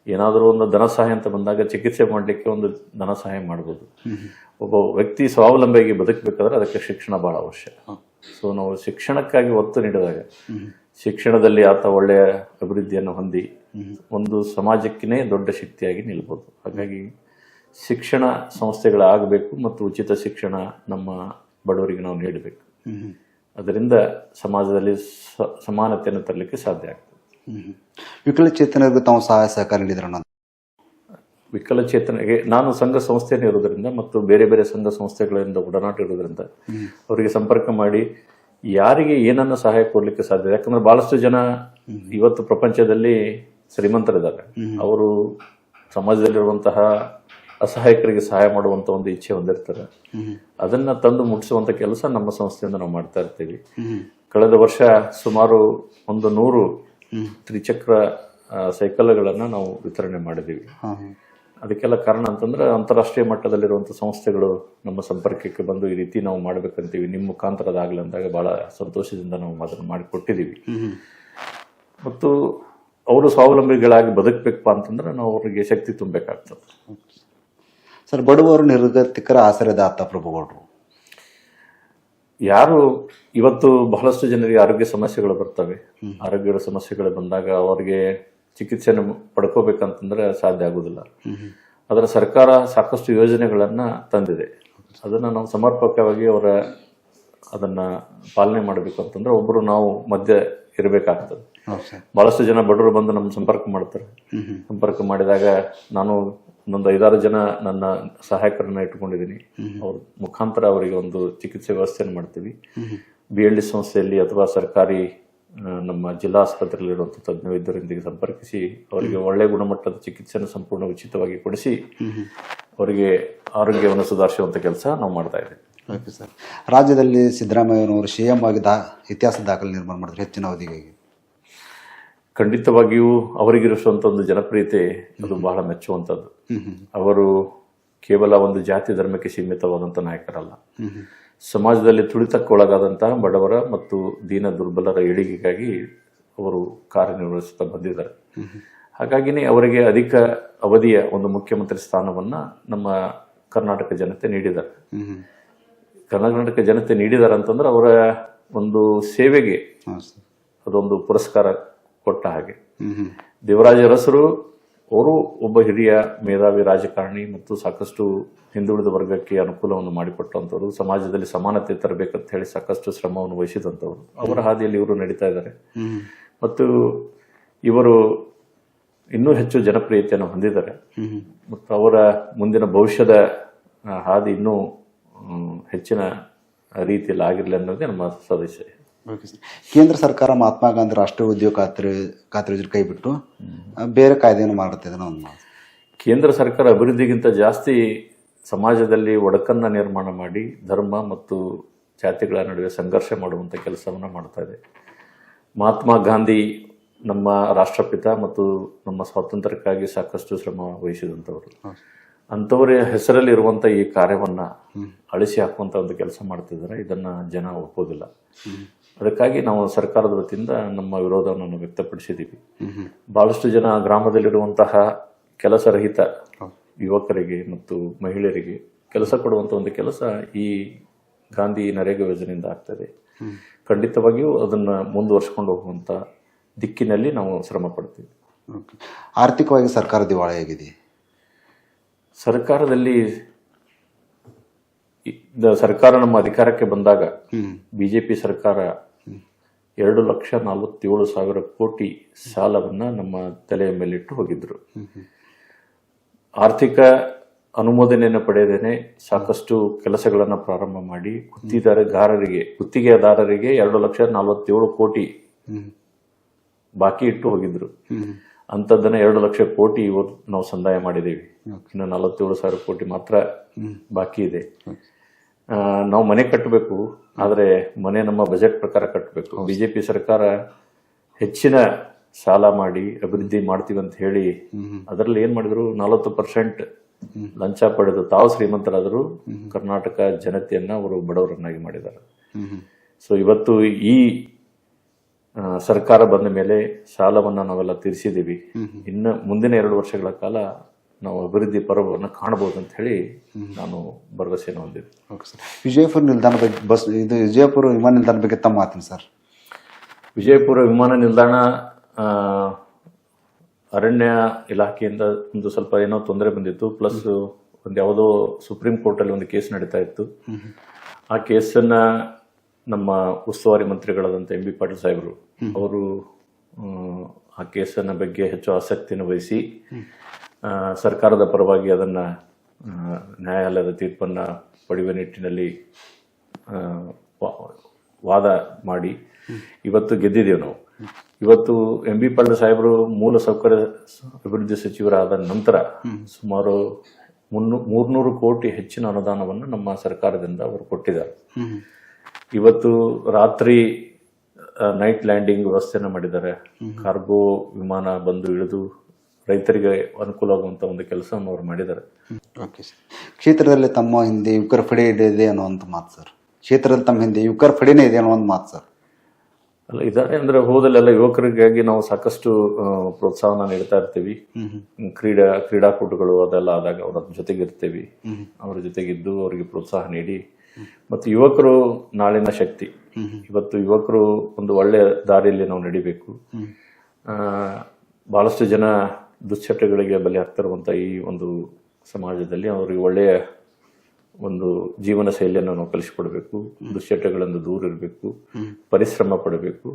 ಏನಾದರೂ ಒಂದು ಧನ ಸಹಾಯ ಅಂತ ಬಂದಾಗ ಚಿಕಿತ್ಸೆ ಮಾಡಲಿಕ್ಕೆ ಒಂದು ಧನ ಸಹಾಯ ಮಾಡ್ಬೋದು. ಒಬ್ಬ ವ್ಯಕ್ತಿ ಸ್ವಾವಲಂಬಿಯಾಗಿ ಬದುಕಬೇಕಾದ್ರೆ ಅದಕ್ಕೆ ಶಿಕ್ಷಣ ಬಹಳ ಅವಶ್ಯ. ಸೊ ನಾವು ಶಿಕ್ಷಣಕ್ಕಾಗಿ ಒತ್ತು ನೀಡಿದಾಗ ಶಿಕ್ಷಣದಲ್ಲಿ ಆತ ಒಳ್ಳೆಯ ಅಭಿವೃದ್ಧಿಯನ್ನು ಹೊಂದಿ ಒಂದು ಸಮಾಜಕ್ಕೇ ದೊಡ್ಡ ಶಕ್ತಿಯಾಗಿ ನಿಲ್ಬೋದು. ಹಾಗಾಗಿ ಶಿಕ್ಷಣ ಸಂಸ್ಥೆಗಳಾಗಬೇಕು ಮತ್ತು ಉಚಿತ ಶಿಕ್ಷಣ ನಮ್ಮ ಬಡವರಿಗೆ ನಾವು ನೀಡಬೇಕು. ಅದರಿಂದ ಸಮಾಜದಲ್ಲಿ ಸಮಾನತೆಯನ್ನು ತರಲಿಕ್ಕೆ ಸಾಧ್ಯ ಆಗ್ತದೆ. ವಿಕಲಚೇತನರಿಗೂ ತಾವು ಸಹಾಯ ಸಹಕಾರ ನೀಡಿದ್ರೆ? ವಿಕಲಚೇತನಿಗೆ ನಾನು ಸಂಘ ಸಂಸ್ಥೆನೇ ಇರೋದ್ರಿಂದ ಮತ್ತು ಬೇರೆ ಬೇರೆ ಸಂಘ ಸಂಸ್ಥೆಗಳಿಂದ ಒಡನಾಟ ಇರೋದ್ರಿಂದ ಅವರಿಗೆ ಸಂಪರ್ಕ ಮಾಡಿ ಯಾರಿಗೆ ಏನನ್ನ ಸಹಾಯ ಕೊಡ್ಲಿಕ್ಕೆ ಸಾಧ್ಯ. ಯಾಕಂದ್ರೆ ಬಹಳಷ್ಟು ಜನ ಇವತ್ತು ಪ್ರಪಂಚದಲ್ಲಿ ಶ್ರೀಮಂತರಿದ್ದಾರೆ. ಅವರು ಸಮಾಜದಲ್ಲಿರುವಂತಹ ಅಸಹಾಯಕರಿಗೆ ಸಹಾಯ ಮಾಡುವಂತ ಒಂದು ಇಚ್ಛೆ ಹೊಂದಿರ್ತಾರೆ. ಅದನ್ನ ತಂದು ಮುಟ್ಟಿಸುವಂತ ಕೆಲಸ ನಮ್ಮ ಸಂಸ್ಥೆಯಿಂದ ನಾವು ಮಾಡ್ತಾ ಇರ್ತೀವಿ. ಕಳೆದ ವರ್ಷ ಸುಮಾರು 100 ತ್ರಿಚಕ್ರ ಸೈಕಲ್ಗಳನ್ನು ನಾವು ವಿತರಣೆ ಮಾಡಿದ್ದೀವಿ. ಅದಕ್ಕೆಲ್ಲ ಕಾರಣ ಅಂತಂದ್ರೆ ಅಂತಾರಾಷ್ಟ್ರೀಯ ಮಟ್ಟದಲ್ಲಿರುವಂಥ ಸಂಸ್ಥೆಗಳು ನಮ್ಮ ಸಂಪರ್ಕಕ್ಕೆ ಬಂದು ಈ ರೀತಿ ನಾವು ಮಾಡ್ಬೇಕಂತೀವಿ, ನಿಮ್ಮ ಮುಖಾಂತರ ಅದಾಗಲಿ ಅಂದಾಗ ಬಹಳ ಸಂತೋಷದಿಂದ ನಾವು ಅದನ್ನು ಮಾಡಿಕೊಟ್ಟಿದ್ದೀವಿ. ಮತ್ತು ಅವರು ಸ್ವಾವಲಂಬಿಗಳಾಗಿ ಬದುಕಬೇಕಪ್ಪ ಅಂತಂದ್ರೆ ನಾವು ಅವರಿಗೆ ಶಕ್ತಿ ತುಂಬಬೇಕಾಗ್ತದೆ. ಸರ್, ಬಡವರು ನಿರ್ಗತಿಕರ ಆಸರೆದಾತ ಪ್ರಭುಗೌಡರು ಯಾರು ಇವತ್ತು ಬಹಳಷ್ಟು ಜನರಿಗೆ ಆರೋಗ್ಯ ಸಮಸ್ಯೆಗಳು ಬರ್ತವೆ. ಆರೋಗ್ಯದ ಸಮಸ್ಯೆಗಳು ಬಂದಾಗ ಅವರಿಗೆ ಚಿಕಿತ್ಸೆಯನ್ನು ಪಡ್ಕೋಬೇಕಂತಂದ್ರೆ ಸಾಧ್ಯ ಆಗುದಿಲ್ಲ. ಅದರ ಸರ್ಕಾರ ಸಾಕಷ್ಟು ಯೋಜನೆಗಳನ್ನ ತಂದಿದೆ. ಅದನ್ನ ನಾವು ಸಮರ್ಪಕವಾಗಿ ಅದನ್ನ ಪಾಲನೆ ಮಾಡಬೇಕು ಅಂತಂದ್ರೆ ಒಬ್ಬರು ನಾವು ಮಧ್ಯೆ ಇರಬೇಕಾಗ್ತದೆ. ಬಹಳಷ್ಟು ಜನ ಬಡವರು ಬಂದು ನಮ್ಮ ಸಂಪರ್ಕ ಮಾಡ್ತಾರೆ. ಸಂಪರ್ಕ ಮಾಡಿದಾಗ ನಾನು ಒಂದೊಂದು 5-6 ಜನ ನನ್ನ ಸಹಾಯಕರನ್ನ ಇಟ್ಕೊಂಡಿದ್ದೀನಿ. ಅವ್ರ ಮುಖಾಂತರ ಅವರಿಗೆ ಒಂದು ಚಿಕಿತ್ಸೆ ವ್ಯವಸ್ಥೆಯನ್ನು ಮಾಡ್ತೀವಿ. BLD ಸಂಸ್ಥೆಯಲ್ಲಿ ಅಥವಾ ಸರ್ಕಾರಿ ನಮ್ಮ ಜಿಲ್ಲಾ ಆಸ್ಪತ್ರೆಯಲ್ಲಿರುವಂಥ ತಜ್ಞ ವೈದ್ಯರೊಂದಿಗೆ ಸಂಪರ್ಕಿಸಿ ಅವರಿಗೆ ಒಳ್ಳೆಯ ಗುಣಮಟ್ಟದ ಚಿಕಿತ್ಸೆಯನ್ನು ಸಂಪೂರ್ಣ ಉಚಿತವಾಗಿ ಕೊಡಿಸಿ ಅವರಿಗೆ ಆರೋಗ್ಯವನ್ನು ಸುಧಾರಿಸುವಂಥ ಕೆಲಸ ನಾವು ಮಾಡ್ತಾ ಇದ್ದೇವೆ. ಓಕೆ ಸರ್, ರಾಜ್ಯದಲ್ಲಿ ಸಿದ್ದರಾಮಯ್ಯನವರು CM ಆಗಿ ಇತಿಹಾಸ ದಾಖಲೆ ನಿರ್ಮಾಣ ಮಾಡಿದ್ರೆ ಹೆಚ್ಚಿನ ಅವಧಿಗೆ ಖಂಡಿತವಾಗಿಯೂ ಅವರಿಗಿರುವಂಥ ಒಂದು ಜನಪ್ರಿಯತೆ ಅದು ಬಹಳ ಮೆಚ್ಚುವಂಥದ್ದು. ಅವರು ಕೇವಲ ಒಂದು ಜಾತಿ ಧರ್ಮಕ್ಕೆ ಸೀಮಿತವಾದಂಥ ನಾಯಕರಲ್ಲ. ಸಮಾಜದಲ್ಲಿ ತುಳಿತಕ್ಕೊಳಗಾದಂತಹ ಬಡವರ ಮತ್ತು ದೀನ ದುರ್ಬಲರ ಏಳಿಗೆಗಾಗಿ ಅವರು ಕಾರ್ಯನಿರ್ವಹಿಸುತ್ತಾ ಬಂದಿದ್ದಾರೆ. ಹಾಗಾಗಿನೇ ಅವರಿಗೆ ಅಧಿಕ ಅವಧಿಯ ಒಂದು ಮುಖ್ಯಮಂತ್ರಿ ಸ್ಥಾನವನ್ನ ನಮ್ಮ ಕರ್ನಾಟಕ ಜನತೆ ನೀಡಿದ್ದಾರೆ. ಕರ್ನಾಟಕ ಜನತೆ ನೀಡಿದ್ದಾರೆ ಅಂತಂದ್ರೆ ಅವರ ಒಂದು ಸೇವೆಗೆ ಅದೊಂದು ಪುರಸ್ಕಾರ ಕೊಟ್ಟ ಹಾಗೆ. ದೇವರಾಜ ಅರಸರು ಅವರು ಒಬ್ಬ ಹಿರಿಯ ಮೇಧಾವಿ ರಾಜಕಾರಣಿ ಮತ್ತು ಸಾಕಷ್ಟು ಹಿಂದುಳಿದ ವರ್ಗಕ್ಕೆ ಅನುಕೂಲವನ್ನು ಮಾಡಿಕೊಟ್ಟಂಥವ್ರು, ಸಮಾಜದಲ್ಲಿ ಸಮಾನತೆ ತರಬೇಕಂತ ಹೇಳಿ ಸಾಕಷ್ಟು ಶ್ರಮವನ್ನು ವಹಿಸಿದಂಥವ್ರು. ಅವರ ಹಾದಿಯಲ್ಲಿ ಇವರು ನಡೀತಾ ಇದ್ದಾರೆ ಮತ್ತು ಇವರು ಇನ್ನೂ ಹೆಚ್ಚು ಜನಪ್ರಿಯತೆಯನ್ನು ಹೊಂದಿದ್ದಾರೆ ಮತ್ತು ಅವರ ಮುಂದಿನ ಭವಿಷ್ಯದ ಹಾದಿ ಇನ್ನೂ ಹೆಚ್ಚಿನ ರೀತಿಯಲ್ಲಿ ಆಗಿರಲಿ ಅನ್ನೋದೇ ನಮ್ಮ ಸದಸ್ಯ. ಕೇಂದ್ರ ಸರ್ಕಾರ ಮಹಾತ್ಮ ಗಾಂಧಿ ರಾಷ್ಟ್ರೀಯ ಉದ್ಯೋಗ ಖಾತ್ರಿ ಯೋಜನೆ ಕೈ ಬಿಟ್ಟು ಬೇರೆ ಕಾಯ್ದೆಯನ್ನು ಮಾಡುತ್ತೆ. ಕೇಂದ್ರ ಸರ್ಕಾರ ಅಭಿವೃದ್ಧಿಗಿಂತ ಜಾಸ್ತಿ ಸಮಾಜದಲ್ಲಿ ಒಡಕನ್ನ ನಿರ್ಮಾಣ ಮಾಡಿ ಧರ್ಮ ಮತ್ತು ಜಾತಿಗಳ ನಡುವೆ ಸಂಘರ್ಷ ಮಾಡುವಂಥ ಕೆಲಸವನ್ನು ಮಾಡ್ತಾ ಇದೆ. ಮಹಾತ್ಮ ಗಾಂಧಿ ನಮ್ಮ ರಾಷ್ಟ್ರಪಿತ ಮತ್ತು ನಮ್ಮ ಸ್ವಾತಂತ್ರ್ಯಕ್ಕಾಗಿ ಸಾಕಷ್ಟು ಶ್ರಮ ವಹಿಸಿದಂಥವ್ರು. ಅಂಥವರ ಹೆಸರಲ್ಲಿ ಇರುವಂಥ ಈ ಕಾರ್ಯವನ್ನ ಅಳಿಸಿ ಹಾಕುವಂಥ ಒಂದು ಕೆಲಸ ಮಾಡ್ತಿದ್ದಾರೆ. ಇದನ್ನ ಜನ ಒಪ್ಪೋದಿಲ್ಲ. ಅದಕ್ಕಾಗಿ ನಾವು ಸರ್ಕಾರದ ವತಿಯಿಂದ ನಮ್ಮ ವಿರೋಧವನ್ನು ವ್ಯಕ್ತಪಡಿಸಿದ್ದೀವಿ. ಬಹಳಷ್ಟು ಜನ ಗ್ರಾಮದಲ್ಲಿರುವಂತಹ ಕೆಲಸರಹಿತ ಯುವಕರಿಗೆ ಮತ್ತು ಮಹಿಳೆಯರಿಗೆ ಕೆಲಸ ಕೊಡುವಂಥ ಒಂದು ಕೆಲಸ ಈ ಗಾಂಧಿ ನರೇಗಾ ಯೋಜನೆಯಿಂದ ಆಗ್ತದೆ. ಖಂಡಿತವಾಗಿಯೂ ಅದನ್ನ ಮುಂದುವರ್ಸ್ಕೊಂಡು ಹೋಗುವಂಥ ದಿಕ್ಕಿನಲ್ಲಿ ನಾವು ಶ್ರಮ ಪಡ್ತೀವಿ. ಆರ್ಥಿಕವಾಗಿ ಸರ್ಕಾರ ದಿವಾಳಿಯಾಗಿದೆ. ಸರ್ಕಾರದಲ್ಲಿ ಸರ್ಕಾರ ನಮ್ಮ ಅಧಿಕಾರಕ್ಕೆ ಬಂದಾಗ ಬಿಜೆಪಿ ಸರ್ಕಾರ 2,47,000 ಕೋಟಿ ಸಾಲವನ್ನ ನಮ್ಮ ತಲೆಯ ಮೇಲಿಟ್ಟು ಹೋಗಿದ್ರು. ಆರ್ಥಿಕ ಅನುಮೋದನೆಯನ್ನು ಪಡೆಯದೇನೆ ಸಾಕಷ್ಟು ಕೆಲಸಗಳನ್ನು ಪ್ರಾರಂಭ ಮಾಡಿ ಗುತ್ತಿಗೆದಾರರಿಗೆ 2,47,000 ಕೋಟಿ ಬಾಕಿ ಇಟ್ಟು ಹೋಗಿದ್ರು. ಅಂಥದ್ದನ್ನ 2 ಲಕ್ಷ ಕೋಟಿ ಇವತ್ತು ನಾವು ಸಂದಾಯ ಮಾಡಿದ್ದೀವಿ. ಇನ್ನು 47,000 ಕೋಟಿ ಮಾತ್ರ ಬಾಕಿ ಇದೆ. ನಾವು ಮನೆ ಕಟ್ಟಬೇಕು, ಆದರೆ ಮನೆ ನಮ್ಮ ಬಜೆಟ್ ಪ್ರಕಾರ ಕಟ್ಟಬೇಕು. ಬಿಜೆಪಿ ಸರ್ಕಾರ ಹೆಚ್ಚಿನ ಸಾಲ ಮಾಡಿ ಅಭಿವೃದ್ಧಿ ಮಾಡ್ತೀವಿ ಅಂತ ಹೇಳಿ ಅದರಲ್ಲಿ ಏನ್ ಮಾಡಿದ್ರು, 40% ಲಂಚ ಪಡೆದು ತಾವು ಶ್ರೀಮಂತರಾದರೂ ಕರ್ನಾಟಕ ಜನತೆಯನ್ನ ಅವರು ಬಡವರನ್ನಾಗಿ ಮಾಡಿದ್ದಾರೆ. ಸೊ ಇವತ್ತು ಈ ಸರ್ಕಾರ ಬಂದ ಮೇಲೆ ಸಾಲವನ್ನ ನಾವೆಲ್ಲ ತೀರಿಸಿದ್ದೀವಿ. ಇನ್ನು ಮುಂದಿನ 2 ವರ್ಷಗಳ ಕಾಲ ನಾವು ಅಭಿವೃದ್ಧಿ ಪರ್ವವನ್ನು ಕಾಣಬಹುದು ಅಂತ ಹೇಳಿ ನಾನು ಭರವಸೆಯನ್ನು ಹೊಂದಿದ್ದೆ. ವಿಜಯಪುರ ನಿಲ್ದಾಣ ವಿಜಯಪುರ ವಿಮಾನ ನಿಲ್ದಾಣ ಬಗ್ಗೆ ತಮ್ಮ ಮಾತಿನ ಸರ್. ವಿಜಯಪುರ ವಿಮಾನ ನಿಲ್ದಾಣ ಅರಣ್ಯ ಇಲಾಖೆಯಿಂದ ಒಂದು ಸ್ವಲ್ಪ ಏನೋ ತೊಂದರೆ ಬಂದಿತ್ತು. ಪ್ಲಸ್ ಒಂದು ಯಾವುದೋ ಸುಪ್ರೀಂ ಕೋರ್ಟ್ ಅಲ್ಲಿ ಒಂದು ಕೇಸ್ ನಡೀತಾ ಇತ್ತು. ಆ ಕೇಸನ್ನ ನಮ್ಮ ಉಸ್ತುವಾರಿ ಮಂತ್ರಿಗಳಾದಂಥ MB ಪಾಟೀಲ್ ಸಾಹೇಬರು ಅವರು ಆ ಕೇಸನ್ನ ಬಗ್ಗೆ ಹೆಚ್ಚು ಆಸಕ್ತಿಯನ್ನು ವಹಿಸಿ ಸರ್ಕಾರದ ಪರವಾಗಿ ಅದನ್ನ ನ್ಯಾಯಾಲಯದ ತೀರ್ಪನ್ನ ಪಡೆಯುವ ನಿಟ್ಟಿನಲ್ಲಿ ವಾದ ಮಾಡಿ ಇವತ್ತು ಗೆದ್ದಿದ್ದೇವೆ ನಾವು. ಇವತ್ತು MB ಪಾಟೀಲ್ ಸಾಹೇಬರು ಮೂಲ ಸೌಕರ್ಯ ಅಭಿವೃದ್ಧಿ ಸಚಿವರಾದ ನಂತರ ಸುಮಾರು 300 ಕೋಟಿ ಹೆಚ್ಚಿನ ಅನುದಾನವನ್ನು ನಮ್ಮ ಸರ್ಕಾರದಿಂದ ಅವರು ಕೊಟ್ಟಿದ್ದಾರೆ. ಇವತ್ತು ರಾತ್ರಿ ನೈಟ್ ಲ್ಯಾಂಡಿಂಗ್ ವ್ಯವಸ್ಥೆನ ಮಾಡಿದ್ದಾರೆ. ಕಾರ್ಗೋ ವಿಮಾನ ಬಂದು ಇಳಿದು ರೈತರಿಗೆ ಅನುಕೂಲವಾಗುವಂಥ ಒಂದು ಕೆಲಸವನ್ನು ಅವ್ರು ಮಾಡಿದ್ದಾರೆ. Okay sir. ಕ್ಷೇತ್ರದಲ್ಲಿ ತಮ್ಮ ಹಿಂದೆ ಯುವಕರ ಫಡಿ ಇದೆ ಅನ್ನುವಂಥ ಮಾತು ಸರ್. ಕ್ಷೇತ್ರದಲ್ಲಿ ತಮ್ಮ ಹಿಂದೆ ಯುವಕರ ಫಡಿನೇ ಇದೆ ಅನ್ನೋ ಒಂದು ಮಾತು ಸರ್. ಅಲ್ಲ ಇದ್ದಾರೆ ಅಂದರೆ ಹೋದಲ್ಲೆಲ್ಲ ಯುವಕರಿಗಾಗಿ ನಾವು ಸಾಕಷ್ಟು ಪ್ರೋತ್ಸಾಹನ ನೀಡ್ತಾ ಇರ್ತೀವಿ. ಕ್ರೀಡಾಕೂಟಗಳು ಅದೆಲ್ಲ ಆದಾಗ ಅವರ ಜೊತೆಗಿರ್ತೀವಿ. ಅವ್ರ ಜೊತೆಗಿದ್ದು ಅವರಿಗೆ ಪ್ರೋತ್ಸಾಹ ನೀಡಿ ಮತ್ತು ಯುವಕರು ನಾಳಿನ ಶಕ್ತಿ. ಇವತ್ತು ಯುವಕರು ಒಂದು ಒಳ್ಳೆಯ ದಾರಿಯಲ್ಲಿ ನಾವು ನಡಿಬೇಕು. ಬಹಳಷ್ಟು ಜನ ದುಶ್ಚಟಗಳಿಗೆ ಬಲಿ ಆಗ್ತಿರುವಂಥ ಈ ಒಂದು ಸಮಾಜದಲ್ಲಿ ಅವರಿಗೆ ಒಳ್ಳೆಯ ಒಂದು ಜೀವನ ಶೈಲಿಯನ್ನು ನಾವು ಕಲಿಸಿಕೊಡ್ಬೇಕು. ದುಶ್ಚಟಗಳಿಂದ ದೂರ ಇರಬೇಕು, ಪರಿಶ್ರಮ ಪಡಬೇಕು.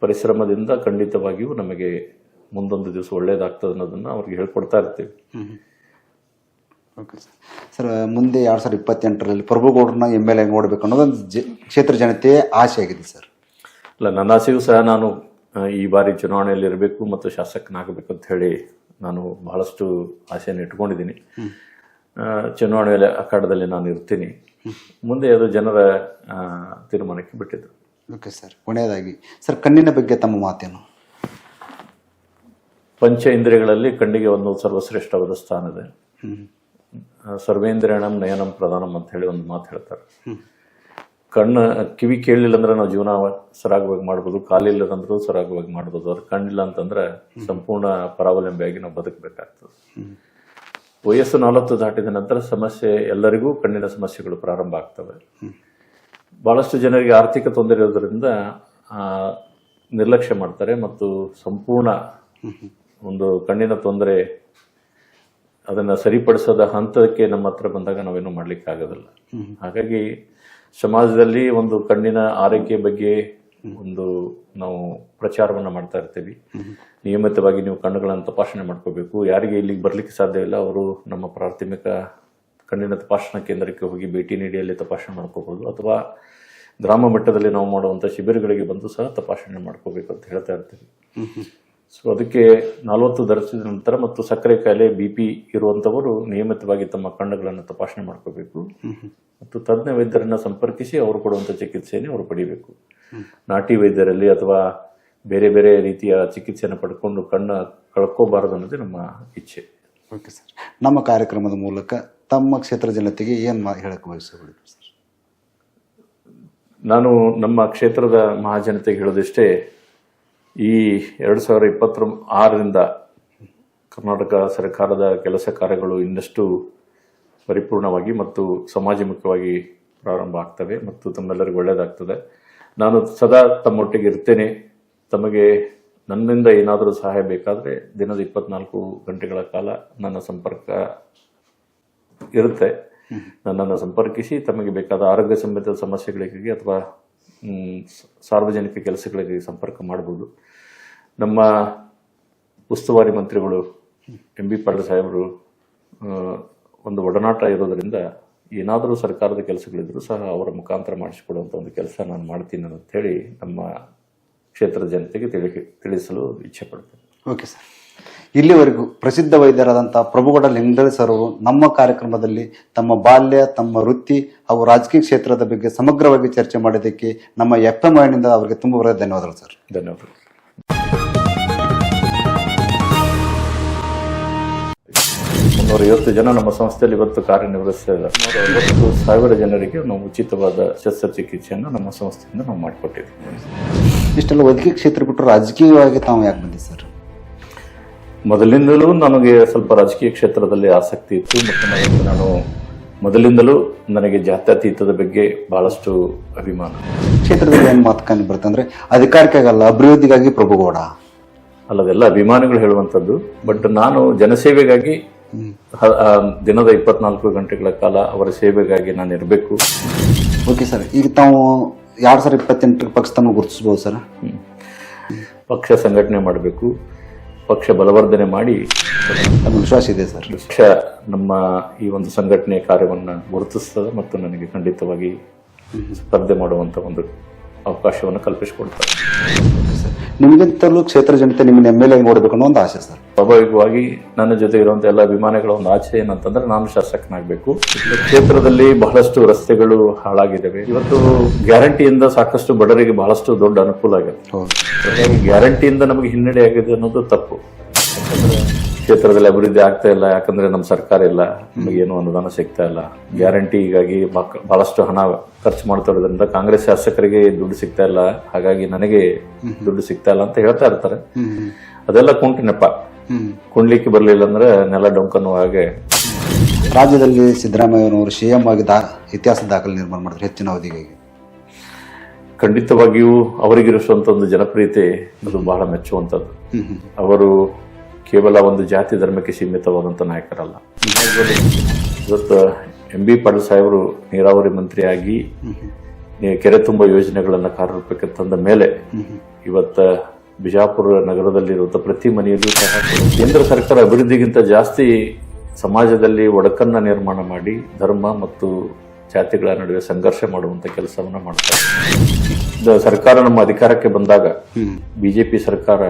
ಪರಿಶ್ರಮದಿಂದ ಖಂಡಿತವಾಗಿಯೂ ನಮಗೆ ಮುಂದೊಂದು ದಿವಸ ಒಳ್ಳೇದಾಗ್ತದೆ ಅನ್ನೋದನ್ನು ಅವ್ರಿಗೆ ಹೇಳ್ಕೊಡ್ತಾ ಇರ್ತೀವಿ. Okay sir. ಸರ್ ಮುಂದೆ 2028ರಲ್ಲಿ ಪ್ರಭುಗೌಡ್ರನ್ನ MLA ನೋಡಬೇಕು ಅನ್ನೋದೊಂದು ಕ್ಷೇತ್ರ ಜನತೆಯ ಆಸೆ ಆಗಿದೆ ಸರ್. ಅಲ್ಲ, ನನ್ನ ಆಸೆಯೂ ಸಹ ನಾನು ಈ ಬಾರಿ ಚುನಾವಣೆಯಲ್ಲಿ ಇರಬೇಕು ಮತ್ತು ಶಾಸಕನಾಗಬೇಕು ಅಂತ ಹೇಳಿ ನಾನು ಬಹಳಷ್ಟು ಆಸೆಯನ್ನು ಇಟ್ಕೊಂಡಿದ್ದೀನಿ. ಚುನಾವಣೆಯಲ್ಲಿ ಅಖಾಡದಲ್ಲಿ ನಾನು ಇರ್ತೀನಿ. ಮುಂದೆ ಅದು ಜನರ ತೀರ್ಮಾನಕ್ಕೆ ಬಿಟ್ಟಿದ್ದು. Okay sir. ಕೊನೆಯದಾಗಿ ಸರ್, ಕಣ್ಣಿನ ಬಗ್ಗೆ ತಮ್ಮ ಮಾತೇನು? ಪಂಚ ಇಂದ್ರಿಯಗಳಲ್ಲಿ ಕಣ್ಣಿಗೆ ಒಂದು ಸರ್ವಶ್ರೇಷ್ಠವಾದ ಸ್ಥಾನ ಇದೆ. ಸರ್ವೇಂದ್ರಿಯಣಂ ನಯನಂ ಪ್ರಧಾನಂ ಅಂತ ಹೇಳಿ ಒಂದು ಮಾತು ಹೇಳ್ತಾರೆ. ಕಿವಿ ಕೇಳಲಿಲ್ಲ ಅಂದ್ರೆ ನಾವು ಜೀವನ ಸರಾಗವಾಗಿ ಮಾಡ್ಬೋದು, ಕಾಲಿಲ್ಲದಂದ್ರೂ ಸರಾಗವಾಗಿ ಮಾಡ್ಬೋದು. ಅವ್ರು ಕಣ್ಣಿಲ್ಲ ಅಂತಂದ್ರೆ ಸಂಪೂರ್ಣ ಪರಾವಲಂಬಿಯಾಗಿ ನಾವು ಬದುಕಬೇಕಾಗ್ತದೆ. ವಯಸ್ಸು 40 ದಾಟಿದ ನಂತರ ಸಮಸ್ಯೆ ಎಲ್ಲರಿಗೂ ಕಣ್ಣಿನ ಸಮಸ್ಯೆಗಳು ಪ್ರಾರಂಭ ಆಗ್ತವೆ. ಬಹಳಷ್ಟು ಜನರಿಗೆ ಆರ್ಥಿಕ ತೊಂದರೆ ಇರೋದ್ರಿಂದ ನಿರ್ಲಕ್ಷ್ಯ ಮಾಡ್ತಾರೆ ಮತ್ತು ಸಂಪೂರ್ಣ ಒಂದು ಕಣ್ಣಿನ ತೊಂದರೆ ಅದನ್ನು ಸರಿಪಡಿಸೋದ ಹಂತಕ್ಕೆ ನಮ್ಮ ಹತ್ರ ಬಂದಾಗ ನಾವೇನು ಮಾಡ್ಲಿಕ್ಕೆ ಆಗೋದಿಲ್ಲ. ಹಾಗಾಗಿ ಸಮಾಜದಲ್ಲಿ ಒಂದು ಕಣ್ಣಿನ ಆರೈಕೆ ಬಗ್ಗೆ ಒಂದು ನಾವು ಪ್ರಚಾರವನ್ನು ಮಾಡ್ತಾ ಇರ್ತೀವಿ. ನಿಯಮಿತವಾಗಿ ನೀವು ಕಣ್ಣುಗಳನ್ನು ತಪಾಸಣೆ ಮಾಡ್ಕೋಬೇಕು. ಯಾರಿಗೆ ಇಲ್ಲಿಗೆ ಬರ್ಲಿಕ್ಕೆ ಸಾಧ್ಯ ಇಲ್ಲ ಅವರು ನಮ್ಮ ಪ್ರಾಥಮಿಕ ಕಣ್ಣಿನ ತಪಾಸಣಾ ಕೇಂದ್ರಕ್ಕೆ ಹೋಗಿ ಭೇಟಿ ನೀಡಿ ಅಲ್ಲಿ ತಪಾಸಣೆ ಮಾಡ್ಕೋಬಹುದು, ಅಥವಾ ಗ್ರಾಮ ಮಟ್ಟದಲ್ಲಿ ನಾವು ಮಾಡುವಂಥ ಶಿಬಿರಗಳಿಗೆ ಬಂದು ಸಹ ತಪಾಸಣೆ ಮಾಡ್ಕೋಬೇಕು ಅಂತ ಹೇಳ್ತಾ ಇರ್ತೀವಿ. ಸೊ ಅದಕ್ಕೆ 40 ವರ್ಷದ ನಂತರ ಮತ್ತು ಸಕ್ಕರೆ ಕಾಯಿಲೆ BP ಇರುವಂಥವರು ನಿಯಮಿತವಾಗಿ ತಮ್ಮ ಕಣ್ಣುಗಳನ್ನು ತಪಾಸಣೆ ಮಾಡ್ಕೋಬೇಕು ಮತ್ತು ತಜ್ಞ ವೈದ್ಯರನ್ನ ಸಂಪರ್ಕಿಸಿ ಅವರು ಕೊಡುವಂಥ ಚಿಕಿತ್ಸೆಯನ್ನು ಅವರು ಪಡಿಬೇಕು. ನಾಟಿ ವೈದ್ಯರಲ್ಲಿ ಅಥವಾ ಬೇರೆ ಬೇರೆ ರೀತಿಯ ಚಿಕಿತ್ಸೆಯನ್ನು ಪಡ್ಕೊಂಡು ಕಣ್ಣು ಕಳ್ಕೋಬಾರದು ಅನ್ನೋದೇ ನಮ್ಮ ಇಚ್ಛೆ. Okay sir. ನಮ್ಮ ಕಾರ್ಯಕ್ರಮದ ಮೂಲಕ ತಮ್ಮ ಕ್ಷೇತ್ರ ಜನತೆಗೆ ಏನು ಹೇಳಕ್ಕೆ ಬಯಸಬಹುದು ಸರ್? ನಾನು ನಮ್ಮ ಕ್ಷೇತ್ರದ ಮಹಾಜನತೆಗೆ ಹೇಳೋದಿಷ್ಟೇ, ಈ 2026ರಿಂದ ಕರ್ನಾಟಕ ಸರ್ಕಾರದ ಕೆಲಸ ಕಾರ್ಯಗಳು ಇನ್ನಷ್ಟು ಪರಿಪೂರ್ಣವಾಗಿ ಮತ್ತು ಸಮಾಜಮುಖವಾಗಿ ಪ್ರಾರಂಭ ಆಗ್ತವೆ ಮತ್ತು ತಮ್ಮೆಲ್ಲರಿಗೂ ಒಳ್ಳೆಯದಾಗ್ತದೆ. ನಾನು ಸದಾ ತಮ್ಮೊಟ್ಟಿಗೆ ಇರ್ತೇನೆ. ತಮಗೆ ನನ್ನಿಂದ ಏನಾದರೂ ಸಹಾಯ ಬೇಕಾದರೆ ದಿನದ 24 ಗಂಟೆಗಳ ಕಾಲ ನನ್ನ ಸಂಪರ್ಕ ಇರುತ್ತೆ. ನನ್ನನ್ನು ಸಂಪರ್ಕಿಸಿ ತಮಗೆ ಬೇಕಾದ ಆರೋಗ್ಯ ಸಂಬಂಧಿತ ಸಮಸ್ಯೆಗಳಿಗೆ ಅಥವಾ ಸಾರ್ವಜನಿಕ ಕೆಲಸಗಳಿಗೆ ಸಂಪರ್ಕ ಮಾಡ್ಬೋದು. ನಮ್ಮ ಉಸ್ತುವಾರಿ ಮಂತ್ರಿಗಳು MB ಪಾಟೀಲ್ ಸಾಹೇಬರು ಒಂದು ಒಡನಾಟ ಇರೋದರಿಂದ ಏನಾದರೂ ಸರ್ಕಾರದ ಕೆಲಸಗಳಿದ್ರೂ ಸಹ ಅವರ ಮುಖಾಂತರ ಮಾಡಿಸಿಕೊಡುವಂಥ ಒಂದು ಕೆಲಸ ನಾನು ಮಾಡ್ತೀನಿ ಅಂತ ಹೇಳಿ ನಮ್ಮ ಕ್ಷೇತ್ರದ ಜನತೆಗೆ ತಿಳಿಸಲು ಇಚ್ಛೆ ಪಡ್ತೇನೆ. Okay sir. ಇಲ್ಲಿವರೆಗೂ ಪ್ರಸಿದ್ಧ ವೈದ್ಯರಾದಂಥ ಪ್ರಭುಗೌಡ ಲಿಂಗದಳ್ಳಿ ಸರ್ ಅವರು ನಮ್ಮ ಕಾರ್ಯಕ್ರಮದಲ್ಲಿ ತಮ್ಮ ಬಾಲ್ಯ, ತಮ್ಮ ವೃತ್ತಿ ಹಾಗೂ ರಾಜಕೀಯ ಕ್ಷೇತ್ರದ ಬಗ್ಗೆ ಸಮಗ್ರವಾಗಿ ಚರ್ಚೆ ಮಾಡಿದ್ದಕ್ಕೆ ನಮ್ಮ FM ವಾಹಿನಿಯಿಂದ ಅವರಿಗೆ ತುಂಬ ಧನ್ಯವಾದಗಳು ಸರ್. ಧನ್ಯವಾದಗಳು. 150 ಜನ ನಮ್ಮ ಸಂಸ್ಥೆಯಲ್ಲಿ ಇವತ್ತು ಕಾರ್ಯನಿರ್ವಹಿಸ್ತಾ ಇದ್ದಾರೆ. 60,000 ಜನರಿಗೆ ನಾವು ಉಚಿತವಾದ ಶಸ್ತ್ರಚಿಕಿತ್ಸೆಯನ್ನು ನಮ್ಮ ಸಂಸ್ಥೆಯಿಂದ ನಾವು ಮಾಡಿಕೊಟ್ಟಿದ್ದೀವಿ. ಇಷ್ಟೆಲ್ಲ ವೈದ್ಯಕೀಯ ಕ್ಷೇತ್ರ ಬಿಟ್ಟು ರಾಜಕೀಯವಾಗಿ ತಾವು ಯಾಕೆ ಬಂದಿ ಸರ್? ಮೊದಲಿಂದಲೂ ನನಗೆ ಸ್ವಲ್ಪ ರಾಜಕೀಯ ಕ್ಷೇತ್ರದಲ್ಲಿ ಆಸಕ್ತಿ ಇತ್ತು ಮತ್ತು ನಾನು ಮೊದಲಿಂದಲೂ ನನಗೆ ಜಾತ್ಯತೀತದ ಬಗ್ಗೆ ಬಹಳಷ್ಟು ಅಭಿಮಾನ. ಕ್ಷೇತ್ರದಲ್ಲಿ ಏನು ಮಾತು ಕಂಡು ಬರುತ್ತೆ ಅಂದರೆ ಅಧಿಕಾರಕ್ಕಾಗಲ್ಲ, ಅಭಿವೃದ್ಧಿಗಾಗಿ ಪ್ರಭುಗೌಡ ಅಲ್ಲದೆಲ್ಲ ಅಭಿಮಾನಿಗಳು ಹೇಳುವಂಥದ್ದು. ಬಟ್ ನಾನು ಜನಸೇವೆಗಾಗಿ ದಿನದ 24 ಗಂಟೆಗಳ ಕಾಲ ಅವರ ಸೇವೆಗಾಗಿ ನಾನು ಇರಬೇಕು. Okay sir. ಈಗ ತಾವು 2028 ಪಕ್ಷ ತಮ್ಮ ಗುರುತಿಸ್ಬೋದು ಸರ್? ಪಕ್ಷ ಸಂಘಟನೆ ಮಾಡಬೇಕು, ಪಕ್ಷ ಬಲವರ್ಧನೆ ಮಾಡಿ ವಿಶ್ವಾಸ ಇದೆ ಸರ್. ಪಕ್ಷ ನಮ್ಮ ಈ ಒಂದು ಸಂಘಟನೆ ಕಾರ್ಯವನ್ನು ಗುರುತಿಸ್ತದೆ ಮತ್ತು ನನಗೆ ಖಂಡಿತವಾಗಿ ಸ್ಪರ್ಧೆ ಮಾಡುವಂಥ ಒಂದು ಅವಕಾಶವನ್ನು ಕಲ್ಪಿಸಿಕೊಡ್ತಾರೆ. ನಿಮಗಿಂತಲೂ ಕ್ಷೇತ್ರ ಜನತೆ ನಿಮ್ಮನ್ನ ಎಮ್ ಎಲ್ ಎ ನೋಡಬೇಕು ಅನ್ನೋ ಒಂದು ಆಸೆ ಸರ್. ಸ್ವಾಭಾವಿಕವಾಗಿ ನನ್ನ ಜೊತೆ ಇರುವಂತ ಎಲ್ಲ ಅಭಿಮಾನಿಗಳ ಒಂದು ಆಸೆ ಏನಂತಂದ್ರೆ ನಾನು ಶಾಸಕನಾಗಬೇಕು. ಕ್ಷೇತ್ರದಲ್ಲಿ ಬಹಳಷ್ಟು ರಸ್ತೆಗಳು ಹಾಳಾಗಿದ್ದಾವೆ. ಇವತ್ತು ಗ್ಯಾರಂಟಿಯಿಂದ ಸಾಕಷ್ಟು ಬಡವರಿಗೆ ಬಹಳಷ್ಟು ದೊಡ್ಡ ಅನುಕೂಲ ಆಗಿದೆ. ಹಾಗಾಗಿ ಗ್ಯಾರಂಟಿಯಿಂದ ನಮಗೆ ಹಿನ್ನಡೆ ಆಗಿದೆ ಅನ್ನೋದು ತಪ್ಪು. ಯಾಕಂದ್ರೆ ಕ್ಷೇತ್ರದಲ್ಲಿ ಅಭಿವೃದ್ಧಿ ಆಗ್ತಾ ಇಲ್ಲ, ಯಾಕಂದ್ರೆ ನಮ್ಮ ಸರ್ಕಾರ ಇಲ್ಲ, ನಮಗೇನು ಅನುದಾನ ಸಿಗ್ತಾ ಇಲ್ಲ. ಗ್ಯಾರಂಟಿಗಾಗಿ ಬಹಳಷ್ಟು ಹಣ ಖರ್ಚು ಮಾಡ್ತಾ ಇರೋದ್ರಿಂದ ಕಾಂಗ್ರೆಸ್ ಶಾಸಕರಿಗೆ ದುಡ್ಡು ಸಿಗ್ತಾ ಇಲ್ಲ, ಹಾಗಾಗಿ ನನಗೆ ದುಡ್ಡು ಸಿಗ್ತಾ ಇಲ್ಲ ಅಂತ ಹೇಳ್ತಾ ಇರ್ತಾರೆ. ಅದೆಲ್ಲ ಕುಂಟಿನಪ್ಪ, ಕುಣ್ಲಿಕ್ಕೆ ಬರ್ಲಿಲ್ಲ ಅಂದ್ರೆ ನೆಲ ಡೊಂಕನ್ನು ಹಾಗೆ. ರಾಜ್ಯದಲ್ಲಿ ಸಿದ್ದರಾಮಯ್ಯನವರು ಸಿಎಂ ಆಗಿ ಇತಿಹಾಸ ದಾಖಲೆ ನಿರ್ಮಾಣ ಮಾಡಿದ್ರು ಹೆಚ್ಚಿನ ಅವಧಿಗೆ. ಖಂಡಿತವಾಗಿಯೂ ಅವರಿಗಿರುವಂತ ಒಂದು ಜನಪ್ರಿಯತೆ ಅದು ಬಹಳ ಮೆಚ್ಚುವಂಥದ್ದು. ಅವರು ಕೇವಲ ಒಂದು ಜಾತಿ ಧರ್ಮಕ್ಕೆ ಸೀಮಿತವಾದಂಥ ನಾಯಕರಲ್ಲ. ಇವತ್ತು MB ಪಾಟೀಲ್ ಸಾಹೇಬರು ನೀರಾವರಿ ಮಂತ್ರಿಯಾಗಿ ಕೆರೆ ತುಂಬ ಯೋಜನೆಗಳನ್ನು ಕಾರ್ಯರೂಪಕ್ಕೆ ತಂದ ಮೇಲೆ ಇವತ್ತು ಬಿಜಾಪುರ ನಗರದಲ್ಲಿರುವಂಥ ಪ್ರತಿ ಮನೆಯಲ್ಲೂ ಸಹ ಕೇಂದ್ರ ಸರ್ಕಾರ ಅಭಿವೃದ್ಧಿಗಿಂತ ಜಾಸ್ತಿ ಸಮಾಜದಲ್ಲಿ ಒಡಕನ್ನ ನಿರ್ಮಾಣ ಮಾಡಿ ಧರ್ಮ ಮತ್ತು ಜಾತಿಗಳ ನಡುವೆ ಸಂಘರ್ಷ ಮಾಡುವಂತ ಕೆಲಸವನ್ನ ಮಾಡ್ತಾರೆ. ಸರ್ಕಾರ ನಮ್ಮ ಅಧಿಕಾರಕ್ಕೆ ಬಂದಾಗ ಬಿಜೆಪಿ ಸರ್ಕಾರ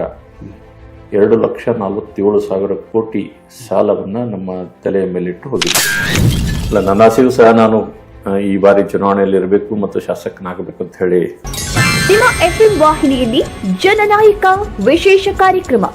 2,47,000 ಕೋಟಿ ಸಾಲವನ್ನ ನಮ್ಮ ತಲೆಯ ಮೇಲಿಟ್ಟು ಹೋಗಿದೆ. ನನ್ನ ಆಸೆಯೂ ಸಹ ನಾನು ಈ ಬಾರಿ ಚುನಾವಣೆಯಲ್ಲಿ ಇರಬೇಕು ಮತ್ತು ಶಾಸಕನಾಗಬೇಕು ಅಂತ ಹೇಳಿ. ನಿಮ್ಮ FM ವಾಹಿನಿಯಲ್ಲಿ ಜನನಾಯಕ ವಿಶೇಷ ಕಾರ್ಯಕ್ರಮ